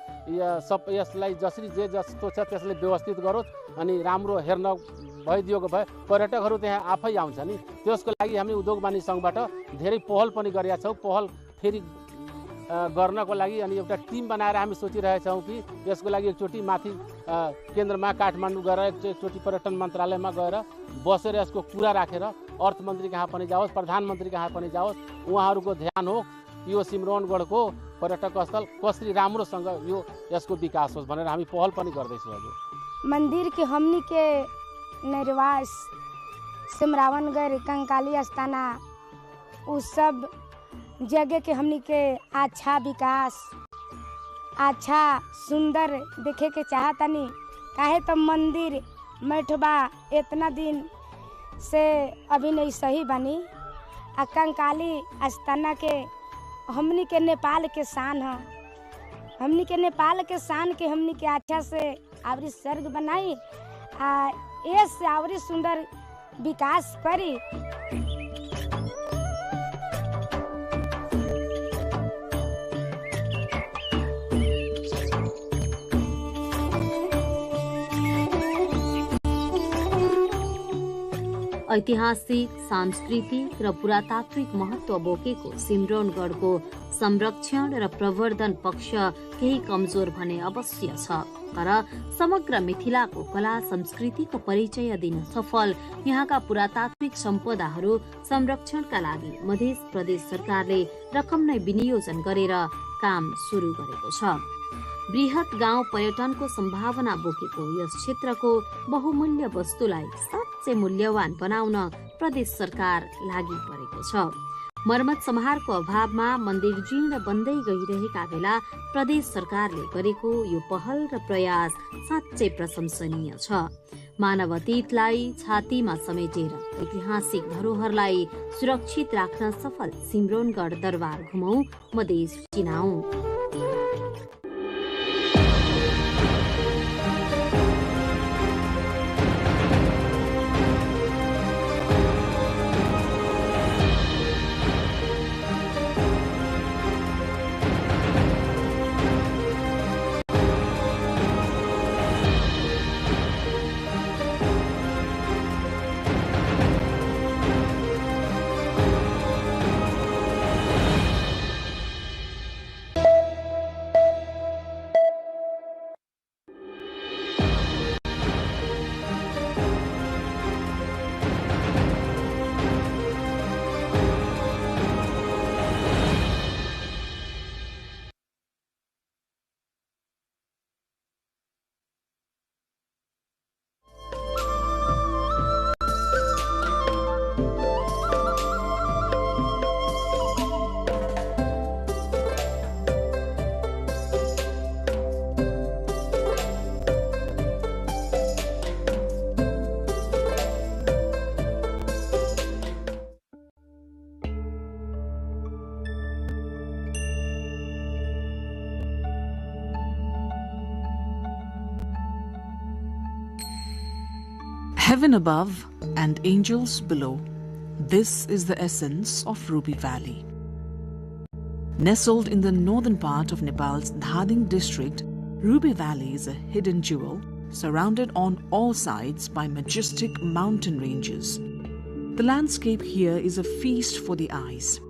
यसलाई जसरी जे जस्तो छ त्यसले व्यवस्थित गरोस्, अनि राम्रो हेर्न भइदिएको भए पर्यटकहरू त्यहाँ आफै आउँछ नि। त्यसको लागि हामी उद्योग वाणिज्य संघबाट धेरै पहल पनि गरेका छौँ। पहल फेरि गर्नको लागि अनि एउटा टिम बनाएर हामी सोचिरहेछौँ कि यसको लागि एकचोटि माथि केन्द्रमा काठमाडौँ गएर एकचोटि पर्यटन मन्त्रालयमा गएर बसेर यसको कुरा राखेर अर्थमन्त्री कहाँ पनि जाओस्, प्रधानमन्त्री कहाँ पनि जाओस्, उहाँहरूको ध्यान हो यो सिम्रौनगढको पर्यटक स्थल कसरी राम्रोसँग यो यसको विकास होस् भनेर हामी पहल पनि गर्दैछौँ। हजुर मंदिर के हमनी के निर्वास सिमरावनगढ़ कंकाली अस्थाना उ सब जगह के हमनी के अच्छा विकास, अच्छा सुंदर देखे के चाहतनी। काहे तो मंदिर मैठबा इतना दिन से अभी नहीं सही बनी। आ कंकाली अस्थाना के हमनी के नेपाल के शान है, हमनी के नेपाल के शान के हमनी के अच्छा से आवरी स्वर्ग बनाई आ ऐसे आवरी सुंदर विकास करी। ऐतिहासिक, सांस्कृतिक र पुरातात्विक महत्व बोकेको सिम्रोनगढको संरक्षण र प्रवर्धन पक्ष केही कमजोर भने अवश्य छ। तर समग्र मिथिलाको कला संस्कृतिको परिचय दिन सफल यहाँका पुरातात्विक सम्पदाहरू संरक्षणका लागि मध्य प्रदेश सरकारले रकम नै विनियोजन गरेर काम सुरु गरेको छ। बृहत गाउँ पर्यटनको सम्भावना बोकेको यस क्षेत्रको बहुमूल्य वस्तुलाई साँच्चै मूल्यवान बनाउन प्रदेश सरकार लागि परेको छ। मर्मत सम्हारको अभावमा मन्दिर जीर्ण बन्दै गइरहेका बेला प्रदेश सरकारले गरेको यो पहल र प्रयास साँच्चै प्रशंसनीय छ। मानव अतीतलाई छातीमा समेटेर ऐतिहासिक धरोहरलाई सुरक्षित राख्न सफल सिम्रोनगढ दरबार घुमौं, Madhesh चिनाऊ। Heaven above and angels below. This is the essence of Ruby Valley. Nestled in the northern part of Nepal's Dhading district, Ruby Valley is a hidden jewel surrounded on all sides by majestic mountain ranges. The landscape here is a feast for the eyes.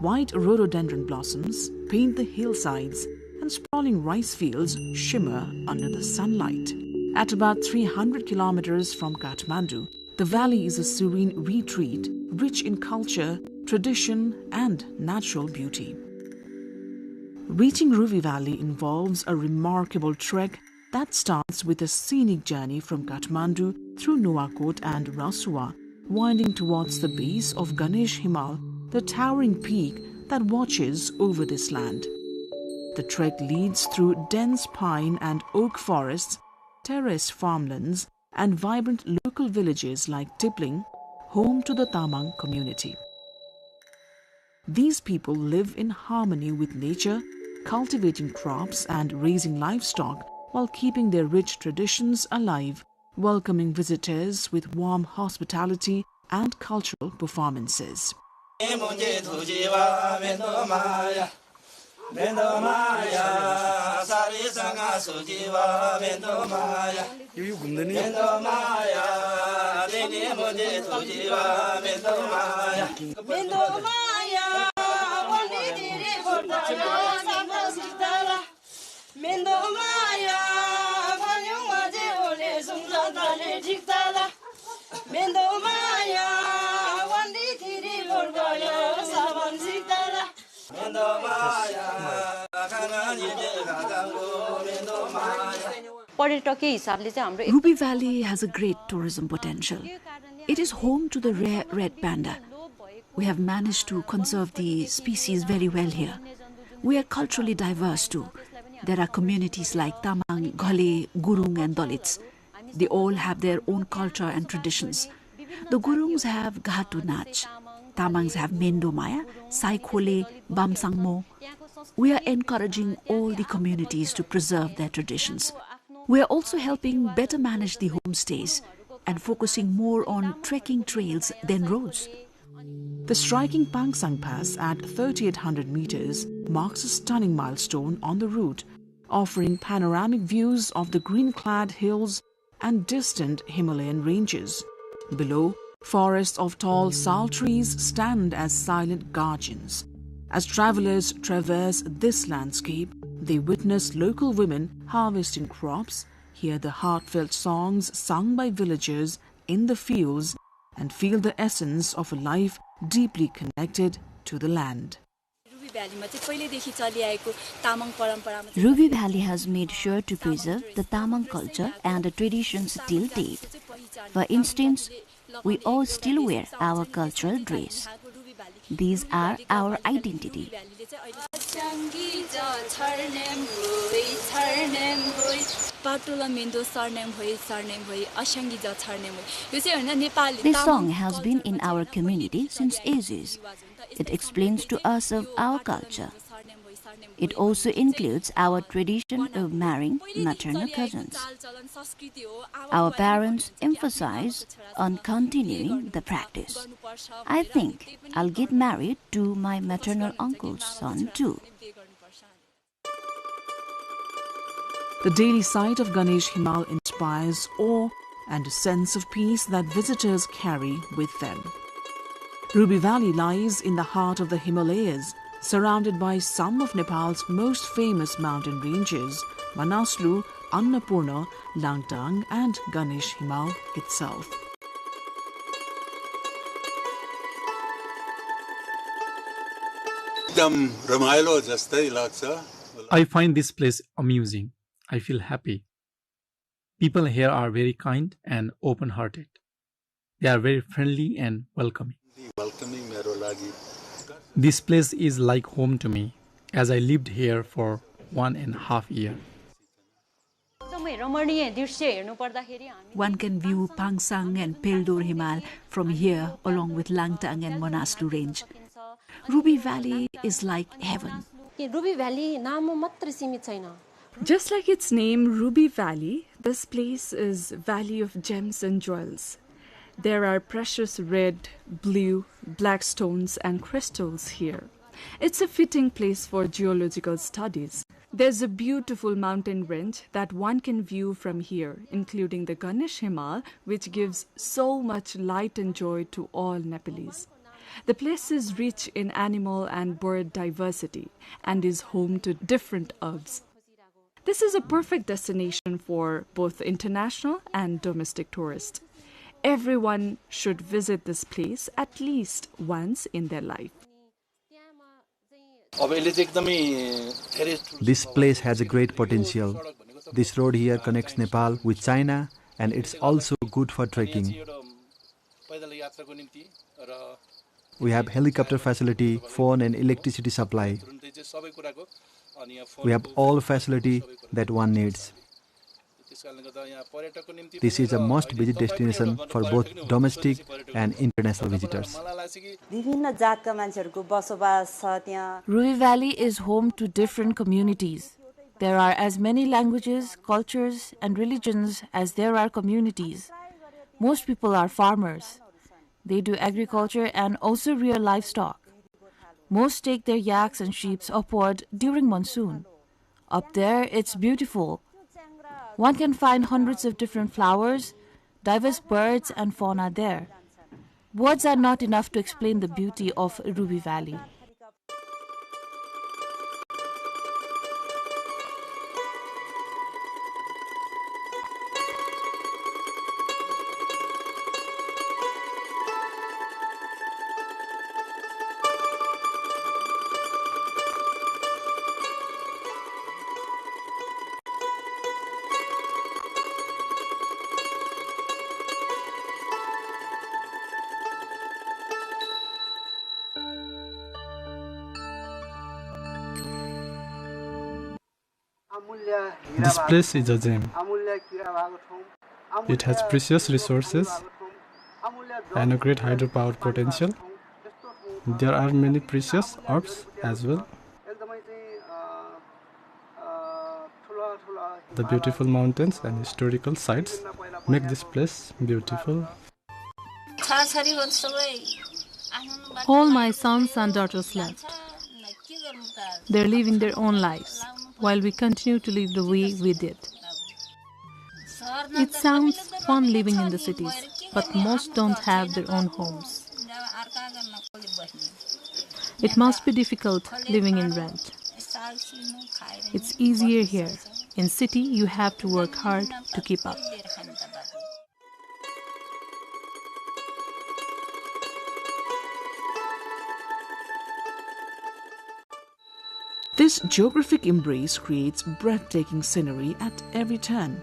White rhododendron blossoms paint the hillsides and sprawling rice fields shimmer under the sunlight. At about 300 kilometers from Kathmandu, the valley is a serene retreat rich in culture, tradition, and natural beauty. Reaching Ruby Valley involves a remarkable trek that starts with a scenic journey from Kathmandu through Nuwakot and Rasuwa, winding towards the base of Ganesh Himal, the towering peak that watches over this land. The trek leads through dense pine and oak forests, terraced farmlands, and vibrant local villages like Tipling, home to the Tamang community. These people live in harmony with nature, cultivating crops and raising livestock while keeping their rich traditions alive, welcoming visitors with warm hospitality and cultural performances. Ruby Valley has a great tourism potential. It is home to the rare red panda. We have managed to conserve the species very well here. We are culturally diverse too. There are communities like Tamang, Ghale, Gurung and Dalits. They all have their own culture and traditions. The Gurungs have Ghatu Nach. Tamangs have Mendo Maya, Saikhole, Bamsangmo. We are encouraging all the communities to preserve their traditions. We are also helping better manage the homestays and focusing more on trekking trails than roads. The striking Pangsang Pass at 3,800 meters marks a stunning milestone on the route, offering panoramic views of the green-clad hills and distant Himalayan ranges. Below, Forests of tall sal trees stand as silent guardians. As travelers traverse this landscape, they witness local women harvesting crops, hear the heartfelt songs sung by villagers in the fields, and feel the essence of a life deeply connected to the land. Ruby Valley has made sure to preserve the Tamang culture and the traditions till date. For instance, we all still wear our cultural dress. These are our identity. This song has been in our community since ages. It explains to us of our culture. It also includes our tradition of marrying maternal cousins. Our parents emphasize on continuing the practice. I think I'll get married to my maternal uncle's son too. The daily sight of Ganesh Himal inspires awe and a sense of peace that visitors carry with them. Ruby Valley lies in the heart of the Himalayas, surrounded by some of Nepal's most famous mountain ranges, Manaslu, Annapurna, Langtang and Ganesh Himal itself. I find this place amusing. I feel happy. People here are very kind and open-hearted. They are very friendly and welcoming. This place is like home to me, as I lived here for 1.5 years. One can view Pangsang and Peldur Himal from here along with Langtang and Manaslu range. Ruby Valley is like heaven. Just like its name, Ruby Valley, this place is Valley of Gems and Jewels. There are precious red, blue, black stones and crystals here. It's a fitting place for geological studies. There's a beautiful mountain range that one can view from here, including the Ganesh Himal, which gives so much light and joy to all Nepalese. The place is rich in animal and bird diversity and is home to different herbs. This is a perfect destination for both international and domestic tourists. Everyone should visit this place at least once in their life. This place has a great potential. This road here connects Nepal with China and it's also good for trekking. We have helicopter facility, phone and electricity supply. We have all facility that one needs. This is a must-visit destination for both domestic and international visitors. Ruby Valley is home to different communities. There are as many languages, cultures, and religions as there are communities. Most people are farmers. They do agriculture and also rear livestock. Most take their yaks and sheep upward during monsoon. Up there, it's beautiful. One can find hundreds of different flowers, diverse birds and fauna there. Words are not enough to explain the beauty of Ruby Valley. This place is a gem. It has precious resources and a great hydropower potential. There are many precious herbs as well. The beautiful mountains and historical sites make this place beautiful. All my sons and daughters left. They're living their own lives, while we continue to live the way we did. It sounds fun living in the cities, but most don't have their own homes. It must be difficult living in rent. It's easier here. In city, you have to work hard to keep up. This geographic embrace creates breathtaking scenery at every turn.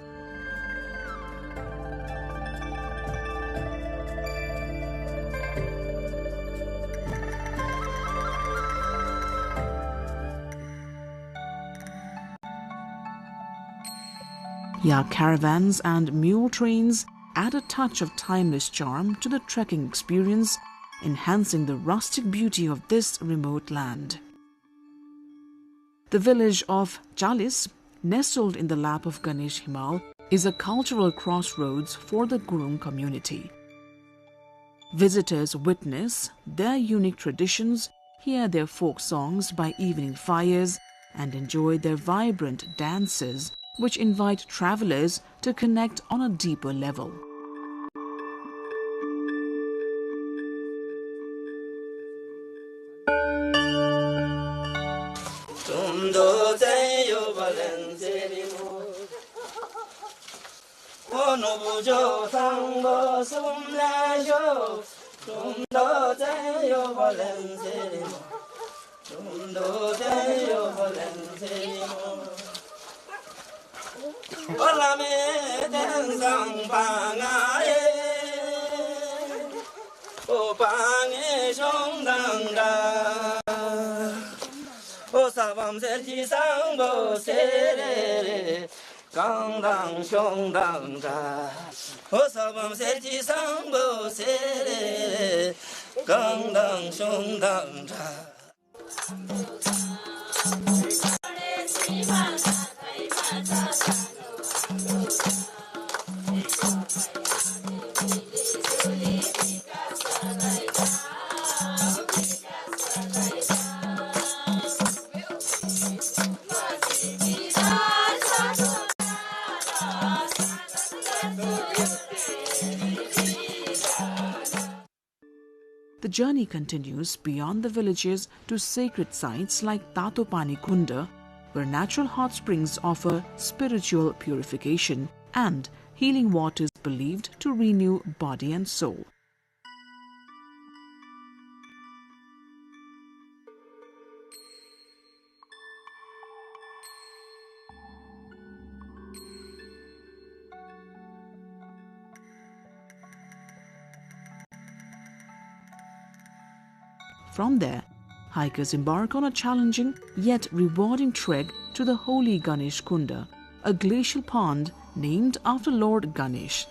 Yak caravans and mule trains add a touch of timeless charm to the trekking experience, enhancing the rustic beauty of this remote land. The village of Chalis, nestled in the lap of Ganesh Himal, is a cultural crossroads for the Gurung community. Visitors witness their unique traditions, hear their folk songs by evening fires, and enjoy their vibrant dances, which invite travelers to connect on a deeper level. The journey continues beyond the villages to sacred sites like Tatopani Kunda, where natural hot springs offer spiritual purification and healing waters believed to renew body and soul. From there, hikers embark on a challenging yet rewarding trek to the holy Ganesh Kunda, a glacial pond named after Lord Ganesh.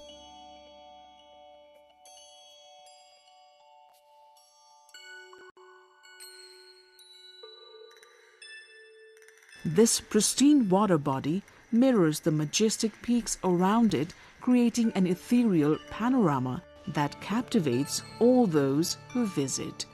This pristine water body mirrors the majestic peaks around it, creating an ethereal panorama that captivates all those who visit.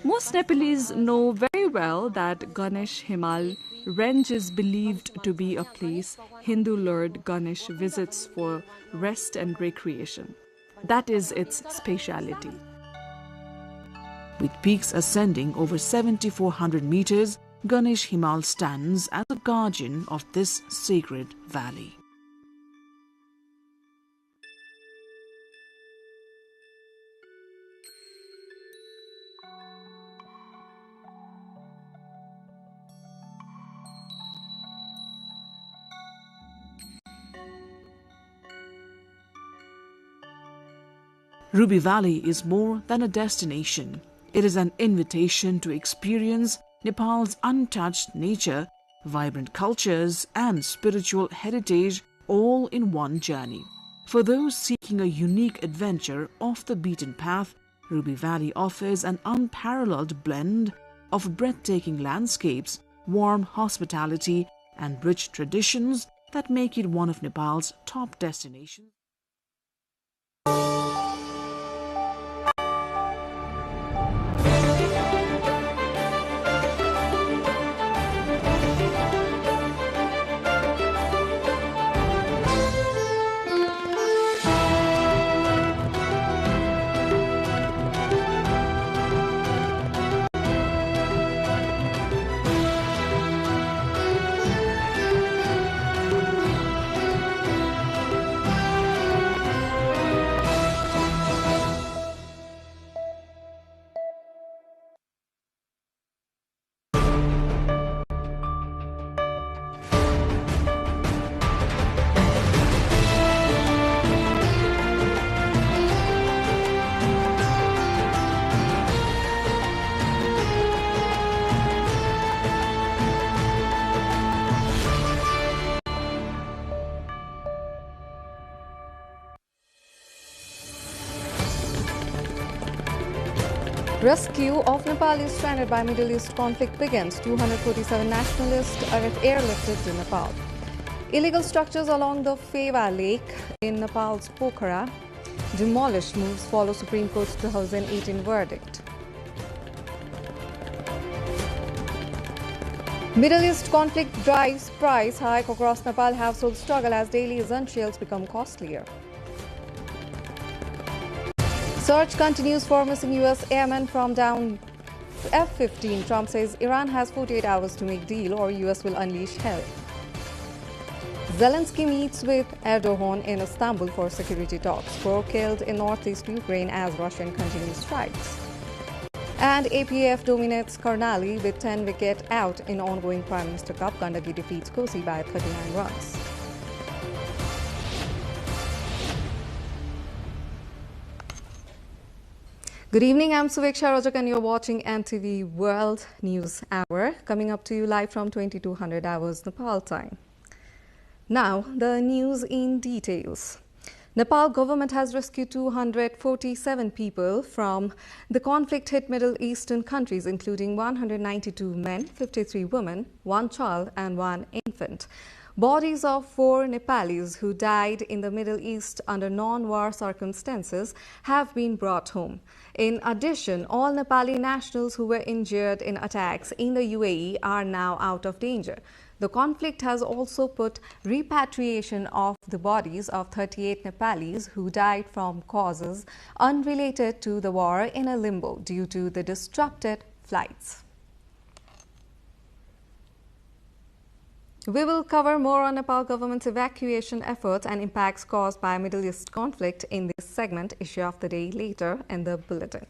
Most Nepalese know very well that Ganesh Himal range is believed to be a place Hindu Lord Ganesh visits for rest and recreation. That is its speciality. With peaks ascending over 7,400 meters, Ganesh Himal stands as a guardian of this sacred valley. Ruby Valley is more than a destination. It is an invitation to experience Nepal's untouched nature, vibrant cultures, and spiritual heritage all in one journey. For those seeking a unique adventure off the beaten path, Ruby Valley offers an unparalleled blend of breathtaking landscapes, warm hospitality, and rich traditions that make it one of Nepal's top destinations. Rescue of Nepalis stranded by Middle East conflict begins. 247 nationalists are airlifted to Nepal. Illegal structures along the Pheva Lake in Nepal's Pokhara demolished moves follow Supreme Court's 2018 verdict. Middle East conflict drives price hike across Nepal. Households struggle as daily essentials become costlier. Search continues for missing U.S. airmen from down F-15. Trump says Iran has 48 hours to make deal or U.S. will unleash hell. Zelensky meets with Erdogan in Istanbul for security talks. 4 killed in northeast Ukraine as Russian continues strikes. And APF dominates Karnali with 10 wicket out in ongoing Prime Minister Cup. Gandaki defeats Kosi by 39 runs. Good evening, I'm Suveksha Rajak and you're watching NTV World News Hour, coming up to you live from 2200 hours Nepal time. Now, the news in details. Nepal government has rescued 247 people from the conflict-hit Middle Eastern countries, including 192 men, 53 women, 1 child and 1 infant. Bodies of 4 Nepalis who died in the Middle East under non-war circumstances have been brought home. In addition, all Nepali nationals who were injured in attacks in the UAE are now out of danger. The conflict has also put repatriation of the bodies of 38 Nepalis who died from causes unrelated to the war in a limbo due to the disrupted flights. We will cover more on Nepal government's evacuation efforts and impacts caused by Middle East conflict in this segment, issue of the day, later in the bulletin.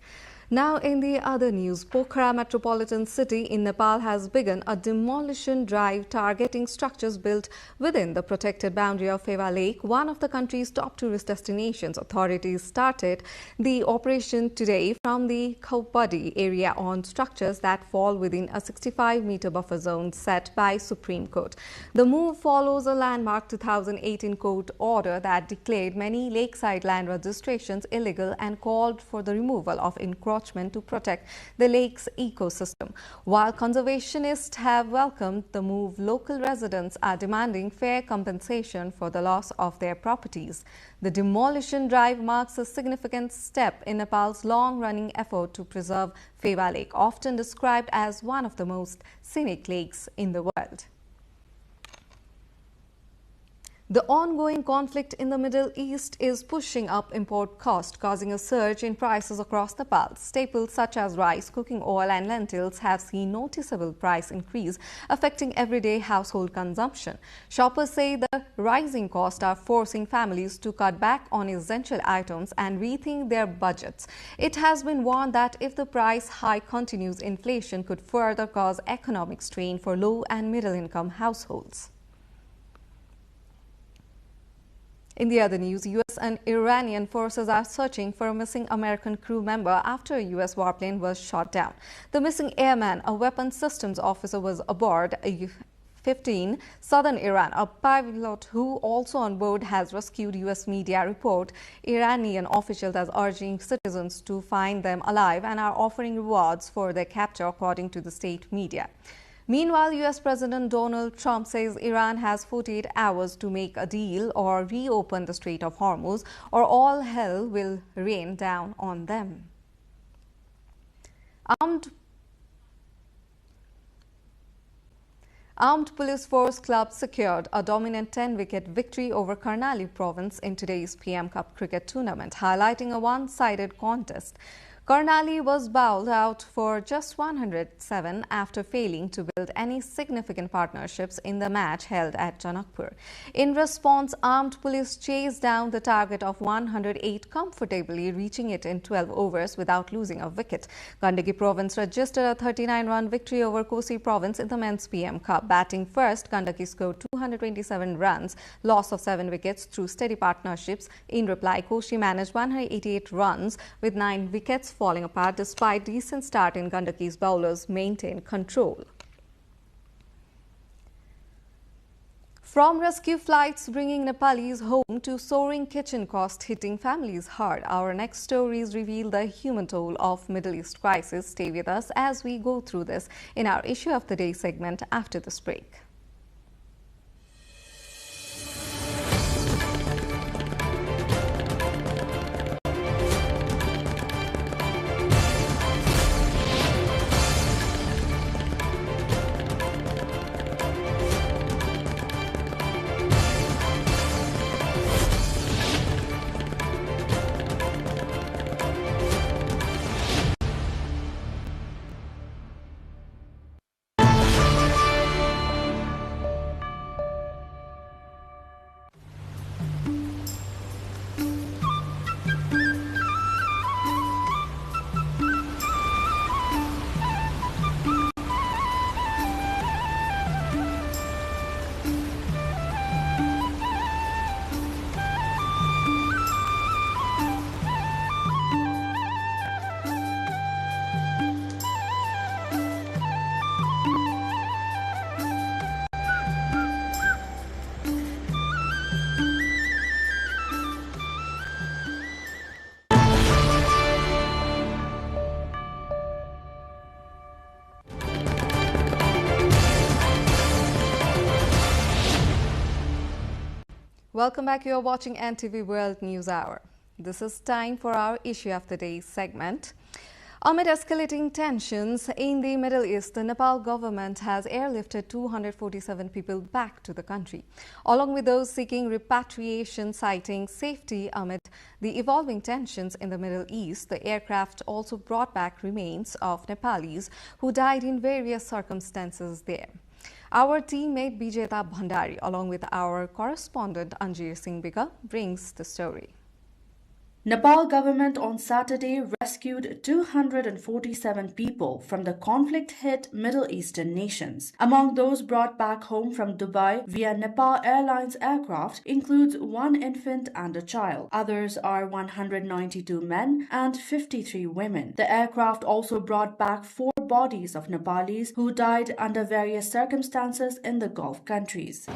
Now, in the other news, Pokhara metropolitan city in Nepal has begun a demolition drive targeting structures built within the protected boundary of Pheva Lake, one of the country's top tourist destinations. Authorities started the operation today from the Khopadi area on structures that fall within a 65-meter buffer zone set by Supreme Court. The move follows a landmark 2018 court order that declared many lakeside land registrations illegal and called for the removal of encroachment to protect the lake's ecosystem. While conservationists have welcomed the move, local residents are demanding fair compensation for the loss of their properties. The demolition drive marks a significant step in Nepal's long-running effort to preserve Pheva Lake, often described as one of the most scenic lakes in the world. The ongoing conflict in the Middle East is pushing up import costs, causing a surge in prices across Nepal. Staples such as rice, cooking oil and lentils have seen noticeable price increase, affecting everyday household consumption. Shoppers say the rising costs are forcing families to cut back on essential items and rethink their budgets. It has been warned that if the price hike continues, inflation could further cause economic strain for low and middle-income households. In the other news, U.S. and Iranian forces are searching for a missing American crew member after a U.S. warplane was shot down. The missing airman, a weapons systems officer, was aboard a 15 southern Iran. A pilot who also on board has rescued, U.S. media report. Iranian officials are urging citizens to find them alive and are offering rewards for their capture, according to the state media. Meanwhile, US President Donald Trump says Iran has 48 hours to make a deal or reopen the Strait of Hormuz, or all hell will rain down on them. Armed Police Force Club secured a dominant 10-wicket victory over Karnali province in today's PM Cup cricket tournament, highlighting a one-sided contest. Karnali was bowled out for just 107 after failing to build any significant partnerships in the match held at Janakpur. In response, armed police chased down the target of 108 comfortably, reaching it in 12 overs without losing a wicket. Gandaki province registered a 39-run victory over Kosi province in the men's PM Cup. Batting first, Gandaki scored 227 runs, loss of 7 wickets through steady partnerships. In reply, Kosi managed 188 runs with 9 wickets falling apart. Despite decent start in Gandaki's bowlers maintained control. From rescue flights bringing Nepalis home to soaring kitchen costs hitting families hard, our next stories reveal the human toll of Middle East crisis. Stay with us as we go through this in our Issue of the Day segment after this break. Welcome back. You are watching NTV World News Hour. This is time for our Issue of the Day segment. Amid escalating tensions in the Middle East, the Nepal government has airlifted 247 people back to the country, along with those seeking repatriation, citing safety amid the evolving tensions in the Middle East. The aircraft also brought back remains of Nepalis who died in various circumstances there. Our teammate Bijeta Bhandari, along with our correspondent Anjir Singh Bika, brings the story. Nepal government on Saturday rescued 247 people from the conflict-hit Middle Eastern nations. Among those brought back home from Dubai via Nepal Airlines aircraft includes 1 infant and a child. Others are 192 men and 53 women. The aircraft also brought back 4 bodies of Nepalis who died under various circumstances in the Gulf countries.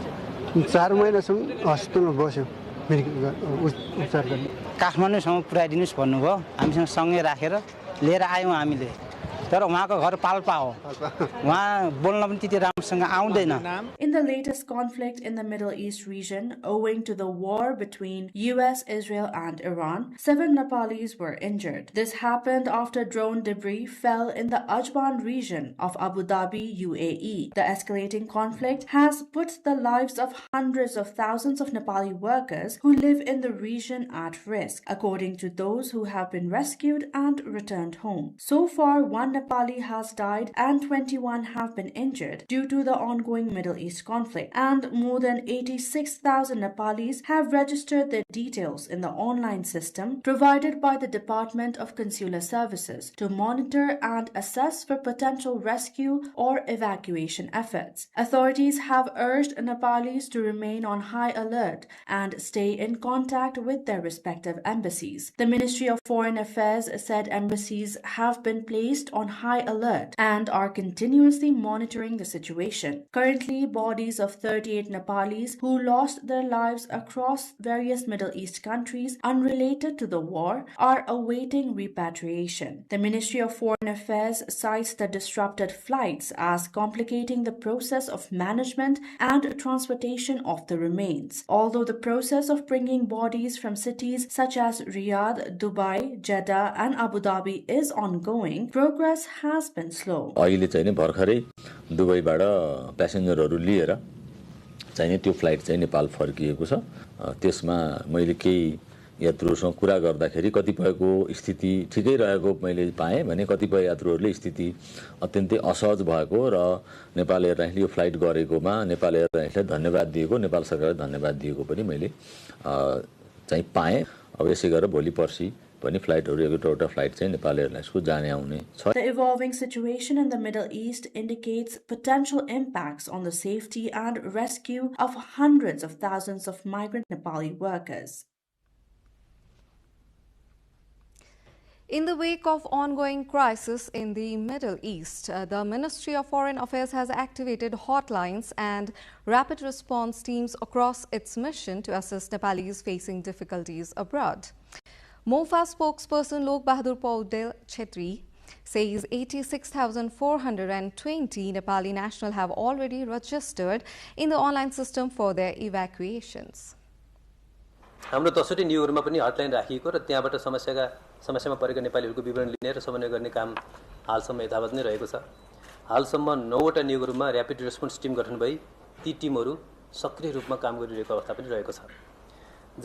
काठमाडौँसम्म पुर्याइदिनुस् भन्नुभयो हामीसँग सँगै राखेर लिएर आयौँ हामीले तर उहाँको घर पाल्पा हो उहाँ बोल्न पनि त्यति राम्रोसँग आउँदैन. In the latest conflict in the Middle East region, owing to the war between US, Israel and Iran, 7 Nepalis were injured. This happened after drone debris fell in the Ajman region of Abu Dhabi, UAE. The escalating conflict has put the lives of hundreds of thousands of Nepali workers who live in the region at risk, according to those who have been rescued and returned home. So far, 1 Nepali has died and 21 have been injured due to the ongoing Middle East conflict, and more than 86,000 Nepalis have registered their details in the online system provided by the Department of Consular Services to monitor and assess for potential rescue or evacuation efforts. Authorities have urged Nepalis to remain on high alert and stay in contact with their respective embassies. The Ministry of Foreign Affairs said embassies have been placed on on high alert and are continuously monitoring the situation. Currently, bodies of 38 Nepalis who lost their lives across various Middle East countries unrelated to the war are awaiting repatriation. The Ministry of Foreign Affairs cites the disrupted flights as complicating the process of management and transportation of the remains. Although the process of bringing bodies from cities such as Riyadh, Dubai, Jeddah and Abu Dhabi is ongoing, progress has been slow. अहिले चाहिँ भर्खरै दुबईबाट प्यासेन्जरहरू लिएर चाहिँ त्यो flight चाहिँ नेपाल फर्किएको छ। त्यसमा मैले केही यात्रुहरूसँग कुरा गर्दाखेरि कतिपयको स्थिति ठिकै रहेको मैले पाएँ भने कतिपय यात्रुहरूले स्थिति अत्यन्तै असहज भएको र नेपाल एयरलाइन्सले यो फ्लाइट गरेकोमा नेपाल एयरलाइन्सलाई धन्यवाद दिएको, नेपाल सरकारलाई धन्यवाद दिएको पनि मैले चाहिँ पाएँ। अब यसै गरेर भोलि पर्सि पनि फ्लाइटहरू एउटा फ्लाइट चाहिँ नेपाल एयरलाइन्सको जाने आउने छ। The evolving situation in the Middle East indicates potential impacts on the safety and rescue of hundreds of thousands of migrant Nepali workers. In the wake of ongoing crisis in the Middle East, the Ministry of Foreign Affairs has activated hotlines and rapid response teams across its mission to assist Nepalis facing difficulties abroad. MOFA spokesperson Lok Bahadur Paudel Chetri says 86,420 Nepali nationals have already registered in the online system for their evacuations. हाम्रो 10 न्युहरूमा पनि hotline राखिएको र त्यहाँबाट समस्यामा परेका नेपालीहरूको विवरण लिने र समन्वय गर्ने काम हालसम्म यथावत नै रहेको छ। हालसम्म 9वटा न्युहरूमा र्यापिड रेस्पोन्स टिम गठन भई ती टिमहरू सक्रिय रूपमा काम गरिरहेको अवस्था पनि रहेको छ।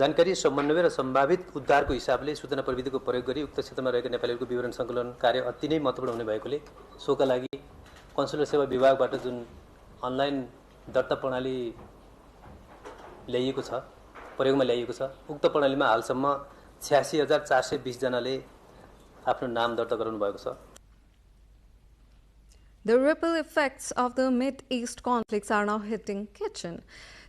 जानकारी समन्वय र सम्भावित उद्धारको हिसाबले सूचना प्रविधिको प्रयोग गरी उक्त क्षेत्रमा रहेका नेपालीहरूको विवरण सङ्कलन कार्य अति नै महत्त्वपूर्ण हुने भएकोले सोका लागि कन्सुलर सेवा विभागबाट जुन अनलाइन दर्ता प्रणाली ल्याइएको छ, प्रयोगमा ल्याइएको छ, उक्त प्रणालीमा हालसम्म 86,420 जनाले आफ्नो नाम दर्ता गराउनु भएको छ। The ripple effects of the Mid-East conflicts are now hitting kitchen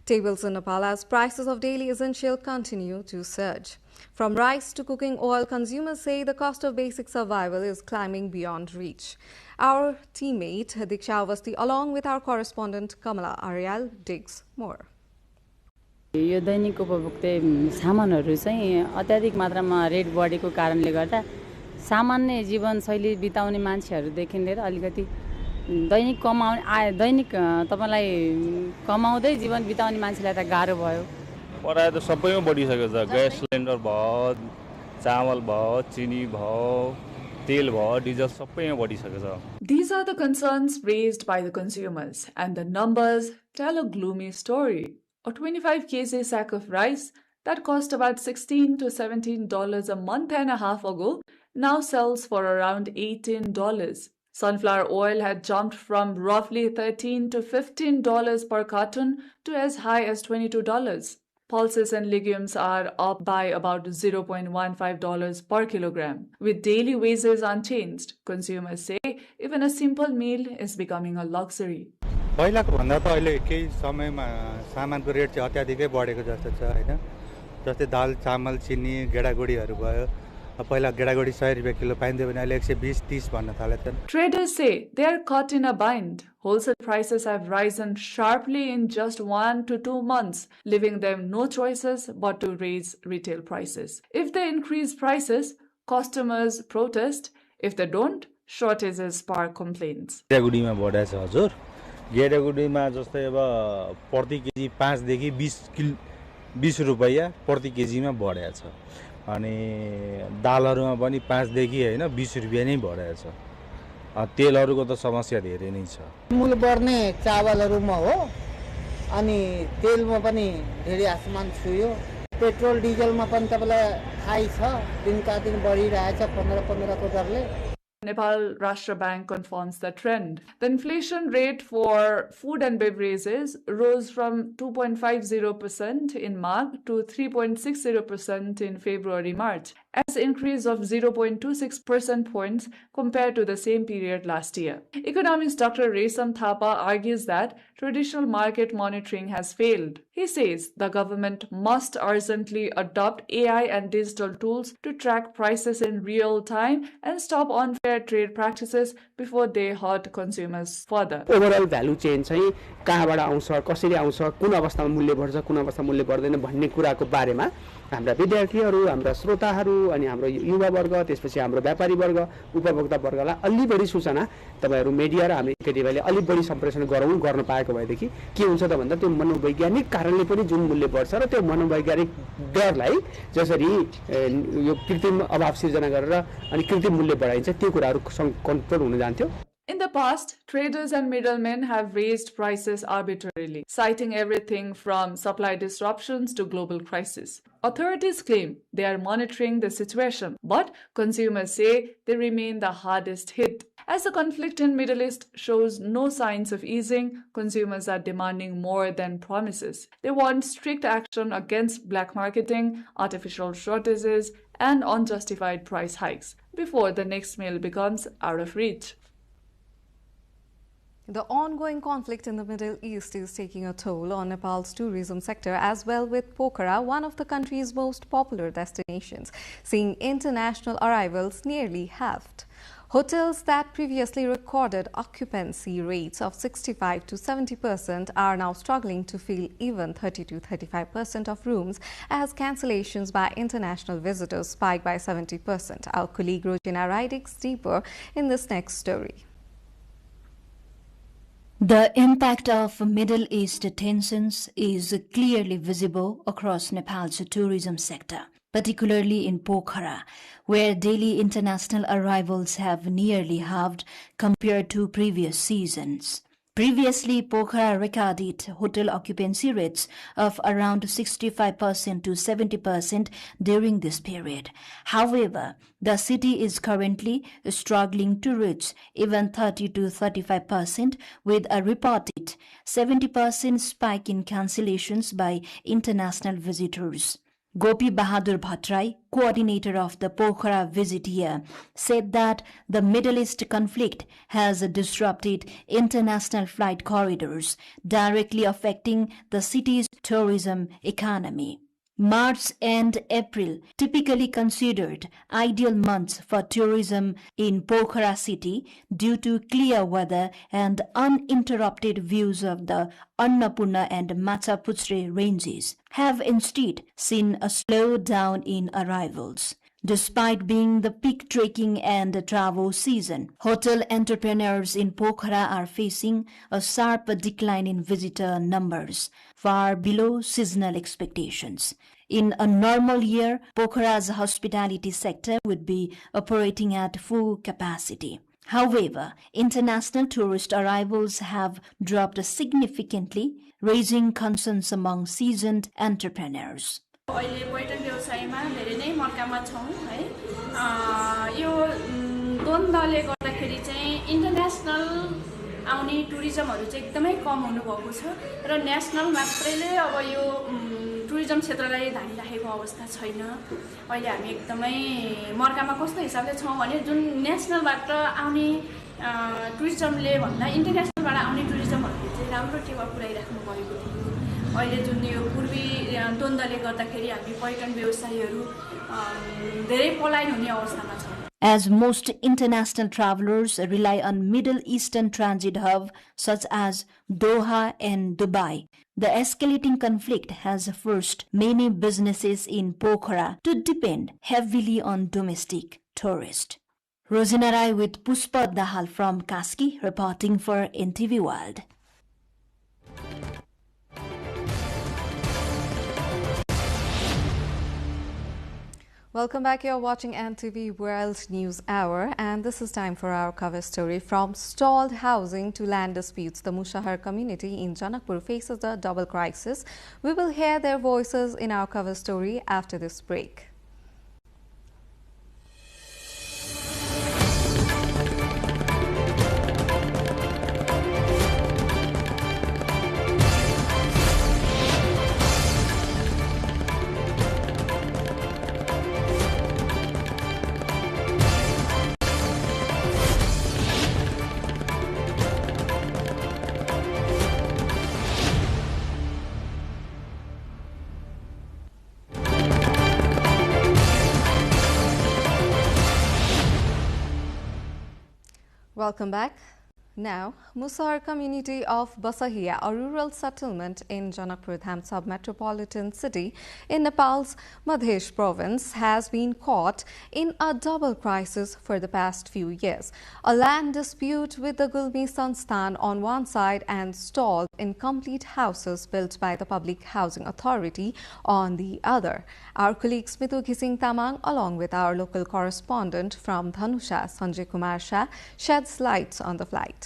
tables in Nepal as prices of daily essentials continue to surge. From rice to cooking oil, consumers say the cost of basic survival is climbing beyond reach. Our teammate Diksha Avasti, along with our correspondent Kamala Aryal, digs more. यो दैनिक उपभोक्ता सामानहरू चाहिँ अत्याधिक मात्रामा rate बढेको कारणले गर्दा सामान्य जीवनशैली बिताउने मान्छेहरूदेखि लिएर अलिकति दैनिक तपाईलाई कमाउँदै जीवन बिताउने मान्छेलाई त गाह्रो भयो। पराय त सबैमा बढिसकेको छ। ग्यास सिलिन्डर भयो, चामल भयो, चिनी भयो, तेल भयो, डिजल सबैमा बढिसकेको छ। These are the concerns raised by the consumers, and the numbers tell a gloomy story. A 25 kg sack of rice that cost about $16 to $17 a month and a half ago now sells for around $18. Sunflower oil had jumped from roughly $13 to $15 per carton to as high as $22. Pulses and legumes are up by about $0.15 per kilogram. With daily wages unchanged, consumers say even a simple meal is becoming a luxury. पहिलाको भन्दा त अहिले केही समयमा सामानको rate चाहिँ अत्याधिकै बढेको जस्तो छ हैन। जस्तै दाल, चामल, चिनी, गेडागुडीहरू भयो। पहिला गेडागुडी 100 रुपैयाँ किलो पाइन्थ्यो भने अहिले 120-30 भन्न थालेछन्। Traders say they are caught in a bind. Wholesale prices have risen sharply in just 1 to 2 months, leaving them no choices but to raise retail prices. If they increase prices, customers protest. If they don't, shortages spark complaints. गेडागुडीमा बढेको छ हजुर। गेडागुडीमा जस्तै अब प्रति KG 5 देखि 20 रुपैयाँ प्रति केजीमा बढेको छ। अनि दालहरुमा पनि 5 देखि हैन 20 रुपैयाँ नै बढेको छ। तेलहरुको त समस्या धेरै नै छ। मूल्य बढ्ने चावलहरुमा हो अनि तेलमा पनि धेरै आसमान छुयो। पेट्रोल डिजलमा पनि तपाईलाई थाहै छ दिनका दिन बढिरहेछ 15 को दरले। Nepal Rashtra Bank confirms the trend. The inflation rate for food and beverages rose from 2.50% in March to 3.60% in February-March. as an increase of 0.26 percentage points compared to the same period last year. Economist Dr. Resam Thapa argues that traditional market monitoring has failed. He says the government must urgently adopt AI and digital tools to track prices in real time and stop unfair trade practices before they hurt consumers further. Overall value chain चाहिँ कहाँबाट आउँछ, कसरी आउँछ, कुन अवस्थामा मूल्य बढ्छ, कुन अवस्थामा मूल्य बढ्दैन भन्ने कुराको बारेमा हाम्रा विद्यार्थीहरू, हाम्रा श्रोताहरू अनि हाम्रो युवा वर्ग, त्यसपछि हाम्रो व्यापारी वर्ग, उपभोक्ता वर्गलाई अलि बढी सूचना तपाईहरु मिडिया र हामी केटीभाइले अलि बढी सम्प्रेषण गर्न पाएको भएदेखि के हुन्छ त भन्दा त्यो मनोवैज्ञानिक कारणले पनि जुन मूल्य बढ्छ र त्यो मनोवैज्ञानिक डरलाई जसरी यो कृत्रिम अभाव सिर्जना गरेर अनि कृत्रिम मूल्य बढाइन्छ त्यो कुराहरु कन्ट्रोल हुन जान्थ्यो. In the past, traders and middlemen have raised prices arbitrarily, citing everything from supply disruptions to global crisis. Authorities claim they are monitoring the situation, but consumers say they remain the hardest hit. As the conflict in Middle East shows no signs of easing, consumers are demanding more than promises. They want strict action against black marketing, artificial shortages, and unjustified price hikes before the next meal becomes out of reach. The ongoing conflict in the Middle East is taking a toll on Nepal's tourism sector as well, with Pokhara, one of the country's most popular destinations, seeing international arrivals nearly halved. Hotels that previously recorded occupancy rates of 65 to 70% are now struggling to fill even 30 to 35% of rooms as cancellations by international visitors spike by 70%. Our colleague Rojina Rai digs deeper in this next story. The impact of Middle East tensions is clearly visible across Nepal's tourism sector, particularly in Pokhara, where daily international arrivals have nearly halved compared to previous seasons. Previously, Pokhara recorded hotel occupancy rates of around 65% to 70% during this period. However, the city is currently struggling to reach even 30 to 35%, with a reported 70% spike in cancellations by international visitors. Gopi Bahadur Bhattrai, coordinator of the Pokhara visit here, said that the Middle East conflict has disrupted international flight corridors, directly affecting the city's tourism economy. March and April, typically considered ideal months for tourism in Pokhara city due to clear weather and uninterrupted views of the Annapurna and Machapuchre ranges, have instead seen a slowdown in arrivals. Despite being the peak trekking and travel season, hotel entrepreneurs in Pokhara are facing a sharp decline in visitor numbers, far below seasonal expectations. In a normal year, Pokhara's hospitality sector would be operating at full capacity. However, international tourist arrivals have dropped significantly, raising concerns among seasoned entrepreneurs. अहिले पर्यटन व्यवसायमा धेरै नै मर्कामा छौं है यो द्वन्द्वले गर्दाखेरि चाहिँ international आउने टुरिजमहरु चाहिँ एकदमै कम हुनु भएको छ र नेशनल मात्रैले अब यो टुरिजम क्षेत्रलाई धानिराखेको अवस्था छैन अहिले हामी एकदमै मर्कामा कस्तो हिसाबले छौं भने जुन नेशनलबाट आउने टुरिजमले भन्दा इन्टरनेशनलबाट आउने टुरिजमहरुले चाहिँ राम्रो टेवा पुर्याइराख्नु भएको थियो अहिले जुन यो पूर्वी द्वन्द्वले गर्दाखेरि हामी पर्यटन व्यवसायीहरु धेरै पलायन हुने अवस्थामा छौं. As most international travelers rely on Middle Eastern transit hub such as Doha and Dubai, the escalating conflict has forced many businesses in Pokhara to depend heavily on domestic tourists. Rosina Rai with Puspa Dahal from Kaski reporting for NTV World. Welcome back. You're watching NTV World News Hour, and this is time for our cover story. From stalled housing to land disputes, the Mushahar community in Janakpur faces a double crisis. We will hear their voices in our cover story after this break. Welcome back. Now, Musahar community of Basahia, a rural settlement in Janakpur Dham submetropolitan city in Nepal's Madhesh province, has been caught in a double crisis for the past few years. A land dispute with the Gulmi Sansthan on one side and stalled incomplete houses built by the Public Housing Authority on the other. Our colleague Smitu Ghising Tamang, along with our local correspondent from Dhanusha, Sanjay Kumar Shah, sheds light on the flight.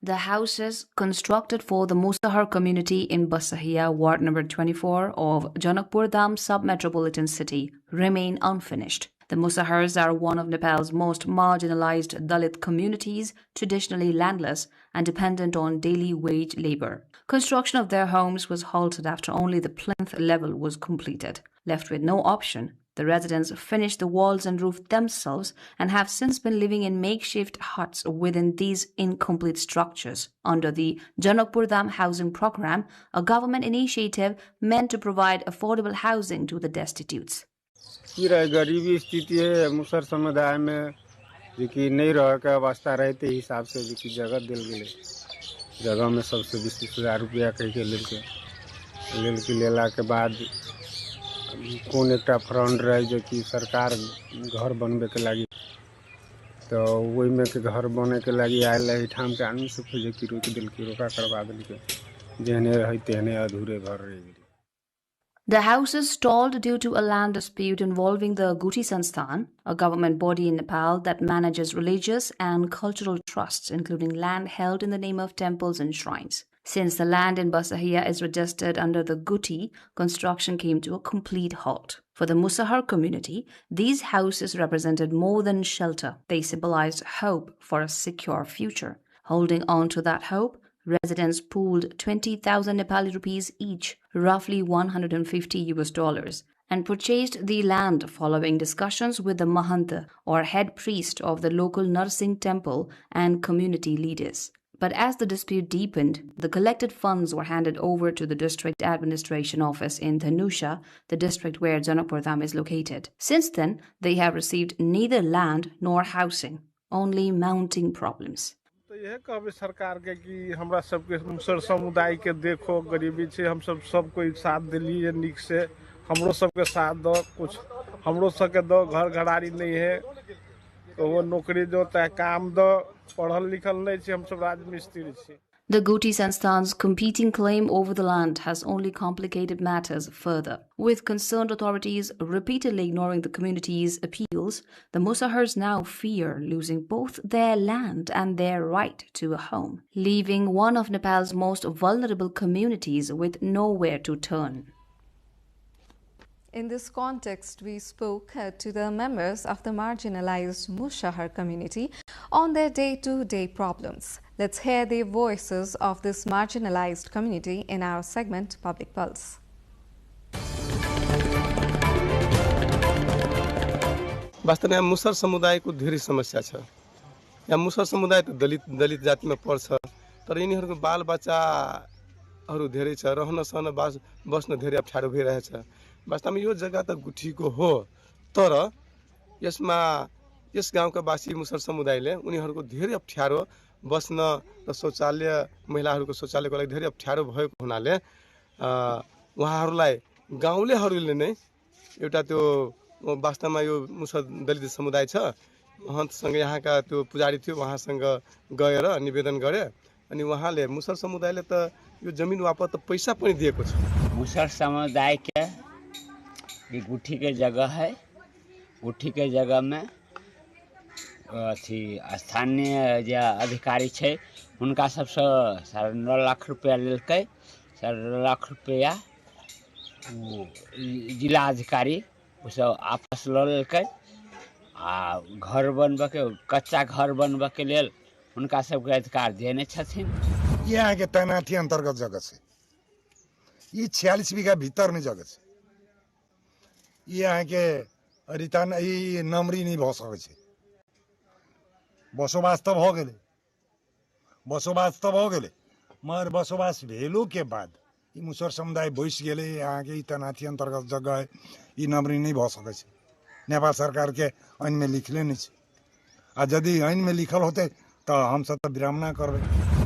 The houses constructed for the Musahar community in Basahia, Ward number 24 of Janakpur Dham sub-metropolitan city remain unfinished. The Musahars are one of Nepal's most marginalized Dalit communities, traditionally landless and dependent on daily wage labor. Construction of their homes was halted after only the plinth level was completed. Left with no option, the residents finished the walls and roof themselves and have since been living in makeshift huts within these incomplete structures under the Janakpur Dham housing program, a government initiative meant to provide affordable housing to the destitutes. गरीबी स्थिति है मुसहर समुदाय में कि नहीं रह का वास्ता रहते हिसाब से कि जगह दिल गए जगह में सबसे 20,000 रुपया कह के लेके लेला के बाद कौन एक फ्रंट रहे जो कि सरकार घर बनबे के लगी तो वही में के घर बने के लगी आयल है ठाम के आदमी से खोजे कि रोक दिल की रोका करवा दिल के जेहने रही तेहने अधूरे घर रह The houses stalled due to a land dispute involving the Guti Sansthan, a government body in Nepal that manages religious and cultural trusts, including land held in the name of temples and shrines. Since the land in Basahia is registered under the Guti, construction came to a complete halt. For the Musahar community, these houses represented more than shelter. They symbolized hope for a secure future. Holding on to that hope, residents pooled 20,000 Nepali rupees each, roughly $150, and purchased the land following discussions with the Mahanta, or head priest of the local Narsingh temple, and community leaders. But as the dispute deepened, the collected funds were handed over to the district administration office in Dhanusha, the district where Janakpur Dham is located. Since then, they have received neither land nor housing, only mounting problems. यह कहबे सरकार के कि हमरा सबके मुसहर समुदाय के देखो गरीबी छे हम सब कोई साथ दिलिए निक से हमरो सबके साथ दो कुछ हमरो सबके दो घर घरारी नहीं है तो वो नौकरी दो त काम दो पढ़ल लिखल नहीं छे हम सब राजमिस्त्री छे. The Guti Sansthan's competing claim over the land has only complicated matters further. With concerned authorities repeatedly ignoring the community's appeals, the Musahars now fear losing both their land and their right to a home, leaving one of Nepal's most vulnerable communities with nowhere to turn. In this context, we spoke to the members of the marginalized Musahar community on their day-to-day problems. Let's hear the voices of this marginalized community in our segment, Public Pulse. वास्तव में मुसहर समुदाय को धेरै समस्या छ. यहाँ मुसहर समुदाय त दलित जातिमा पर्छ तर यिनीहरूको बाल बच्चाहरू धेरै छ रहन सहन बस्न धेरै अप्ठ्यारो भइरहेछ. वास्तवमा यो जग्गा त गुठीको हो तर यसमा यस गाउँका वासी मुसहर समुदायले उनीहरूको धेरै अप्ठ्यारो बस्न र शौचालय महिलाहरूको शौचालयको लागि धेरै अप्ठ्यारो भएको हुनाले उहाँहरूलाई गाउँलेहरूले नै एउटा त्यो वास्तवमा यो मुसहर दलित समुदाय छ महन्तसँग यहाँका त्यो पुजारी थियो उहाँसँग गएर निवेदन गरे अनि उहाँले मुसहर समुदायले त यो जमिन वापस त पैसा पनि दिएको छ. मुसहर समुदाय के ये गुठी के जगह है. गुठी के जगह में स्थानीय जो अधिकारी छे उनका सबसे 9.5 लाख रुपया लेलकै. 9.5 लाख रुपया जिला अधिकारी उसब आपस ल लेलकै आ घर बनबे के कच्चा घर बनबे के लेल उनका सबके अधिकार देने छथिन. यहाँ के तैनाती अंतर्गत जगह छे ये 46 बीघा भीतर में जगह छे. यहाँ के रिटर्न ई नमरी नहीं भ सकै छे. बसोबास त भ गेले मगर बसोबास भेलू के बाद ई मुसहर समुदाय बैस गेले. यहाँ के तैनाती अंतर्गत जगह ई नमरी नहीं भ सकै छे. नेपाल सरकार के ऐन में लिखले नहीं छे. यदि ऐन में लिखल होते तो हम सब तो विराम ना करबे।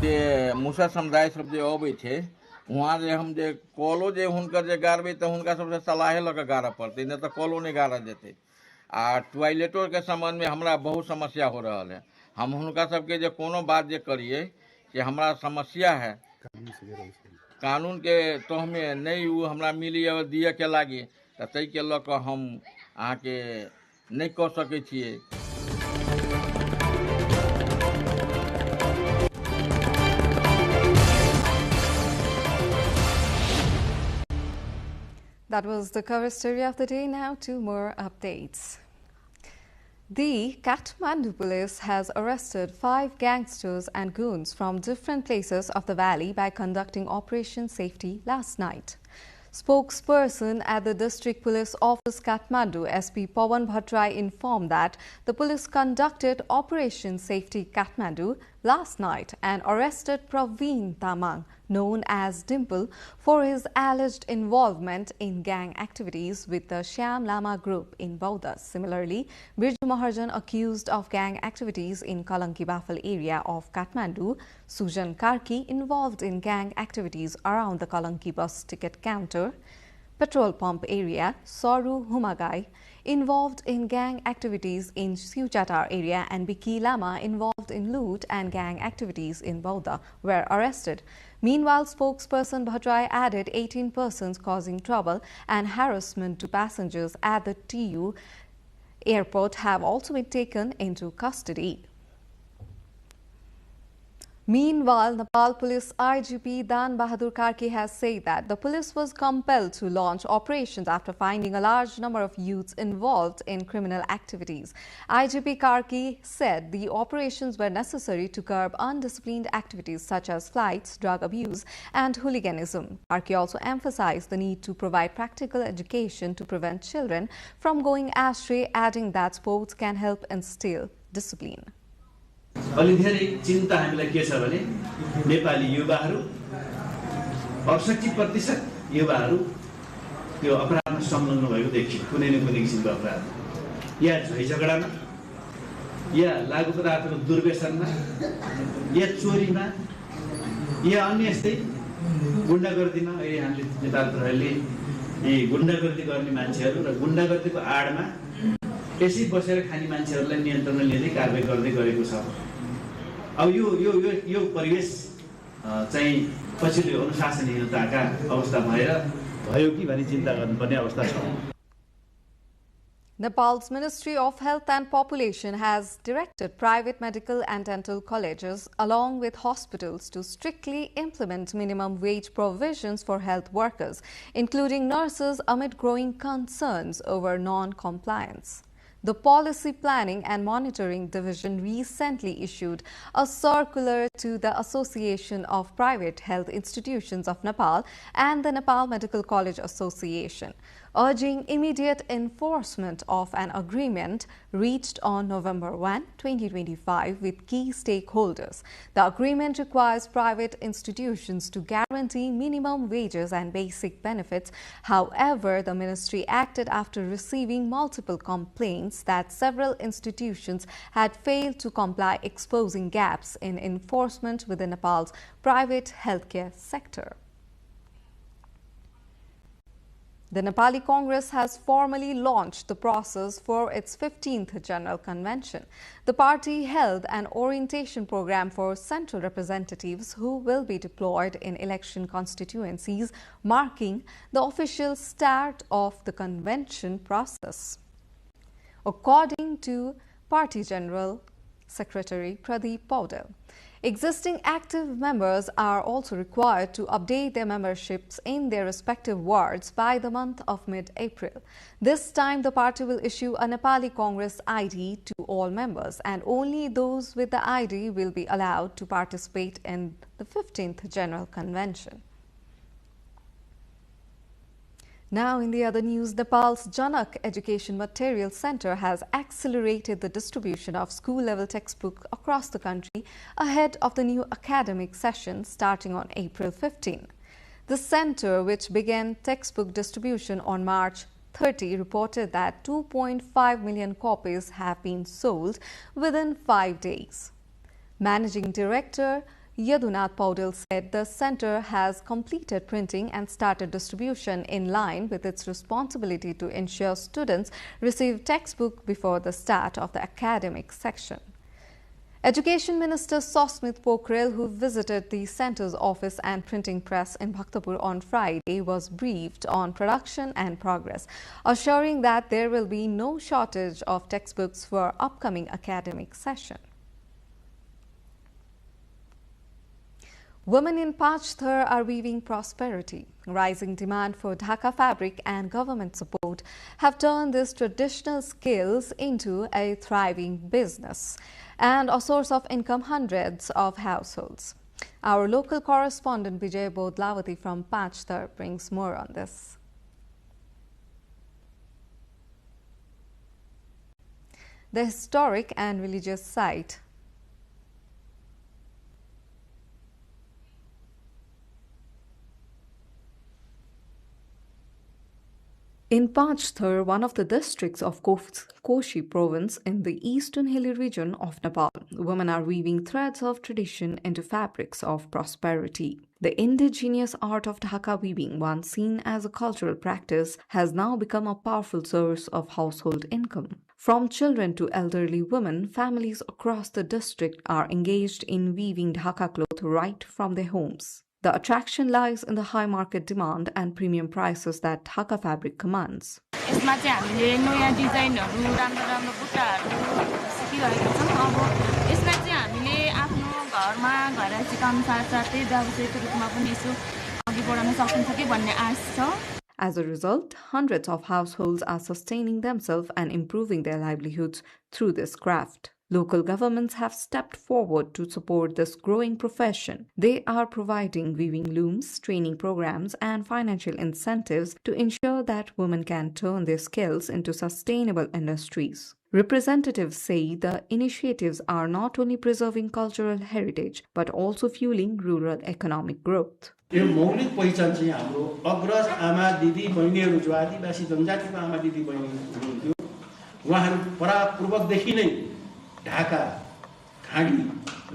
जे मुसर समुदाय सब जे अबै छै वहाँ जे हम जे कॉलो जे हुनकर जे गाड़बै तऽ हुनका सबसे सलाहे लऽ के गाड़ऽ पड़तै, नहि तऽ कॉलो नहि गाड़ऽ जेतै। आ टॉयलेटो के संबंध में हमरा बहुत समस्या हो रहल है। हम हुनका सबके जे कोनो बात जे करिए कि हमरा समस्या है, कानून के तोहमे नहीं उ हमरा मिली दिए के लागी तऽ तै के लऽ कऽ हम अहाँ के नहीं कह सकै छियै। That was the cover story of the day. Now two more updates. The Kathmandu police has arrested 5 gangsters and goons from different places of the valley by conducting Operation Safety last night. Spokesperson at the District Police Office Kathmandu, SP Pawan Bhattrai, informed that the police conducted Operation Safety Kathmandu last night and arrested Praveen Tamang, known as Dimple, for his alleged involvement in gang activities with the Shyam Lama group in Bauda. Similarly, Birju Maharjan, accused of gang activities in Kalanki Bafal area of Kathmandu, Sujan Karki, involved in gang activities around the Kalanki bus ticket counter, petrol pump area, Soru Humagai, involved in gang activities in Siuchatar area, and Biki Lama, involved in loot and gang activities in Bauda, were arrested. Meanwhile, spokesperson Bhattrai added 18 persons causing trouble and harassment to passengers at the TU airport have also been taken into custody. Meanwhile, Nepal Police IGP Dan Bahadur Karki has said that the police was compelled to launch operations after finding a large number of youths involved in criminal activities. IGP Karki said the operations were necessary to curb undisciplined activities such as flights, drug abuse and hooliganism. Karki also emphasized the need to provide practical education to prevent children from going astray, adding that sports can help instill discipline. अलि धेरै चिन्ता हामीलाई के छ भने नेपाली युवाहरू 68% युवाहरू त्यो अपराधमा संलग्न भएको देखियो। कुनै न कुनै किसिमको अपराध या झैझगडामा या लागु पदार्थको दुर्व्यसनमा या चोरीमा या अन्य यस्तै गुण्डागर्दीमा अहिले हामीले नेपाल प्रहरीले यी गुण्डागर्दी गर्ने मान्छेहरू र गुण्डागर्दीको आडमा यसै बसेर खाने मान्छेहरूलाई नियन्त्रणमा लिँदै कारबाही गर्दै गरेको छ। अब यो परिवेश चाहिँ पछिल्लो अनुशासनहीनताका अवस्था भएर भयो कि भन्ने चिन्ता गर्नुपर्ने अवस्था छ। Nepal's Ministry of Health and Population has directed private medical and dental colleges along with hospitals to strictly implement minimum wage provisions for health workers, including nurses, amid growing concerns over non-compliance. The Policy Planning and Monitoring Division recently issued a circular to the Association of Private Health Institutions of Nepal and the Nepal Medical College Association, urging immediate enforcement of an agreement reached on November 1, 2025 with key stakeholders. The agreement requires private institutions to guarantee minimum wages and basic benefits. However, the ministry acted after receiving multiple complaints that several institutions had failed to comply, exposing gaps in enforcement within Nepal's private healthcare sector. The Nepali Congress has formally launched the process for its 15th General Convention. The party held an orientation program for central representatives who will be deployed in election constituencies, marking the official start of the convention process. According to Party General Secretary Pradeep Paudel, existing active members are also required to update their memberships in their respective wards by the month of mid-April. This time, the party will issue a Nepali Congress ID to all members, and only those with the ID will be allowed to participate in the 15th General Convention. Now, in the other news, Nepal's Janak Education Material Center has accelerated the distribution of school-level textbooks across the country ahead of the new academic session starting on April 15. The center, which began textbook distribution on March 30 reported that 2.5 million copies have been sold within 5 days. Managing Director Yadunath Paudel said the center has completed printing and started distribution in line with its responsibility to ensure students receive textbook before the start of the academic section. Education Minister Sosmit Pokhrel, who visited the center's office and printing press in Bhaktapur on Friday, was briefed on production and progress, assuring that there will be no shortage of textbooks for upcoming academic session. Women in Pachthar are weaving prosperity. Rising demand for Dhaka fabric and government support have turned these traditional skills into a thriving business and a source of income hundreds of households. Our local correspondent Vijay Bodlawati from Pachthar brings more on this. The historic and religious site in Pachthar, one of the districts of Koshi province in the eastern hilly region of Nepal, women are weaving threads of tradition into fabrics of prosperity. The indigenous art of Dhaka weaving, once seen as a cultural practice, has now become a powerful source of household income. From children to elderly women, families across the district are engaged in weaving Dhaka cloth right from their homes. The attraction lies in the high market demand and premium prices that Dhaka fabric commands. यसमा चाहिँ हामीले नयाँ डिजाइनहरु राम्रो राम्रो बुट्टाहरु सिकिरहेका छौं अब यसलाई चाहिँ हामीले आफ्नो घरमा गएर सिकाउन साथसाथै व्यावसायिक रूपमा पनि यसो अघि बढाउन सकिन्छ कि भन्ने आश छ. As a result, hundreds of households are sustaining themselves and improving their livelihoods through this craft. Local governments have stepped forward to support this growing profession. They are providing weaving looms, training programs, and financial incentives to ensure that women can turn their skills into sustainable industries. Representatives say the initiatives are not only preserving cultural heritage but also fueling rural economic growth. यो मौलिक पहिचान चाहिँ हाम्रो अग्रज आमा दिदी बहिनीहरु जो आदिवासी जनजातिको आमा दिदी बहिनी हुनुहुन्थ्यो उहाँहरु परापूर्वकदेखि नै ढाका खाडी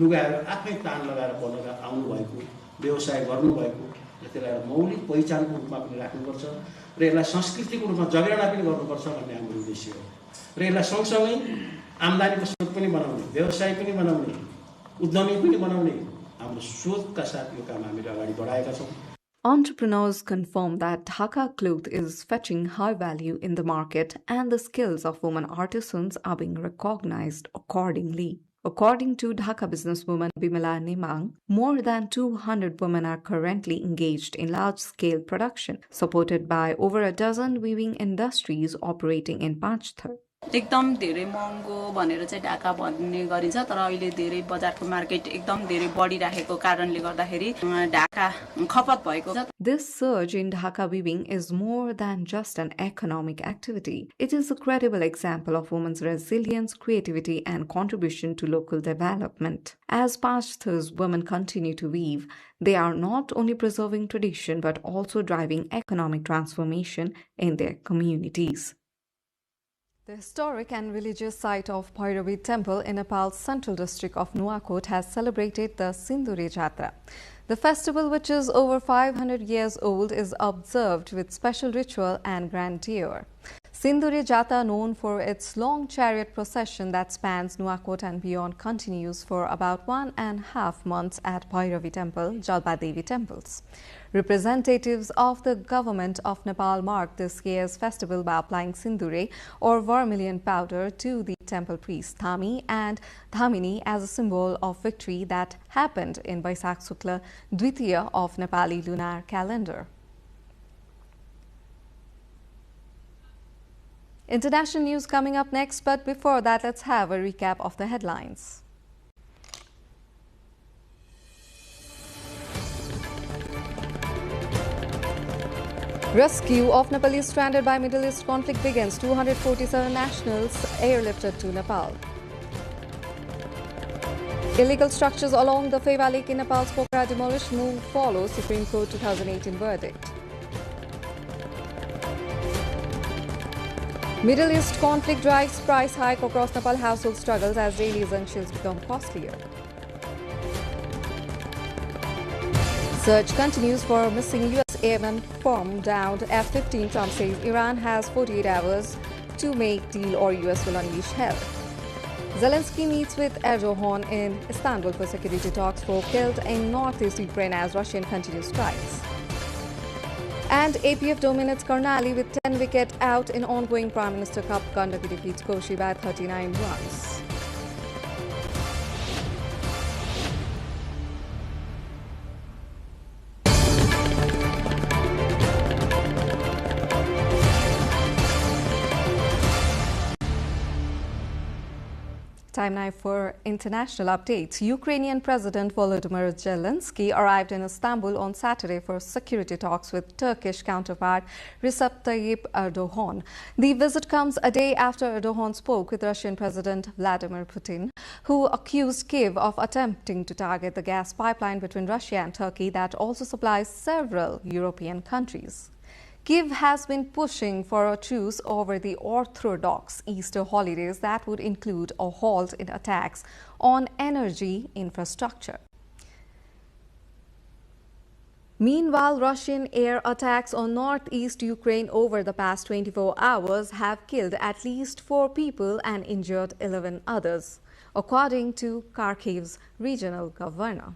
लुगाहरू आफै तान लगाएर बनाएर आउनु भएको व्यवसाय गर्नु भएको यसलाई मौलिक पहिचानको रूपमा पनि राख्नुपर्छ र यसलाई संस्कृतिको रूपमा जगेर्ना पनि गर्नुपर्छ भन्ने हाम्रो उद्देश्य हो र यसलाई सँगसँगै आम्दानीको स्रोत पनि बनाउने व्यवसाय पनि बनाउने उद्यमी पनि बनाउने हाम्रो सोचका साथ यो काम हामीले अगाडि बढाएका छौं. Entrepreneurs confirm that Dhaka cloth is fetching high value in the market and the skills of women artisans are being recognized accordingly. According to Dhaka businesswoman Bimala Nemang, more than 200 women are currently engaged in large-scale production, supported by over a dozen weaving industries operating in Pachthar. एकदम धेरै महँगो भनेर चाहिँ ढाका भन्ने गरिन्छ तर अहिले धेरै बजारको मार्केट एकदम धेरै बढिरहेको कारणले गर्दाखेरि ढाका खपत भएको छ. This surge in Dhaka weaving is more than just an economic activity. It is a credible example of women's resilience, creativity and contribution to local development. As Pachthar's women continue to weave, they are not only preserving tradition but also driving economic transformation in their communities. The historic and religious site of Bhairavi Temple in Nepal's central district of Nuwakot has celebrated the Sinduri Jatra. The festival, which is over 500 years old, is observed with special ritual and grandeur. Sinduri Jatra, known for its long chariot procession that spans Nuwakot and beyond, continues for about 1.5 months at Bhairavi Temple, Jalbadevi temples. Representatives of the government of Nepal marked this year's festival by applying sindure or vermilion powder to the temple priests Thami and Dhamini as a symbol of victory that happened in Baisakh Shukla Dvitiya of Nepali lunar calendar. International news coming up next, but before that, let's have a recap of the headlines. Rescue of Nepalese stranded by Middle East conflict begins. 247 nationals airlifted to Nepal. Illegal structures along the Pheva Lake in Nepal's Pokhara demolished. Move follows Supreme Court 2018 verdict. Middle East conflict drives price hike across Nepal. Household struggles as daily essentials become costlier. Search continues for missing U.S. airman bomb downed F-15. Trump says Iran has 48 hours to make deal or U.S. will unleash hell. Zelensky meets with Erdogan in Istanbul for security talks. 4 killed in northeast Ukraine as Russian continues strikes. And APF dominates Karnali with 10 wicket out in ongoing Prime Minister Cup. Gandaki defeats Koshi by 39 runs. Time now for international updates. Ukrainian President Volodymyr Zelensky arrived in Istanbul on Saturday for security talks with Turkish counterpart Recep Tayyip Erdogan. The visit comes a day after Erdogan spoke with Russian President Vladimir Putin, who accused Kiev of attempting to target the gas pipeline between Russia and Turkey that also supplies several European countries. Kiev has been pushing for a truce over the Orthodox Easter holidays that would include a halt in attacks on energy infrastructure. Meanwhile, Russian air attacks on northeast Ukraine over the past 24 hours have killed at least 4 people and injured 11 others, according to Kharkiv's regional governor.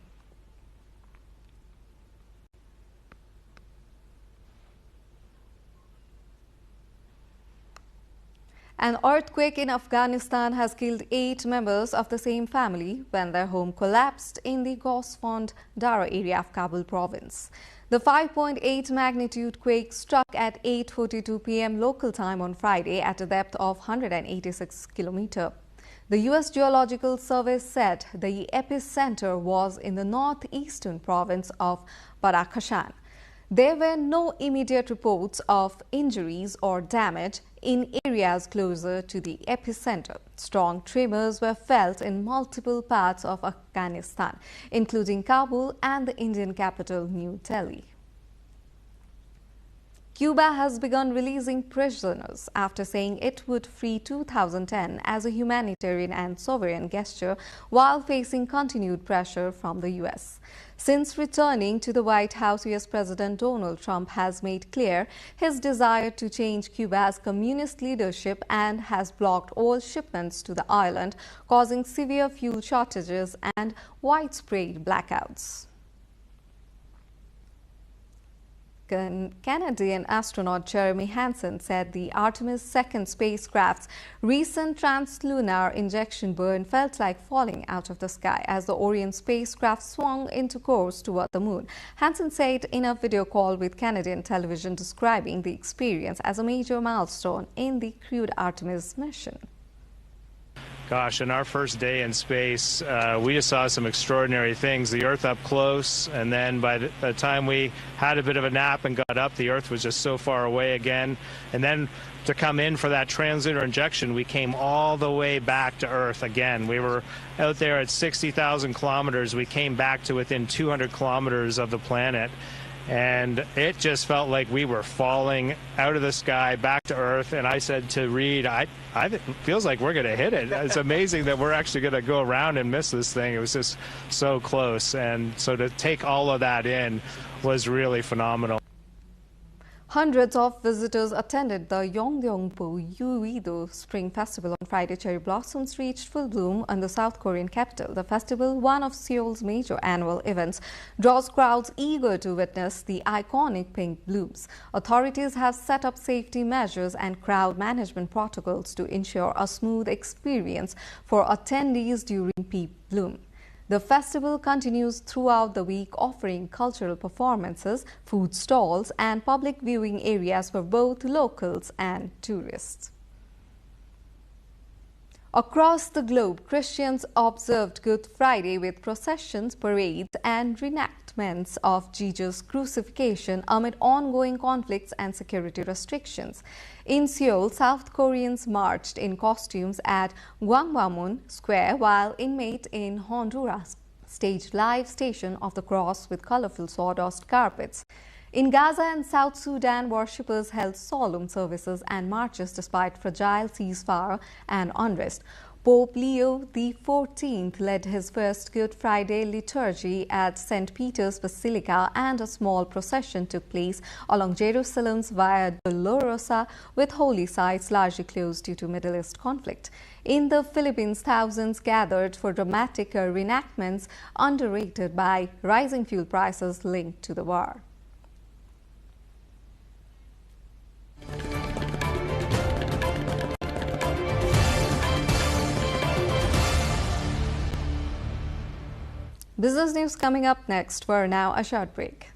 An earthquake in Afghanistan has killed 8 members of the same family when their home collapsed in the Gosfond Dara area of Kabul province. The 5.8 magnitude quake struck at 8:42 p.m. local time on Friday at a depth of 186 kilometers. The U.S. Geological Survey said the epicenter was in the northeastern province of Badakhshan. There were no immediate reports of injuries or damage in areas closer to the epicenter. Strong tremors were felt in multiple parts of Afghanistan, including Kabul and the Indian capital, New Delhi. Cuba has begun releasing prisoners after saying it would free 2010 as a humanitarian and sovereign gesture while facing continued pressure from the U.S. Since returning to the White House, U.S. President Donald Trump has made clear his desire to change Cuba's communist leadership and has blocked all shipments to the island, causing severe fuel shortages and widespread blackouts. Canadian astronaut Jeremy Hansen said the Artemis 2 spacecraft's recent translunar injection burn felt like falling out of the sky as the Orion spacecraft swung into course toward the moon. Hansen said in a video call with Canadian television describing the experience as a major milestone in the crewed Artemis mission. Gosh, in our first day in space, we just saw some extraordinary things. The Earth up close, and then by the time we had a bit of a nap and got up, the Earth was just so far away again. And then to come in for that translunar injection, we came all the way back to Earth again. We were out there at 60,000 kilometers. We came back to within 200 kilometers of the planet. And it just felt like we were falling out of the sky back to Earth. And I said to Reed, it feels like we're going to hit it. It's amazing that we're actually going to go around and miss this thing. It was just so close. And so to take all of that in was really phenomenal. Hundreds of visitors attended the Yeongyongpo Yuido Spring Festival on Friday. Cherry blossoms reached full bloom in the South Korean capital. The festival, one of Seoul's major annual events, draws crowds eager to witness the iconic pink blooms. Authorities have set up safety measures and crowd management protocols to ensure a smooth experience for attendees during peak bloom. The festival continues throughout the week, offering cultural performances, food stalls, and public viewing areas for both locals and tourists. Across the globe, Christians observed Good Friday with processions, parades, and reenactments of Jesus' crucifixion amid ongoing conflicts and security restrictions. In Seoul, South Koreans marched in costumes at Gwanghwamun Square, while inmates in Honduras staged live Station of the Cross with colorful sawdust carpets. In Gaza and South Sudan, worshippers held solemn services and marches despite fragile ceasefire and unrest. Pope Leo XIV led his first Good Friday liturgy at St. Peter's Basilica, and a small procession took place along Jerusalem's Via Dolorosa, with holy sites largely closed due to Middle East conflict. In the Philippines, thousands gathered for dramatic reenactments underrated by rising fuel prices linked to the war. Business news coming up next. For now, a short break.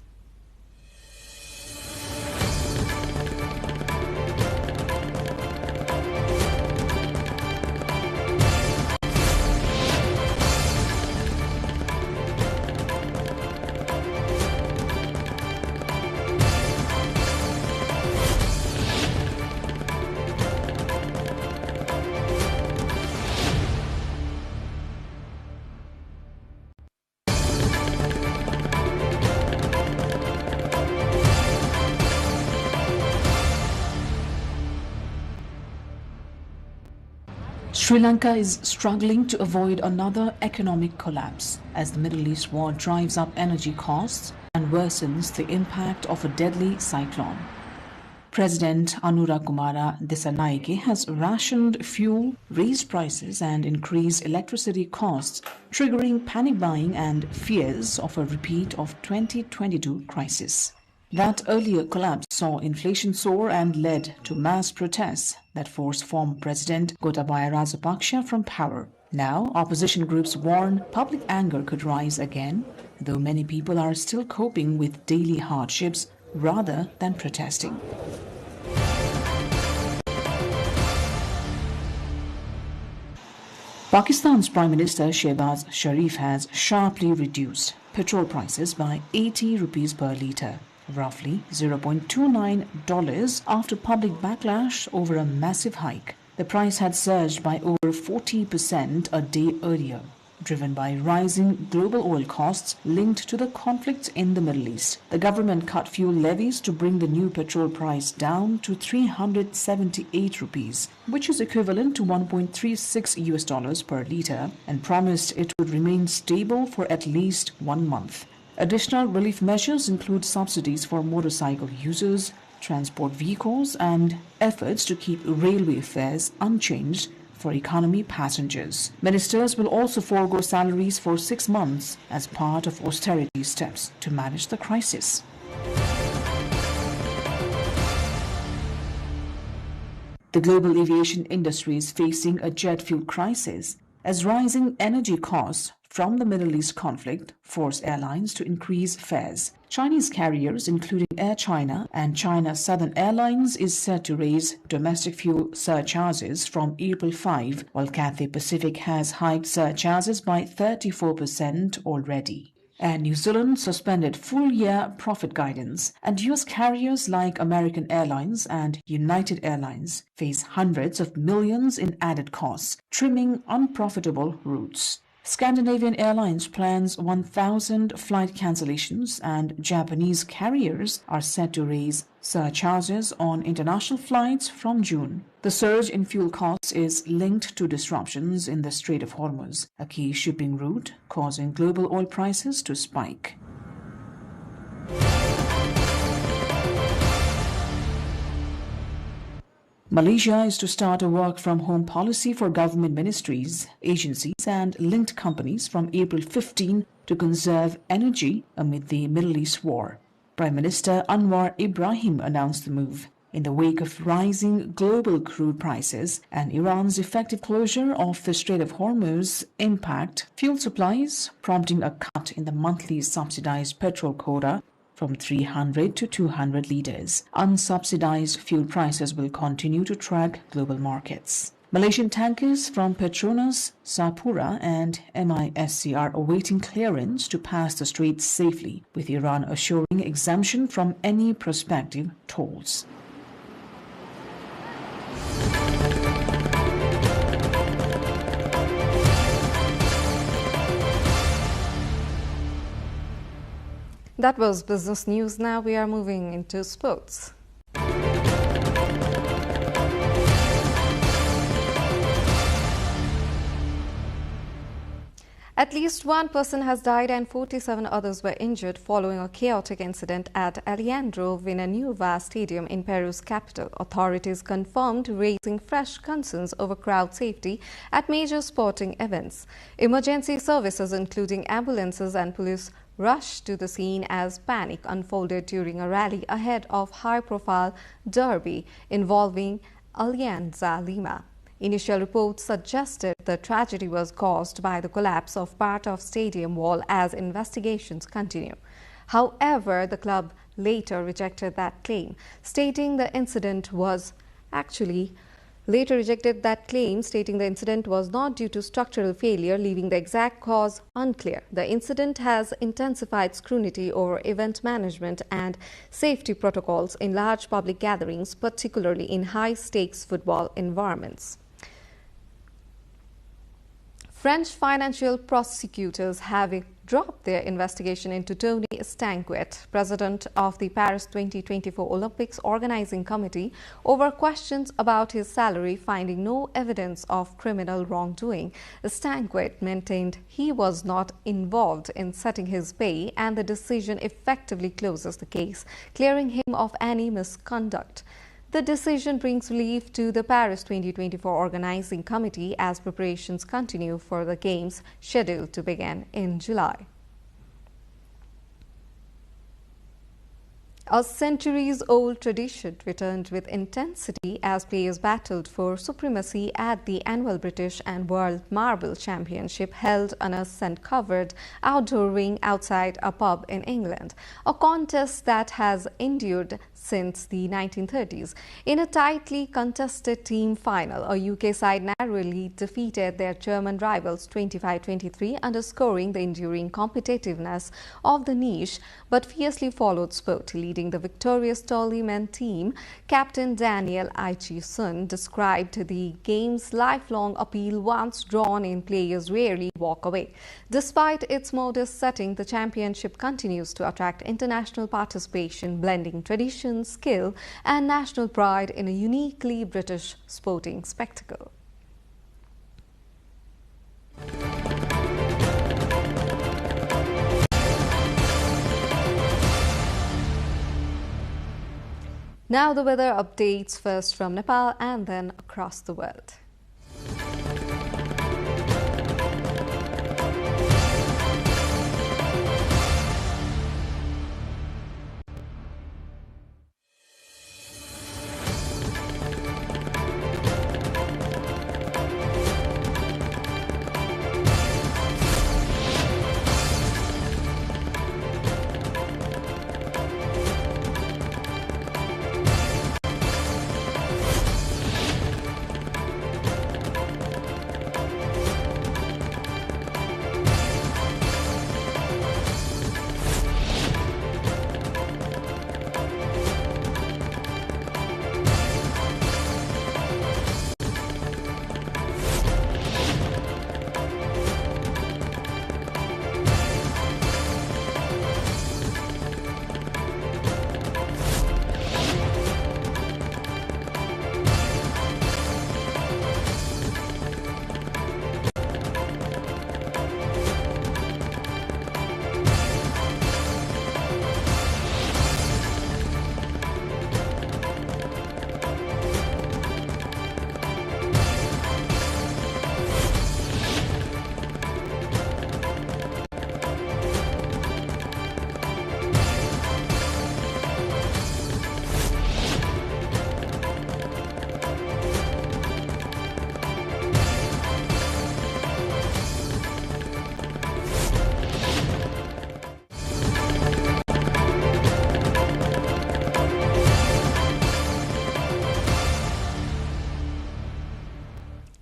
Sri Lanka is struggling to avoid another economic collapse as the Middle East war drives up energy costs and worsens the impact of a deadly cyclone. President Anura Kumara Dissanayake has rationed fuel, raised prices and increased electricity costs, triggering panic buying and fears of a repeat of 2022 crisis. That earlier collapse saw inflation soar and led to mass protests that forced former President Gotabaya Rajapaksa from power. Now, opposition groups warn public anger could rise again, though many people are still coping with daily hardships rather than protesting. Pakistan's Prime Minister Shehbaz Sharif has sharply reduced petrol prices by 80 rupees per litre, roughly $0.29 after public backlash over a massive hike. The price had surged by over 40% a day earlier, driven by rising global oil costs linked to the conflict in the Middle East. The government cut fuel levies to bring the new petrol price down to 378 rupees, which is equivalent to $1.36 per litre, and promised it would remain stable for at least 1 month. Additional relief measures include subsidies for motorcycle users, transport vehicles, and efforts to keep railway fares unchanged for economy passengers. Ministers will also forego salaries for 6 months as part of austerity steps to manage the crisis. The global aviation industry is facing a jet fuel crisis as rising energy costs from the Middle East conflict force airlines to increase fares. Chinese carriers, including Air China and China Southern Airlines, is set to raise domestic fuel surcharges from April 5, while Cathay Pacific has hiked surcharges by 34% already. Air New Zealand suspended full-year profit guidance, and U.S. carriers like American Airlines and United Airlines face hundreds of millions in added costs, trimming unprofitable routes. Scandinavian Airlines plans 1,000 flight cancellations, and Japanese carriers are set to raise surcharges on international flights from June. The surge in fuel costs is linked to disruptions in the Strait of Hormuz, a key shipping route, causing global oil prices to spike. Malaysia is to start a work-from-home policy for government ministries, agencies and linked companies from April 15 to conserve energy amid the Middle East war. Prime Minister Anwar Ibrahim announced the move in the wake of rising global crude prices and Iran's effective closure of the Strait of Hormuz impact fuel supplies, prompting a cut in the monthly subsidized petrol quota from 300 to 200 litres. Unsubsidized fuel prices will continue to track global markets. Malaysian tankers from Petronas, Sapura and MISC are awaiting clearance to pass the strait safely, with Iran assuring exemption from any prospective tolls. That was business news. Now we are moving into sports. At least one person has died and 47 others were injured following a chaotic incident at Alejandro Villanueva Stadium in Peru's capital. Authorities confirmed, raising fresh concerns over crowd safety at major sporting events. Emergency services, including ambulances and police, rushed to the scene as panic unfolded during a rally ahead of high-profile derby involving Alianza Lima. Initial reports suggested the tragedy was caused by the collapse of part of stadium wall as investigations continue. However, the club later rejected that claim, stating the incident was not due to structural failure, leaving the exact cause unclear. The incident has intensified scrutiny over event management and safety protocols in large public gatherings, particularly in high-stakes football environments. French financial prosecutors have dropped their investigation into Tony Estanguet, president of the Paris 2024 Olympics Organizing Committee, over questions about his salary, finding no evidence of criminal wrongdoing. Estanguet maintained he was not involved in setting his pay, and the decision effectively closes the case, clearing him of any misconduct. The decision brings relief to the Paris 2024 Organizing Committee as preparations continue for the Games scheduled to begin in July. A centuries-old tradition returned with intensity as players battled for supremacy at the annual British and World Marble Championship held on a scent-covered outdoor ring outside a pub in England, a contest that has endured since the 1930s. In a tightly contested team final, a UK side narrowly defeated their German rivals 25-23, underscoring the enduring competitiveness of the niche but fiercely followed sport. Leading the victorious Tolly men team, Captain Daniel Aichi-sun described the game's lifelong appeal. Once drawn in, players rarely walk away. Despite its modest setting, the championship continues to attract international participation, blending tradition, skill and national pride in a uniquely British sporting spectacle. Now the weather updates, first from Nepal and then across the world.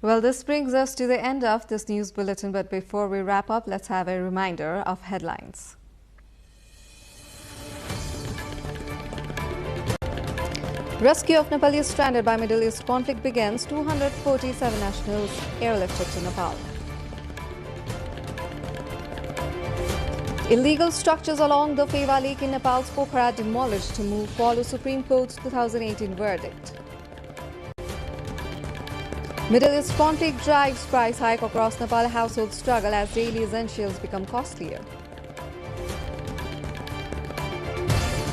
Well, this brings us to the end of this news bulletin, but before we wrap up, let's have a reminder of headlines. Rescue of Nepali stranded by Middle East conflict begins. 247 nationals airlifted to Nepal. Illegal structures along the Pheva Lake in Nepal's Pokhara demolished to follow Supreme Court's 2018 verdict. Middle East conflict drives price hike across Nepal. Households struggle as daily essentials become costlier.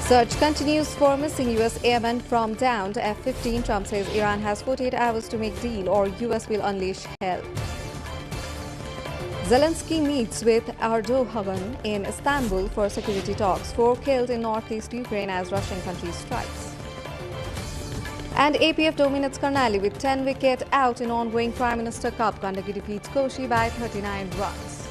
Search continues for missing U.S. airmen from downed F-15. Trump says Iran has 48 hours to make deal or U.S. will unleash hell. Zelensky meets with Erdogan in Istanbul for security talks. 4 killed in northeast Ukraine as Russian country strikes. And APF dominates Karnali with 10 wicket out in ongoing Prime Minister Cup. Gandaki defeats Koshi by 39 runs.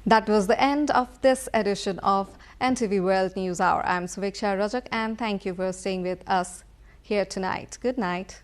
That was the end of this edition of NTV World News Hour. I'm Suveksha Rajak and thank you for staying with us here tonight. Good night.